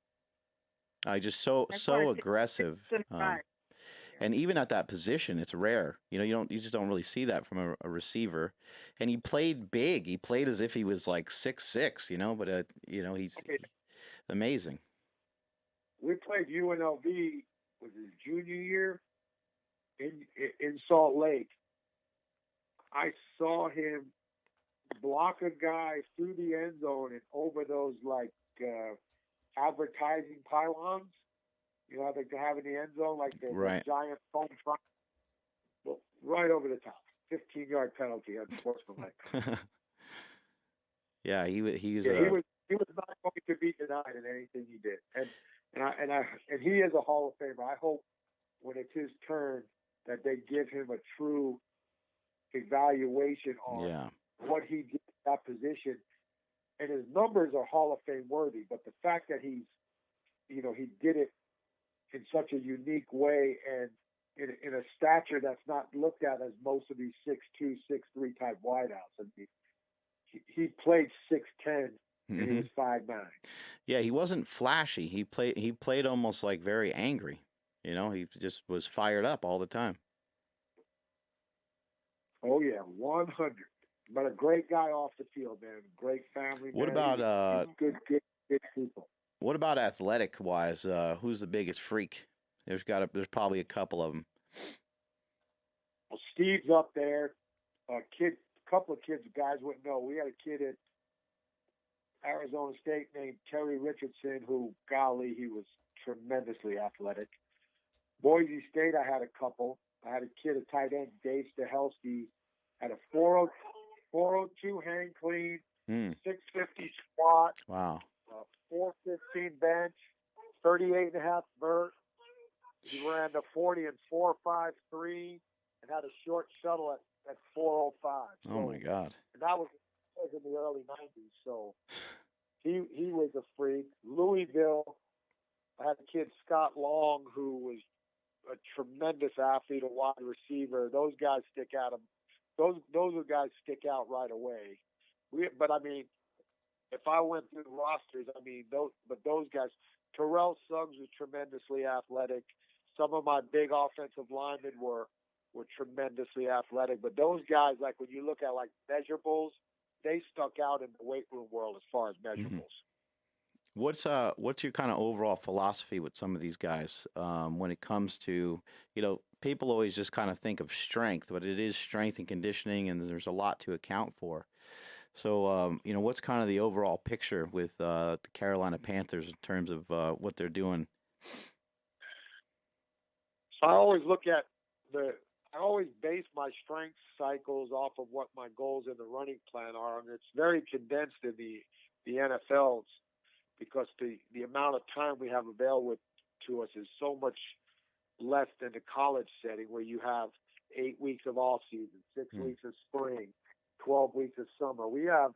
that. Just so aggressive. And even at that position, it's rare. You know, you just don't really see that from a receiver. And he played big. He played as if he was like 6'6", you know, but he's amazing. We played UNLV was his junior year in Salt Lake. I saw him block a guy through the end zone and over those like advertising pylons. You know, like they have in the end zone, like the giant foam truck. Well, right over the top. 15-yard penalty, unfortunately. Yeah, he was. He was not going to be denied in anything he did, and he is a Hall of Famer. I hope when it's his turn that they give him a true evaluation on what he did in that position. And his numbers are Hall of Fame worthy, but the fact that he did it in such a unique way and in a stature that's not looked at as most of these 6'2", 6'3" type wideouts. I mean, he played 6'10", and he was 5'9". Yeah, he wasn't flashy. He played almost like very angry. You know, he just was fired up all the time. Oh yeah, 100. But a great guy off the field, man. Great family. What man. about good people? What about athletic wise? Who's the biggest freak? There's probably a couple of them. Well, Steve's up there. Couple of kids, guys wouldn't know. We had a kid at Arizona State named Terry Richardson, who, golly, he was tremendously athletic. Boise State, I had a couple. I had a kid, a tight end, Dave Stahelski, had a 402 hang clean, 650 squat. Wow. 415 bench, 38.5 vert. He ran the 40 in 4.53 and had a short shuttle at 4.05. So, oh my God! And that was in the early 90s. So he was a freak. Louisville, I had a kid, Scott Long, who was a tremendous athlete, a wide receiver. Those guys stick out. Those guys stick out right away. But I mean, if I went through the rosters, I mean, those guys, Terrell Suggs was tremendously athletic. Some of my big offensive linemen were tremendously athletic. But those guys, like when you look at like measurables, they stuck out in the weight room world as far as measurables. What's your kind of overall philosophy with some of these guys when it comes to, people always just kind of think of strength, but it is strength and conditioning, and there's a lot to account for. So, what's kind of the overall picture with the Carolina Panthers in terms of what they're doing? I always I always base my strength cycles off of what my goals in the running plan are, and it's very condensed in the NFL because the amount of time we have available to us is so much less than the college setting where you have 8 weeks of off season, 6 weeks of spring, 12 weeks of summer. We have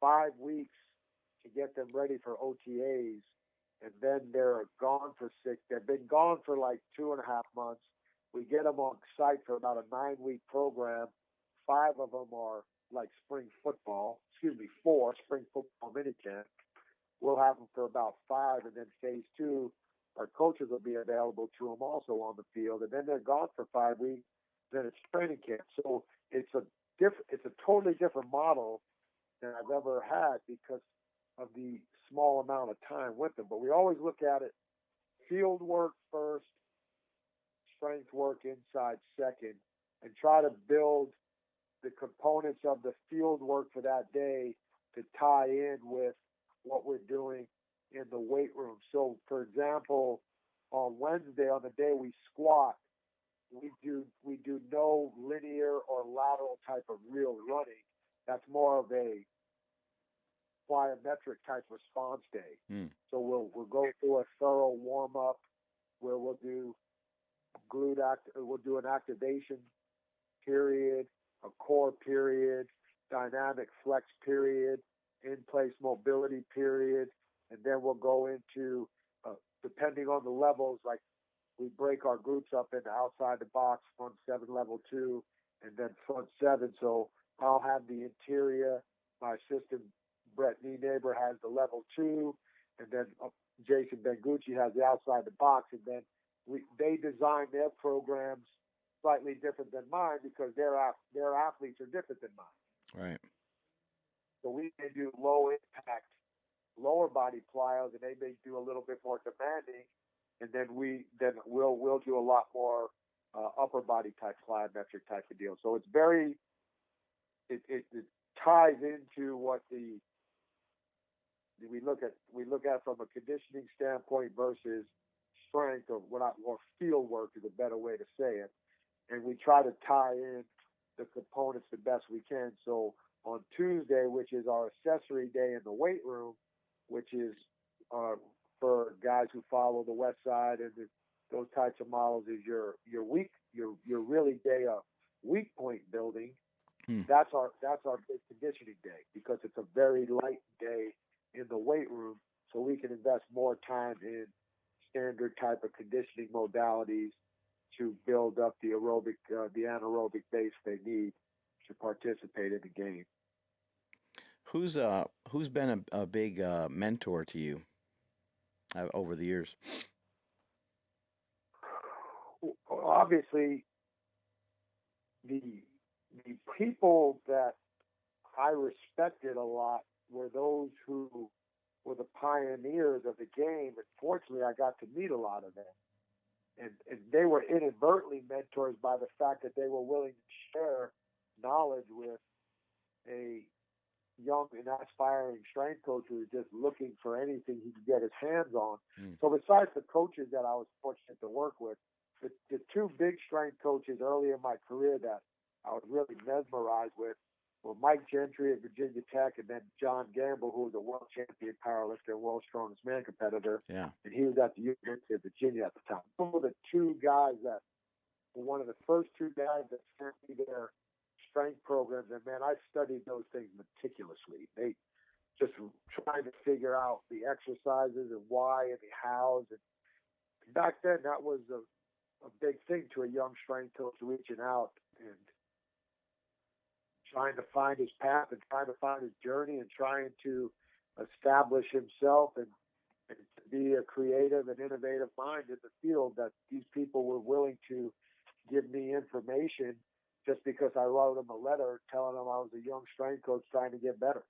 5 weeks to get them ready for OTAs and then they're gone for 6. They've been gone for like 2.5 months. We get them on site for about a 9-week program. 5 of them are like spring football. 4 spring football minicamp. We'll have them for about 5, and then phase 2, our coaches will be available to them also on the field, and then they're gone for 5 weeks. Then it's training camp. So it's a totally different model than I've ever had because of the small amount of time with them. But we always look at it: field work first, strength work inside second, and try to build the components of the field work for that day to tie in with what we're doing in the weight room. So, for example, on Wednesday, on the day we squat, we do no linear or lateral type of real running. That's more of a plyometric type response day. So we'll go through a thorough warm up where we'll do we'll do an activation period, a core period, dynamic flex period, in-place mobility period, and then we'll go into, depending on the levels, like we break our groups up into outside the box, front 7, level 2, and then front 7. So I'll have the interior. My assistant, Brett Neighbor, has the level 2, and then Jason Bengucci has the outside the box, and then they design their programs slightly different than mine because their athletes are different than mine. Right. So we may do low impact, lower body plyos, and they may do a little bit more demanding, and then we'll do a lot more upper body type plyometric type of deal. So it's very it ties into what we look at from a conditioning standpoint versus strength, or field work is a better way to say it. And we try to tie in the components the best we can. So on Tuesday, which is our accessory day in the weight room, which is for guys who follow the West Side and those types of models, is your really day of weak point building. That's our big conditioning day because it's a very light day in the weight room, so we can invest more time in standard type of conditioning modalities to build up the anaerobic base they need to participate in the game. Who's been a big mentor to you over the years? Obviously, the people that I respected a lot were those who were the pioneers of the game, and fortunately, I got to meet a lot of them. And they were inadvertently mentors by the fact that they were willing to share knowledge with a young and aspiring strength coach who was just looking for anything he could get his hands on. So besides the coaches that I was fortunate to work with, the 2 big strength coaches early in my career that I was really mesmerized with were Mike Gentry at Virginia Tech, and then John Gamble, who was a world champion powerlifter and world's strongest man competitor. Yeah. And he was at the University of Virginia at the time. Those were the 2 guys that were one of the first 2 guys that sent me their strength programs. And man, I studied those things meticulously. They just trying to figure out the exercises and why and the hows. And back then, that was a big thing to a young strength coach, reaching out and trying to find his path and trying to find his journey and trying to establish himself and to be a creative and innovative mind in the field. That these people were willing to give me information just because I wrote them a letter telling them I was a young strength coach trying to get better.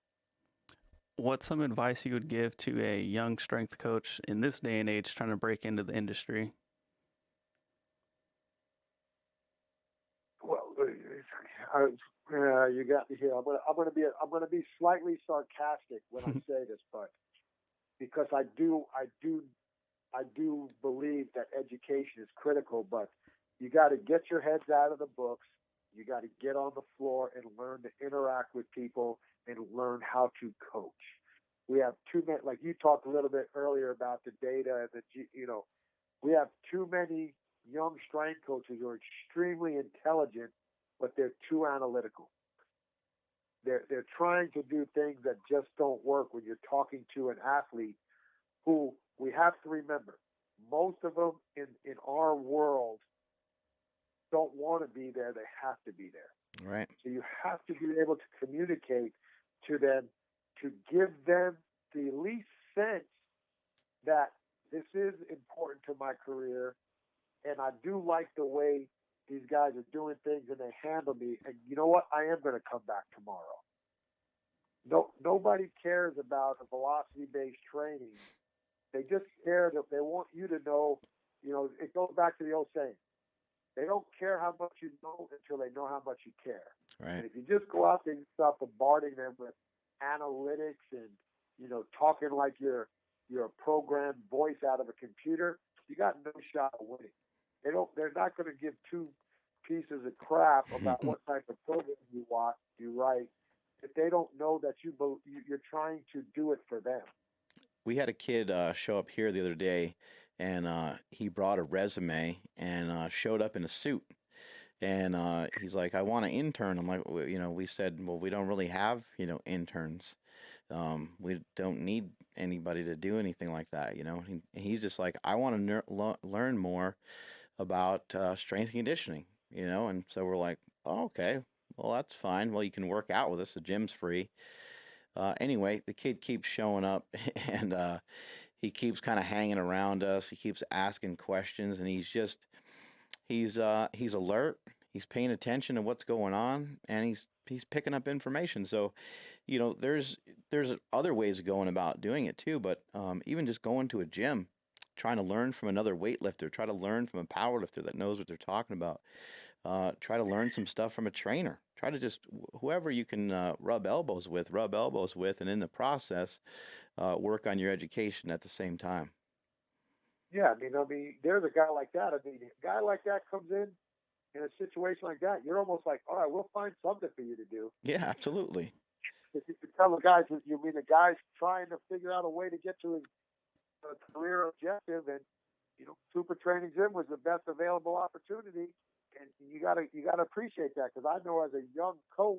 What's some advice you would give to a young strength coach in this day and age trying to break into the industry? Well, you got me here. I'm gonna be slightly sarcastic when I say this, but because I do believe that education is critical, but you got to get your heads out of the books. You got to get on the floor and learn to interact with people and learn how to coach. We have too many, like you talked a little bit earlier about the data and we have too many young strength coaches who are extremely intelligent, but they're too analytical. They're trying to do things that just don't work when you're talking to an athlete who we have to remember, most of them in our world don't want to be there. They have to be there. Right. So you have to be able to communicate to them, to give them the least sense that this is important to my career, and I do like the way these guys are doing things and they handle me. And you know what? I am going to come back tomorrow. No, nobody cares about a velocity-based training. They just care that they want you to know. It goes back to the old saying: they don't care how much you know until they know how much you care. Right. And if you just go out there and start bombarding them with analytics and talking like you're a programmed voice out of a computer, you got no shot of winning. They're not going to give two pieces of crap about what type of program you write, if they don't know that you're trying to do it for them. We had a kid show up here the other day, and he brought a resume and showed up in a suit. And he's like, I want an intern. I'm like, we said, well, we don't really have, interns. We don't need anybody to do anything like that, He's just like, I want to learn more about strength and conditioning, And so we're like, oh, okay, well, that's fine. Well, you can work out with us. The gym's free. Anyway, the kid keeps showing up, and he keeps kind of hanging around us. He keeps asking questions, and he's alert. He's paying attention to what's going on, and he's picking up information. So, there's other ways of going about doing it too. But even just going to a gym, trying to learn from another weightlifter, try to learn from a powerlifter that knows what they're talking about. Try to learn some stuff from a trainer. Try to just whoever you can rub elbows with, and in the process, work on your education at the same time. Yeah, there's a guy like that. A guy like that comes in a situation like that, you're almost like, all right, we'll find something for you to do. Yeah, absolutely. If you tell the guys, the guy's trying to figure out a way to get to his career objective, and Super Training Gym was the best available opportunity, and you gotta appreciate that, because I know as a young coach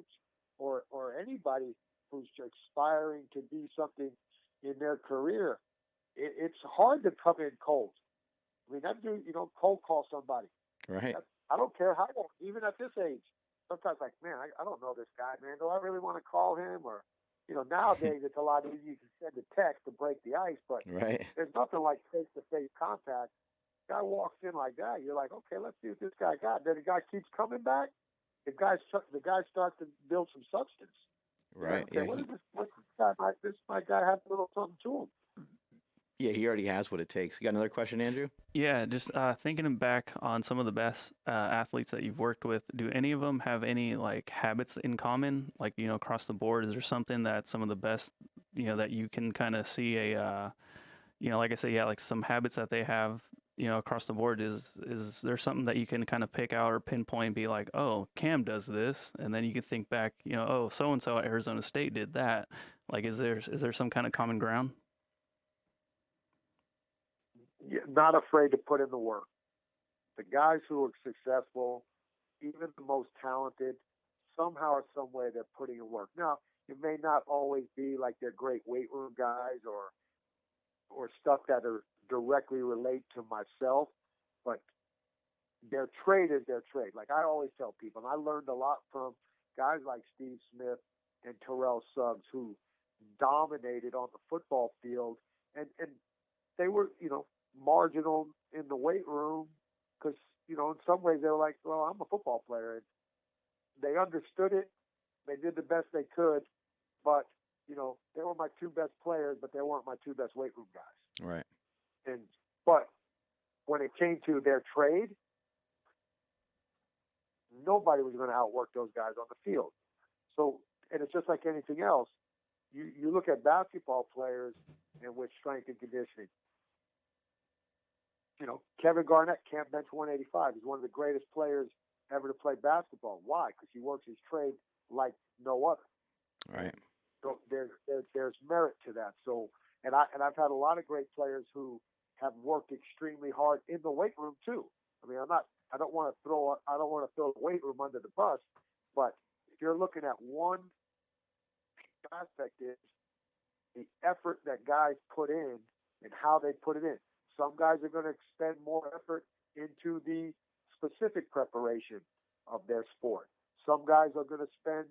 or anybody who's aspiring to be something in their career, it's hard to come in cold. That dude, cold call somebody. Right. I don't care how old, even at this age. Sometimes, like, man, I don't know this guy, man. Do I really want to call him? Or, nowadays it's a lot easier. You can send a text to break the ice, but right. There's nothing like face-to-face contact. Guy walks in like that, you're like, okay, let's see what this guy got. Then the guy keeps coming back. The guy starts to build some substance. Right. Okay, yeah. This my guy have a little something to him. Yeah, he already has what it takes. You got another question, Andrew? Yeah, just thinking back on some of the best athletes that you've worked with, do any of them have any habits in common, across the board? Is there something that some of the best, that you can kind of see like I say, yeah, some habits that they have, across the board? Is there something that you can kind of pick out or pinpoint and be like, oh, Cam does this, and then you can think back, oh, so and so at Arizona State did that. Is there some kind of common ground? Not afraid to put in the work. The guys who are successful, even the most talented, somehow or some way they're putting in work. Now, it may not always be like they're great weight room guys or stuff that are directly relate to myself, but their trade is their trade. Like I always tell people, and I learned a lot from guys like Steve Smith and Terrell Suggs, who dominated on the football field, and they were, marginal in the weight room because, in some ways they were like, well, I'm a football player. And they understood it. They did the best they could, but, they were my two best players, but they weren't my two best weight room guys. Right. But when it came to their trade, nobody was going to outwork those guys on the field. So, and it's just like anything else. You look at basketball players and with strength and conditioning. Kevin Garnett can't bench 185. He's one of the greatest players ever to play basketball. Why? Because he works his trade like no other. Right. So there's merit to that. So and I've had a lot of great players who have worked extremely hard in the weight room too. I don't want to throw the weight room under the bus, but if you're looking at one aspect, is the effort that guys put in and how they put it in. Some guys are going to expend more effort into the specific preparation of their sport. Some guys are going to spend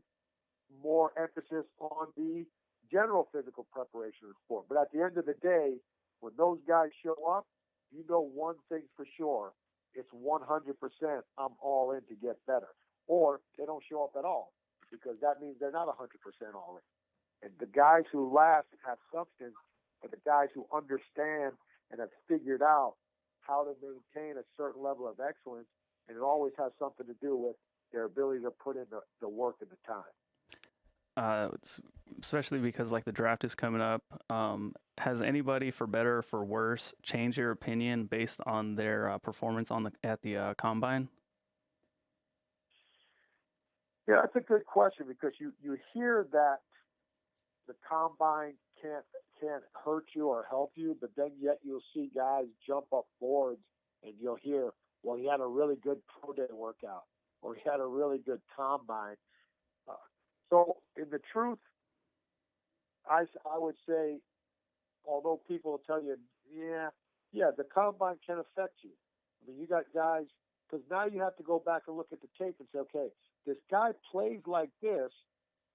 more emphasis on the general physical preparation of the sport. But at the end of the day, when those guys show up, you know one thing for sure, it's 100% I'm all in to get better. Or they don't show up at all, because that means they're not 100% all in. And the guys who last have substance are the guys who understand and have figured out how to maintain a certain level of excellence, and it always has something to do with their ability to put in the work and the time. Especially because like the draft is coming up. Has anybody, for better or for worse, changed your opinion based on their performance at the combine? Yeah, that's a good question, because you hear that the combine can't hurt you or help you, but then yet you'll see guys jump up boards and you'll hear, well, he had a really good pro day workout, or he had a really good combine. So in the truth, I would say, although people will tell you, yeah, the combine can affect you. I mean, you got guys, because now you have to go back and look at the tape and say, okay, this guy plays like this,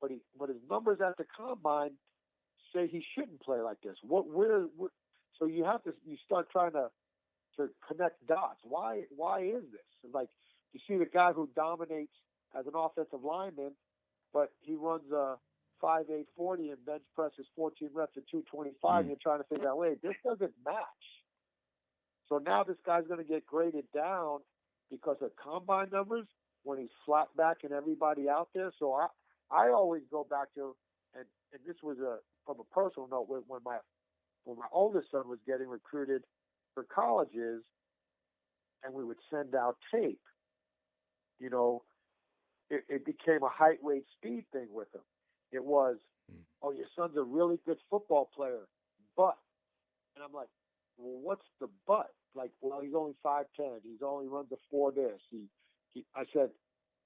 but his numbers at the combine say he shouldn't play like this. So you start trying to connect dots. Why is this? Like, you see the guy who dominates as an offensive lineman, but he runs a 5.8 40 and bench presses 14 reps at 225. And you're trying to figure out, wait, this doesn't match. So now this guy's going to get graded down because of combine numbers when he's flat back and everybody out there. So I always go back to, and this was from a personal note, when my oldest son was getting recruited for colleges, and we would send out tape. You know, it became a height, weight, speed thing with him. It was, oh, your son's a really good football player, but, and I'm like, well, what's the but? Like, well, he's only 5'10". He's only runs a 4 this. I said,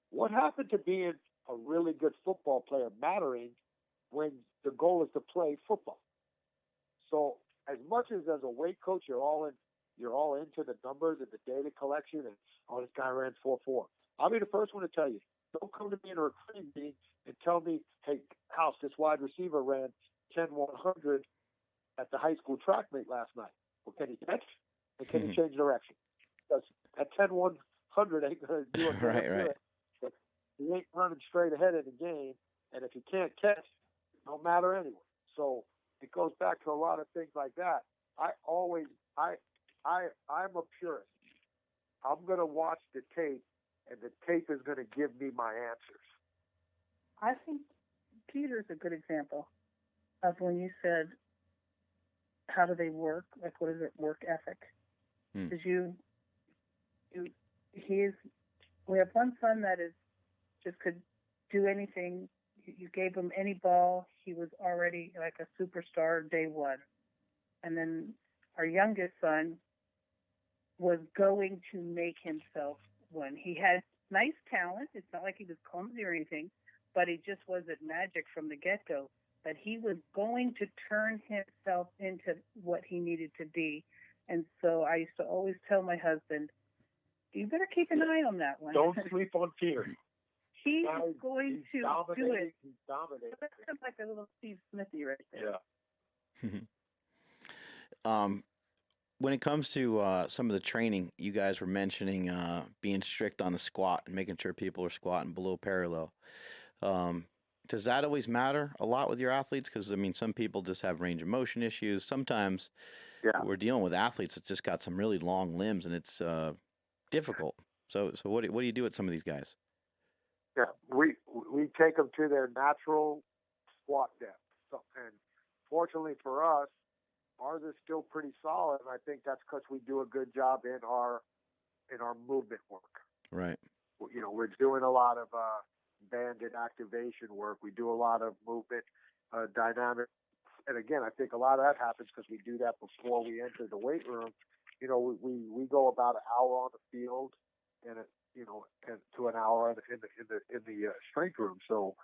what happened to being a really good football player mattering when the goal is to play football? So as much as a weight coach, you're all into the numbers and the data collection, and oh, this guy ran 4.4. I'll be the first one to tell you, don't come to me in a recruiting meeting and tell me, hey, House, this wide receiver ran 10-100 at the high school track meet last night. Well, can he catch? And can he change direction? Because at 10-100 ain't going to do it. Right. But he ain't running straight ahead in the game, and if he can't catch, it don't matter anyway. So it goes back to a lot of things like that. I'm a purist. I'm going to watch the tape, and the tape is going to give me my answers. I think Peter's a good example of when you said, how do they work? Like, what is it, work ethic? Because we have one son that just could do anything. You gave him any ball, he was already like a superstar day one. And then our youngest son was going to make himself one. He had nice talent. It's not like he was clumsy or anything, but he just wasn't magic from the get-go. But he was going to turn himself into what he needed to be. And so I used to always tell my husband, you better keep an eye on that one. Don't sleep on Peter. He's going to do it. He's dominating. That's kind of like a little Steve Smithy right there. Yeah. When it comes to some of the training, you guys were mentioning being strict on the squat and making sure people are squatting below parallel. Does that always matter a lot with your athletes? Because, I mean, some people just have range of motion issues. Sometimes we're dealing with athletes that just got some really long limbs, and it's difficult. So what do you do with some of these guys? Yeah, we take them to their natural squat depth. So, and fortunately for us, ours is still pretty solid, and I think that's because we do a good job in our movement work. Right. You know, we're doing a lot of banded activation work. We do a lot of movement, dynamic. And again, I think a lot of that happens because we do that before we enter the weight room. You know, we go about an hour on the field and to an hour in the strength room. So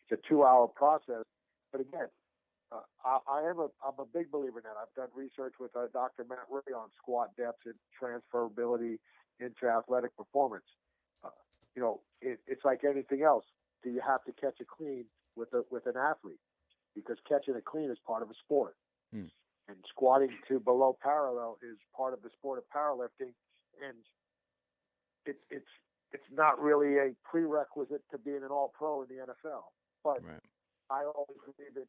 it's a 2-hour process. But again, I'm a big believer in that. I've done research with Dr. Matt Ray on squat depth and transferability into athletic performance. Uh, it's like anything else. Do you have to catch a clean with an athlete? Because catching a clean is part of a sport, and squatting to below parallel is part of the sport of powerlifting, and it's not really a prerequisite to being an all-pro in the NFL. But Right. I always believe that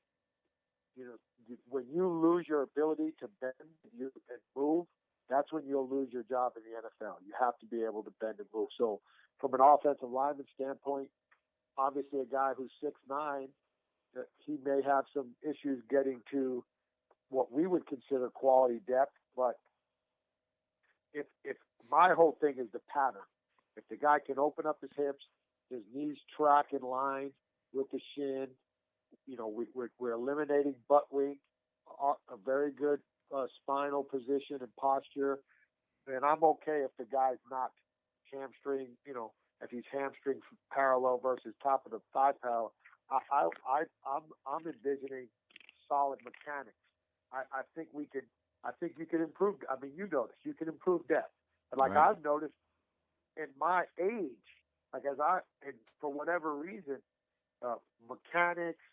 when you lose your ability to bend and move, that's when you'll lose your job in the NFL. You have to be able to bend and move. So, from an offensive lineman standpoint, obviously a guy who's 6'9", he may have some issues getting to what we would consider quality depth. But if my whole thing is the pattern, if the guy can open up his hips, his knees track in line with the shin, we're eliminating butt wink, a very good spinal position and posture, and I'm okay if the guy's not hamstring, if he's hamstring parallel versus top of the thigh parallel. I'm envisioning solid mechanics. I think you can improve. I mean, you know this. You can improve depth. And like Right. I've noticed in my age, and for whatever reason, mechanics,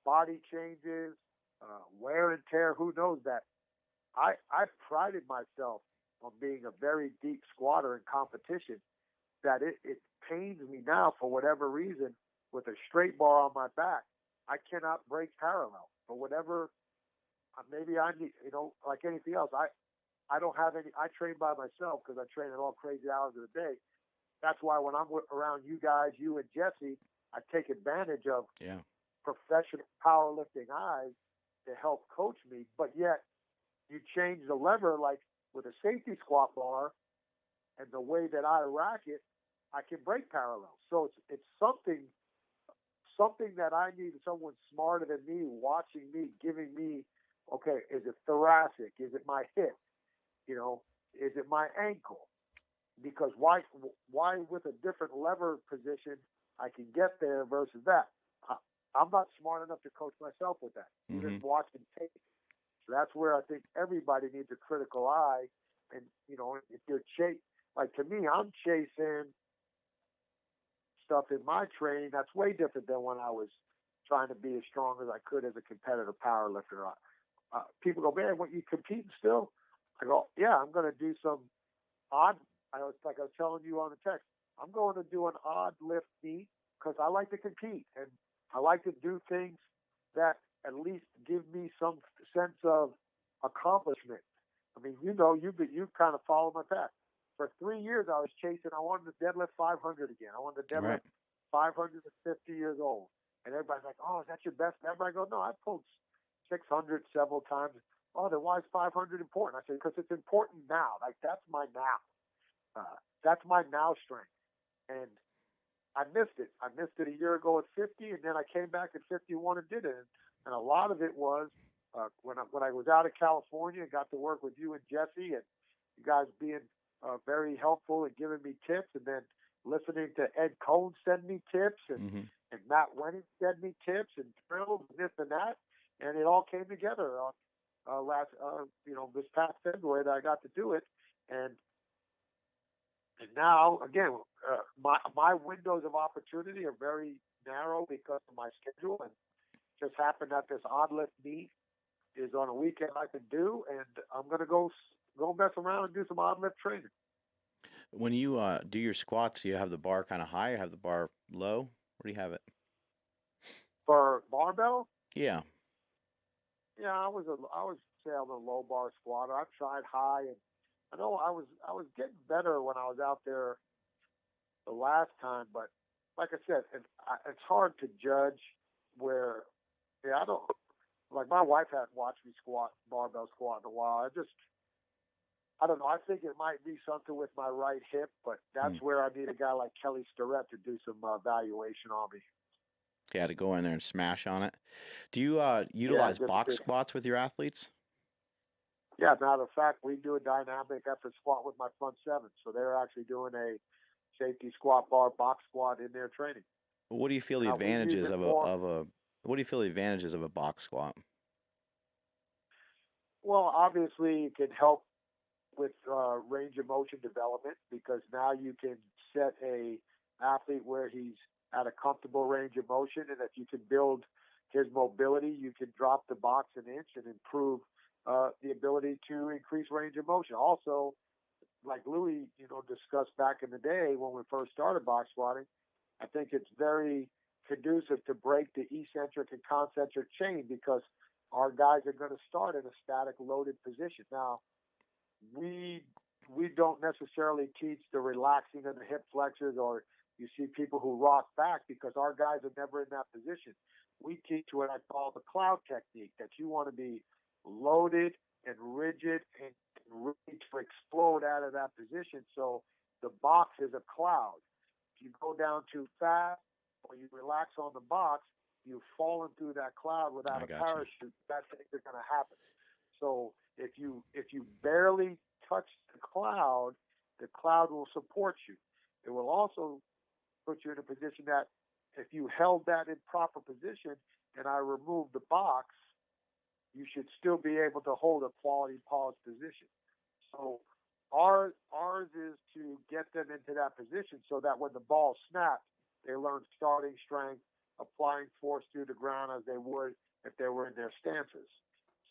body changes, wear and tear, who knows that. I've prided myself on being a very deep squatter in competition, that it pains me now for whatever reason with a straight bar on my back. I cannot break parallel for whatever. Maybe I need, like anything else. I don't have any. I train by myself because I train at all crazy hours of the day. That's why when I'm around you guys, you and Jesse, I take advantage of professional powerlifting eyes to help coach me. But yet, you change the lever, like with a safety squat bar, and the way that I rack it, I can break parallel. So it's something that I need someone smarter than me watching me, giving me, okay, is it thoracic? Is it my hip? Is it my ankle? Because why with a different lever position I can get there versus that? I'm not smart enough to coach myself with that. Even watching tape. So that's where I think everybody needs a critical eye. And if you're like to me, I'm chasing stuff in my training that's way different than when I was trying to be as strong as I could as a competitive powerlifter. People go, man, what, you competing still? I go, yeah, I'm going to do some odd. I was telling you on the text, I'm going to do an odd lift meet because I like to compete and I like to do things that at least give me some sense of accomplishment. I mean, you kind of follow my path. For 3 years, I was chasing. I wanted to deadlift 500 again. I wanted to deadlift 550 years old. And everybody's like, "Oh, is that your best ever?" I go, "No, I pulled 600 several times." "Oh, then why is 500 important?" I said, "Because it's important now. Like that's my now. That's my now strength." And I missed it. I missed it a year ago at 50, and then I came back at 51 and did it. And a lot of it was when I was out of California, got to work with you and Jesse, and you guys being very helpful and giving me tips, and then listening to Ed Cohn send me tips, and Matt Wenning send me tips and drills and this and that, and it all came together on this past February that I got to do it, and now again, my windows of opportunity are very narrow because of my schedule, and just happened that this odd lift meet is on a weekend I can do, and I'm gonna go mess around and do some odd lift training. When you do your squats, do you have the bar kind of high or have the bar low? Where do you have it? For barbell? Yeah. Yeah, I was say I was a low bar squatter. I've tried high, and I know I was getting better when I was out there the last time, but like I said, it's hard to judge where. Yeah, I don't like. My wife hadn't watched me barbell squat in a while. I don't know. I think it might be something with my right hip, but that's where I need a guy like Kelly Starrett to do some evaluation on me. Yeah, to go in there and smash on it. Do you utilize box squats with your athletes? Yeah, matter of fact, we do a dynamic effort squat with my front seven. So they're actually doing a safety squat bar box squat in their training. Well, what do you feel the advantages of a box squat? Well, obviously, it can help with range of motion development because now you can set a athlete where he's at a comfortable range of motion, and if you can build his mobility, you can drop the box an inch and improve the ability to increase range of motion. Also, like Louis, discussed back in the day when we first started box squatting, I think it's very conducive to break the eccentric and concentric chain because our guys are going to start in a static loaded position. Now, we don't necessarily teach the relaxing of the hip flexors, or you see people who rock back because our guys are never in that position. We teach what I call the cloud technique, that you want to be loaded and rigid and ready to explode out of that position. So the box is a cloud. If you go down too fast or you relax on the box, you've fallen through that cloud without a parachute. Bad things are going to happen. So if you barely touch the cloud will support you. It will also put you in a position that if you held that in proper position and I remove the box, you should still be able to hold a quality polished position. So ours is to get them into that position so that when the ball snaps, they learn starting strength, applying force through the ground as they would if they were in their stances.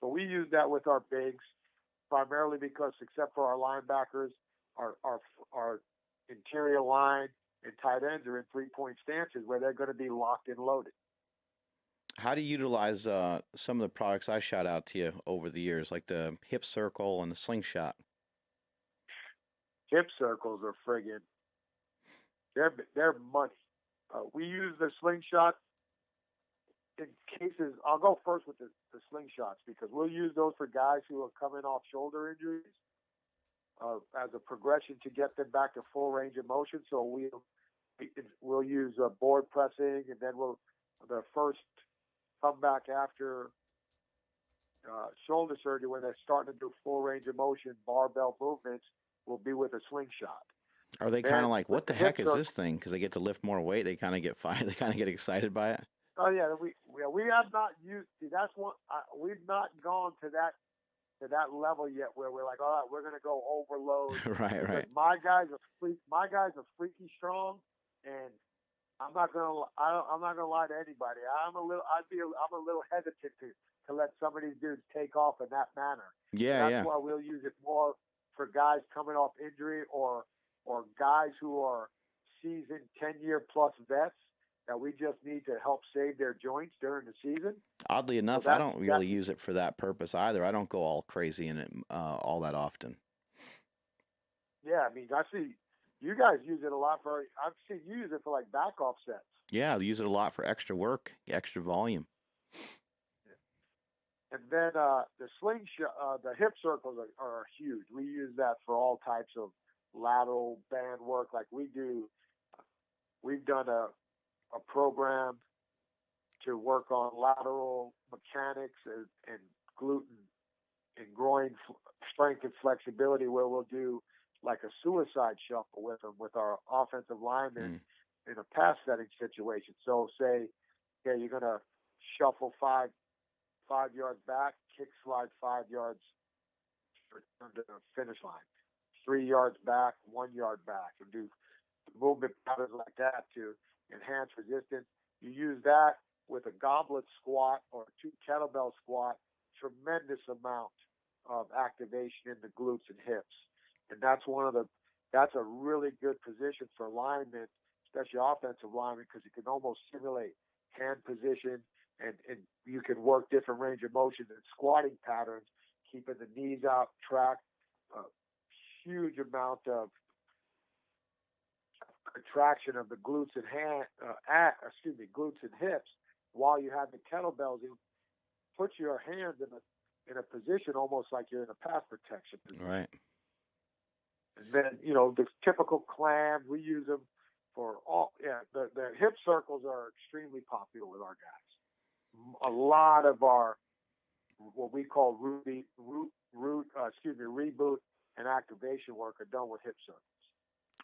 So we use that with our bigs, primarily because except for our linebackers, our interior line and tight ends are in 3-point stances where they're going to be locked and loaded. How do you utilize some of the products I shot out to you over the years, like the hip circle and the slingshot? Hip circles are friggin', they're money. We use the slingshot in cases. I'll go first with the slingshots because we'll use those for guys who are coming off shoulder injuries as a progression to get them back to full range of motion. So we'll use board pressing, and then the first comeback after shoulder surgery when they're starting to do full range of motion barbell movements will be with a slingshot. Are they kind of like, what the heck is this thing? Because they get to lift more weight. They kind of get they kind of get excited by it. Oh yeah, we have not used. That's one. We've not gone to that level yet where we're like, all right, we're gonna go overload. Right. My guys are freaky strong, and I'm not gonna lie to anybody. I'm a little hesitant to let some of these dudes take off in that manner. Yeah, That's why we'll use it more for guys coming off injury or guys who are seasoned 10-year plus vets that we just need to help save their joints during the season. Oddly enough, I don't really use it for that purpose either. I don't go all crazy in it all that often. Yeah, I mean, I see you guys use it a lot for. I've seen you use it for like back offsets. Yeah, I use it a lot for extra work, extra volume. And then the slingshot, the hip circles are huge. We use that for all types of lateral band work, like we do. We've done a program to work on lateral mechanics and gluten and groin strength and flexibility, where we'll do like a suicide shuffle with them with our offensive linemen in a pass setting situation. So say, okay, you're gonna shuffle five yards back, kick slide 5 yards, return to the finish line. 3 yards back, 1 yard back, and do movement patterns like that to enhance resistance. You use that with a goblet squat or 2 kettlebell squat, tremendous amount of activation in the glutes and hips. And that's a really good position for linemen, especially offensive linemen, because you can almost simulate hand position and you can work different range of motion and squatting patterns, keeping the knees out, track, huge amount of contraction of the glutes and glutes and hips while you have the kettlebells. You put your hands in a position almost like you're in a pass protection position. Right. And then the typical clams, we use them for all. Yeah, the hip circles are extremely popular with our guys. A lot of our what we call reboot and activation work are done with hip circles.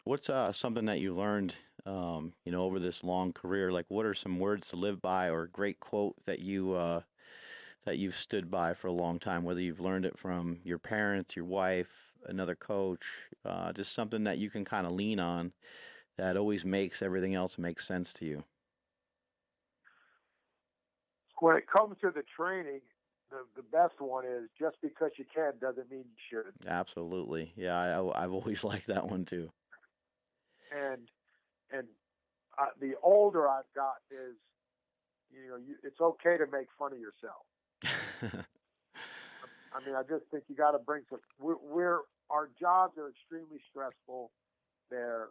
What's something that you learned, over this long career? Like, what are some words to live by, or a great quote that you that you've stood by for a long time, whether you've learned it from your parents, your wife, another coach, just something that you can kind of lean on that always makes everything else make sense to you? When it comes to the training, the best one is just because you can doesn't mean you should. Absolutely. Yeah, I've always liked that one too. And the older I've got is, it's okay to make fun of yourself. I mean, I just think you got to bring some. Our jobs are extremely stressful. They're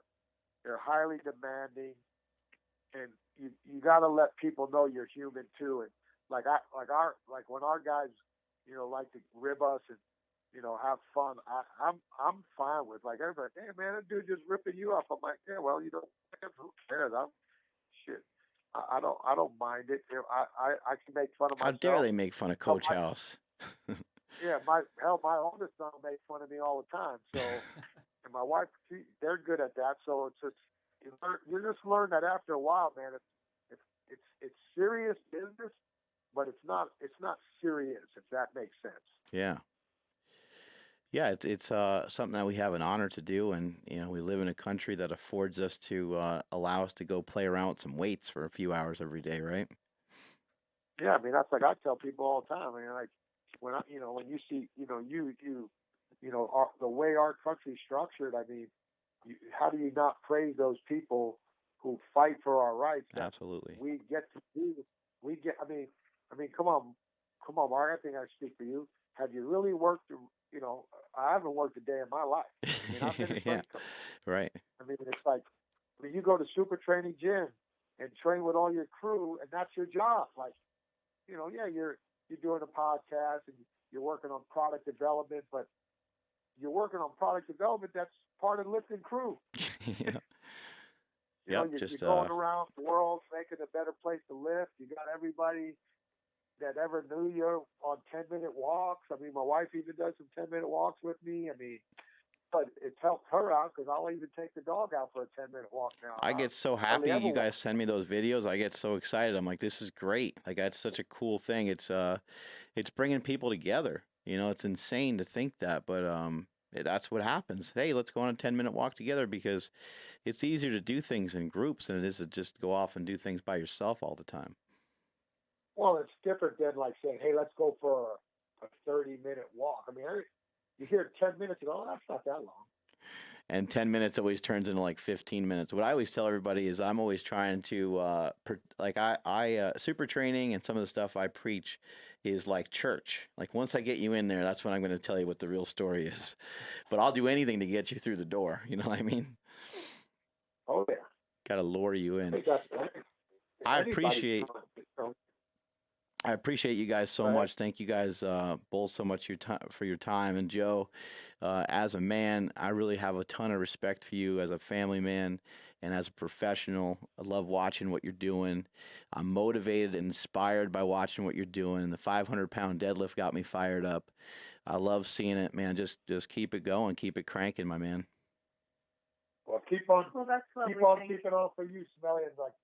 highly demanding, and you got to let people know you're human too. And like when our guys, like to rib us and have fun. I'm fine with, like, everybody. Hey man, that dude just ripping you up. I'm like, yeah, well, who cares? I don't mind it. I can make fun of How myself. dare they make fun of Coach House? Yeah, my oldest son makes fun of me all the time. So, and my wife, they're good at that. So it's just you just learn that after a while, man. It's serious business, but it's not serious, if that makes sense. Yeah. Yeah, it's something that we have an honor to do, and we live in a country that affords us to allow us to go play around with some weights for a few hours every day, right? Yeah, I mean, that's like I tell people all the time. I mean, like when when you see the way our country's structured. I mean, how do you not praise those people who fight for our rights? Absolutely. We get to do. I mean, come on, Mark. I think I speak for you. Have you really worked? I haven't worked a day in my life. I mean, I've been a strength coach. Right. I mean, it's like when you go to super training gym and train with all your crew, and that's your job. Like, yeah, you're doing a podcast and you're working on product development, but you're working on product development that's part of lifting crew. Yeah. You're going around the world making a better place to lift. You got everybody that ever knew you on 10-minute walks. I mean, my wife even does some 10-minute walks with me. I mean, but it's helped her out because I'll even take the dog out for a 10-minute walk now. I get so happy you guys send me those videos. I get so excited. I'm like, this is great. Like, that's such a cool thing. It's bringing people together. It's insane to think that, but that's what happens. Hey, let's go on a 10-minute walk together, because it's easier to do things in groups than it is to just go off and do things by yourself all the time. Well, it's different than like saying, hey, let's go for a 30-minute walk. I mean, you hear 10 minutes, you go, oh, that's not that long. And 10 minutes always turns into like 15 minutes. What I always tell everybody is I'm always trying to, super training and some of the stuff I preach is like church. Like, once I get you in there, that's when I'm going to tell you what the real story is. But I'll do anything to get you through the door. You know what I mean? Oh, yeah. Got to lure you in. I appreciate you guys so much. Thank you guys both so much for your time. And Joe, as a man, I really have a ton of respect for you as a family man and as a professional. I love watching what you're doing. I'm motivated and inspired by watching what you're doing. The 500-pound deadlift got me fired up. I love seeing it, man. Just keep it going. Keep it cranking, my man. Well, keep on keeping on for you, Smelly. And like,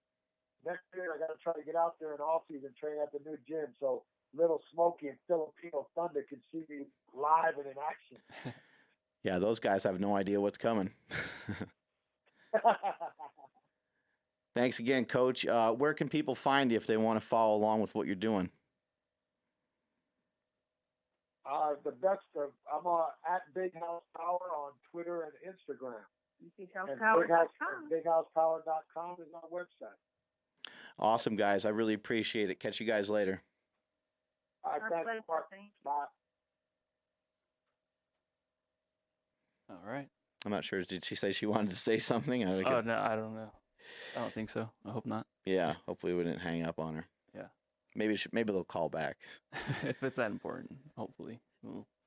next year, I got to try to get out there in off season, train at the new gym, so Little Smokey and Filipino Thunder can see me live and in action. Yeah, those guys have no idea what's coming. Thanks again, Coach. Where can people find you if they want to follow along with what you're doing? The best I'm at Big House Power on Twitter and Instagram. BigHousePower.com is our website. Awesome, guys. I really appreciate it. Catch you guys later. All right, thanks, Mark. Bye. All right. I'm not sure. Did she say she wanted to say something? No, I don't know. I don't think so. I hope not. Yeah, hopefully we didn't hang up on her. Yeah. Maybe they'll call back. If it's that important, hopefully.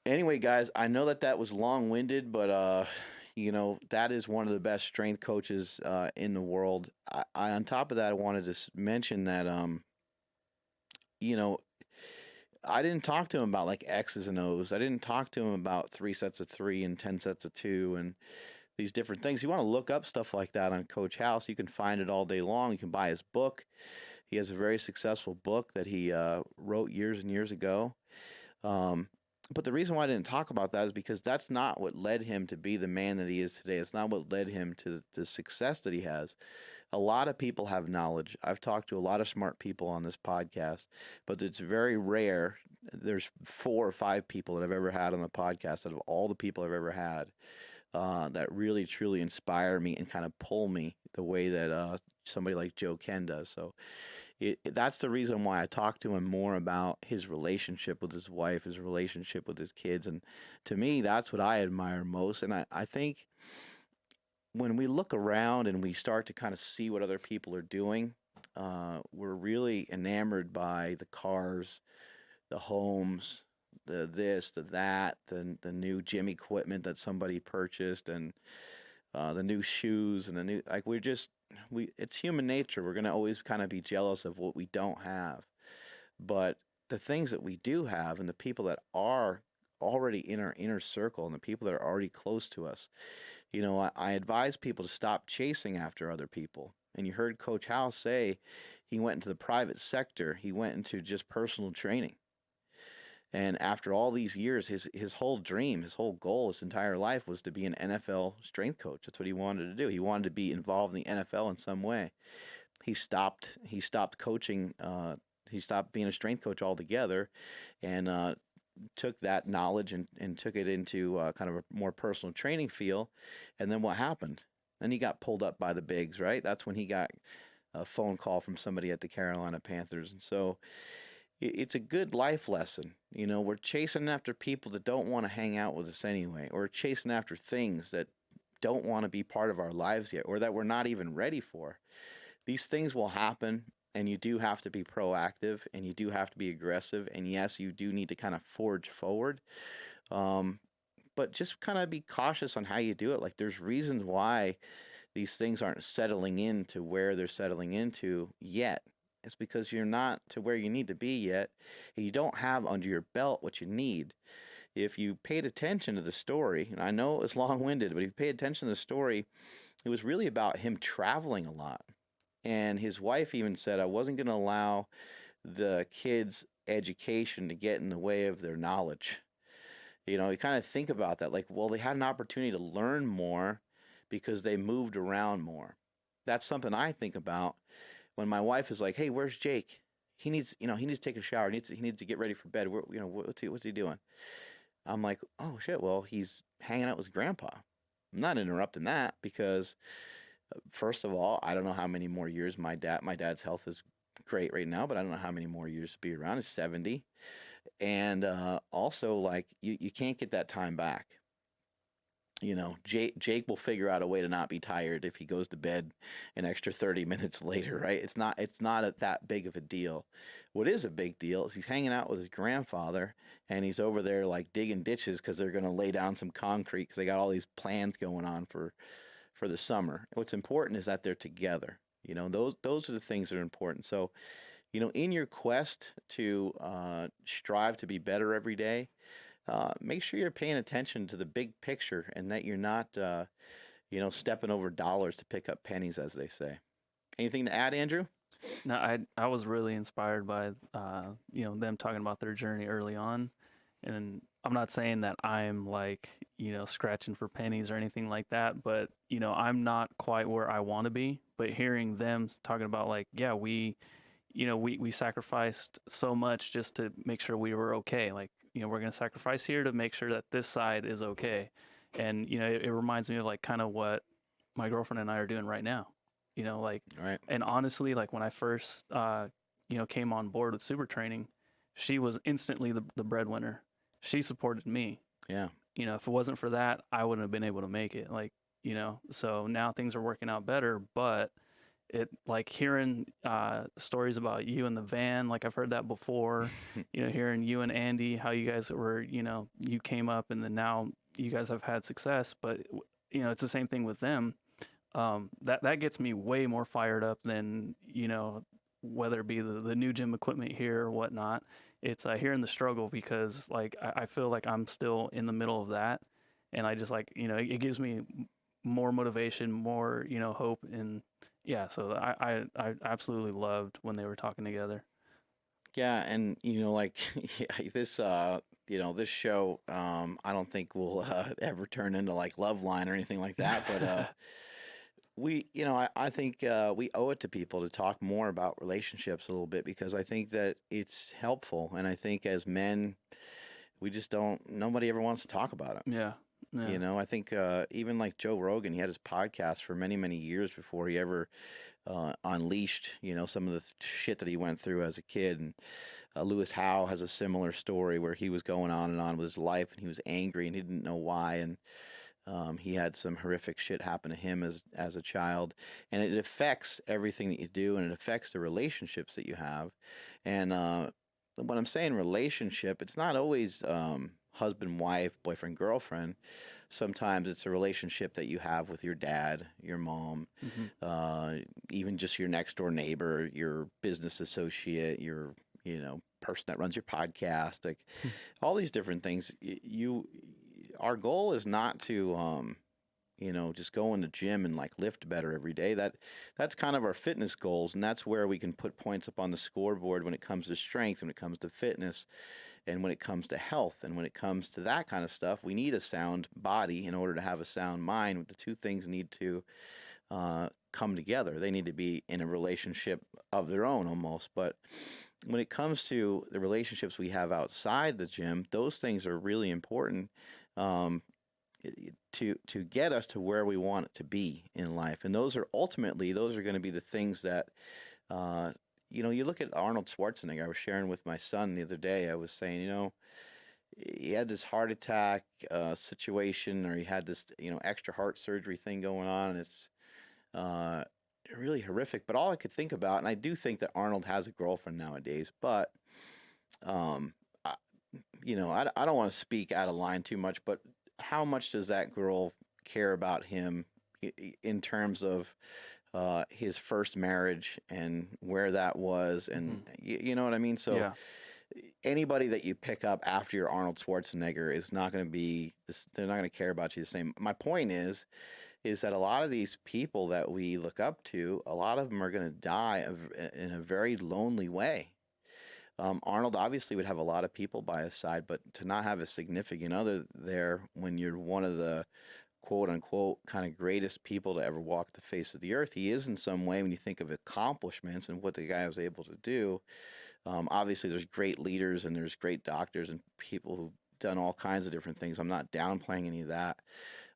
Anyway, guys, I know that was long-winded, but that is one of the best strength coaches in the world. I on top of that, I wanted to mention that I didn't talk to him about like X's and O's. I didn't talk to him about 3 sets of 3 and 10 sets of 2 and these different things. You want to look up stuff like that on Coach House. You can find it all day long. You can buy his book. He has a very successful book that he wrote years and years ago. But the reason why I didn't talk about that is because that's not what led him to be the man that he is today. It's not what led him to the success that he has. A lot of people have knowledge. I've talked to a lot of smart people on this podcast, but it's very rare. There's 4 or 5 people that I've ever had on the podcast out of all the people I've ever had that really, truly inspire me and kind of pull me the way that somebody like Joe Kenn does. So that's the reason why I talk to him more about his relationship with his wife, his relationship with his kids. And to me, that's what I admire most. And I think when we look around and we start to kind of see what other people are doing, we're really enamored by the cars, the homes, the this, the that, the new gym equipment that somebody purchased, and the new shoes, and the new, like, it's human nature. We're going to always kind of be jealous of what we don't have. But the things that we do have, and the people that are already in our inner circle, and the people that are already close to us, I advise people to stop chasing after other people. And you heard Coach House say he went into the private sector. He went into just personal training. And after all these years, his whole dream, his whole goal, his entire life was to be an NFL strength coach. That's what he wanted to do. He wanted to be involved in the NFL in some way. He stopped coaching. He stopped being a strength coach altogether, and took that knowledge and took it into kind of a more personal training feel. And then what happened? Then he got pulled up by the bigs, right? That's when he got a phone call from somebody at the Carolina Panthers. And so it's a good life lesson. We're chasing after people that don't want to hang out with us anyway, or chasing after things that don't want to be part of our lives yet, or that we're not even ready for. These things will happen, and you do have to be proactive, and you do have to be aggressive, and yes, you do need to kind of forge forward. But just kind of be cautious on how you do it. Like, there's reasons why these things aren't settling into where they're settling into yet. It's because you're not to where you need to be yet, and you don't have under your belt what you need. If you paid attention to the story, and I know it's long-winded, but if you paid attention to the story, it was really about him traveling a lot. And his wife even said, I wasn't going to allow the kids' education to get in the way of their knowledge. You kind of think about that, like, well, they had an opportunity to learn more because they moved around more. That's something I think about when my wife is like, hey, where's Jake? He needs to take a shower. He needs to get ready for bed. What's he doing? I'm like, oh shit, well, he's hanging out with his grandpa. I'm not interrupting that because, first of all, I don't know how many more years my dad's health is great right now, but I don't know how many more years to be around. He's 70. And also, like, you can't get that time back. Jake will figure out a way to not be tired if he goes to bed an extra 30 minutes later, right? It's not that big of a deal. What is a big deal is he's hanging out with his grandfather, and he's over there like digging ditches because they're going to lay down some concrete because they got all these plans going on for the summer. What's important is that they're together. Those are the things that are important. So, in your quest to strive to be better every day, make sure you're paying attention to the big picture and that you're not, stepping over dollars to pick up pennies, as they say. Anything to add, Andrew? No, I was really inspired by, them talking about their journey early on. And I'm not saying that I'm like, scratching for pennies or anything like that, but, I'm not quite where I want to be. But hearing them talking about, like, yeah, we sacrificed so much just to make sure we were okay. Like, we're going to sacrifice here to make sure that this side is okay. And, it reminds me of, like, kind of what my girlfriend and I are doing right now, like, Right. And honestly, like, when I first, came on board with Super Training, she was instantly the breadwinner. She supported me. Yeah. If it wasn't for that, I wouldn't have been able to make it. Like, so now things are working out better, but it, like, hearing stories about you in the van, like, I've heard that before. Hearing you and Andy, how you guys were, you came up and then now you guys have had success, but it's the same thing with them. That gets me way more fired up than, whether it be the new gym equipment here or whatnot. It's hearing the struggle because, like, I feel like I'm still in the middle of that, and I just, like, it gives me more motivation, more, you know, hope. And yeah, so I absolutely loved when they were talking together. Yeah, and you know, like yeah, this you know, this show I don't think will ever turn into like Love Line or anything like that, but we, you know, I think we owe it to people to talk more about relationships a little bit because I think that it's helpful, and I think as men, we just don't. Nobody ever wants to talk about it. Yeah. Yeah. You know, I think even like Joe Rogan, he had his podcast for many, many years before he ever unleashed, you know, some of the shit that he went through as a kid. And Lewis Howe has a similar story where he was going on and on with his life, and he was angry and he didn't know why, and he had some horrific shit happen to him as a child, and it affects everything that you do, and it affects the relationships that you have. And when I'm saying relationship, it's not always husband, wife, boyfriend, girlfriend. Sometimes it's a relationship that you have with your dad, your mom, even just your next door neighbor, your business associate, your, you know, person that runs your podcast, like all these different things. Our goal is not to you know, just go in the gym and like lift better every day. That's kind of our fitness goals, and that's where we can put points up on the scoreboard when it comes to strength, when it comes to fitness, and when it comes to health, and when it comes to that kind of stuff. We need a sound body in order to have a sound mind. The two things need to come together. They need to be in a relationship of their own almost. But when it comes to the relationships we have outside the gym, those things are really important. To get us to where we want it to be in life, and those are going to be the things that you know, you look at Arnold Schwarzenegger. I was sharing with my son the other day. I was saying, you know, he had this heart attack situation, or he had this, you know, extra heart surgery thing going on, and it's really horrific. But all I could think about, and I do think that Arnold has a girlfriend nowadays, but you know, I don't want to speak out of line too much, but how much does that girl care about him in terms of his first marriage and where that was, and you know what I mean? So Yeah. anybody that you pick up after you're Arnold Schwarzenegger is not going to be this, they're not going to care about you the same. My point is that a lot of these people that we look up to, a lot of them are going to die in a very lonely way. Arnold obviously would have a lot of people by his side, but to not have a significant other there when you're one of the quote unquote kind of greatest people to ever walk the face of the earth, he is in some way when you think of accomplishments and what the guy was able to do. Obviously, there's great leaders and there's great doctors and people who've done all kinds of different things. I'm not downplaying any of that.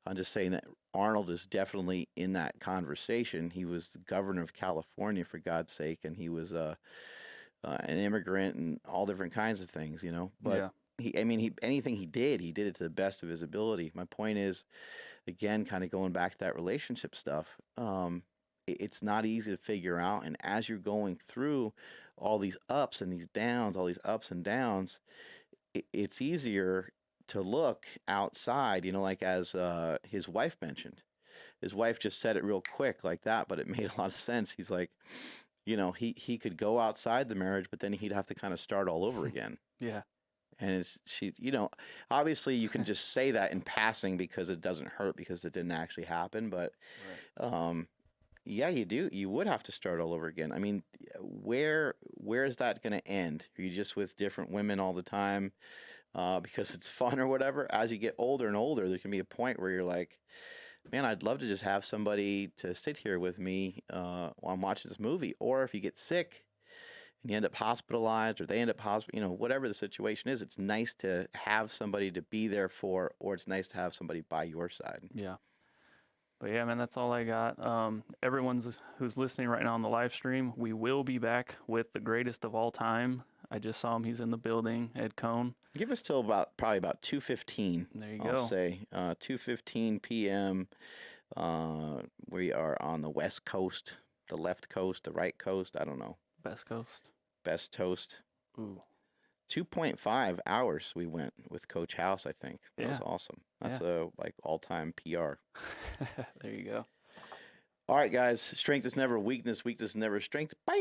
I'm just saying that Arnold is definitely in that conversation. He was the governor of California, for God's sake, and he was an immigrant and all different kinds of things, you know. But anything he did it to the best of his ability. My point is, again, kind of going back to that relationship stuff. It's not easy to figure out, and as you're going through all these ups and these downs, all these ups and downs, it's easier to look outside, you know, like as his wife mentioned. His wife just said it real quick like that, but it made a lot of sense. He's like, you know, he could go outside the marriage, but then he'd have to kind of start all over again. Yeah. And you know, obviously you can just say that in passing because it doesn't hurt because it didn't actually happen. But, yeah, you would have to start all over again. I mean, where is that going to end? Are you just with different women all the time because it's fun or whatever? As you get older and older, there can be a point where you're like, man, I'd love to just have somebody to sit here with me while I'm watching this movie. Or if you get sick and you end up hospitalized, or they end up you know, whatever the situation is, it's nice to have somebody to be there for, or it's nice to have somebody by your side. Yeah. But yeah, man, that's all I got. Who's listening right now on the live stream, we will be back with the greatest of all time. I just saw him. He's in the building, Ed Cohn. Give us till probably about 2:15. There you I'll go. say 2:15 p.m. We are on the West Coast, the left coast, the right coast. I don't know. Best Coast. Best toast. Ooh. 2.5 hours we went with Coach House, I think. That was awesome. That's a like all-time PR. There you go. All right, guys. Strength is never weakness. Weakness is never strength. Bye.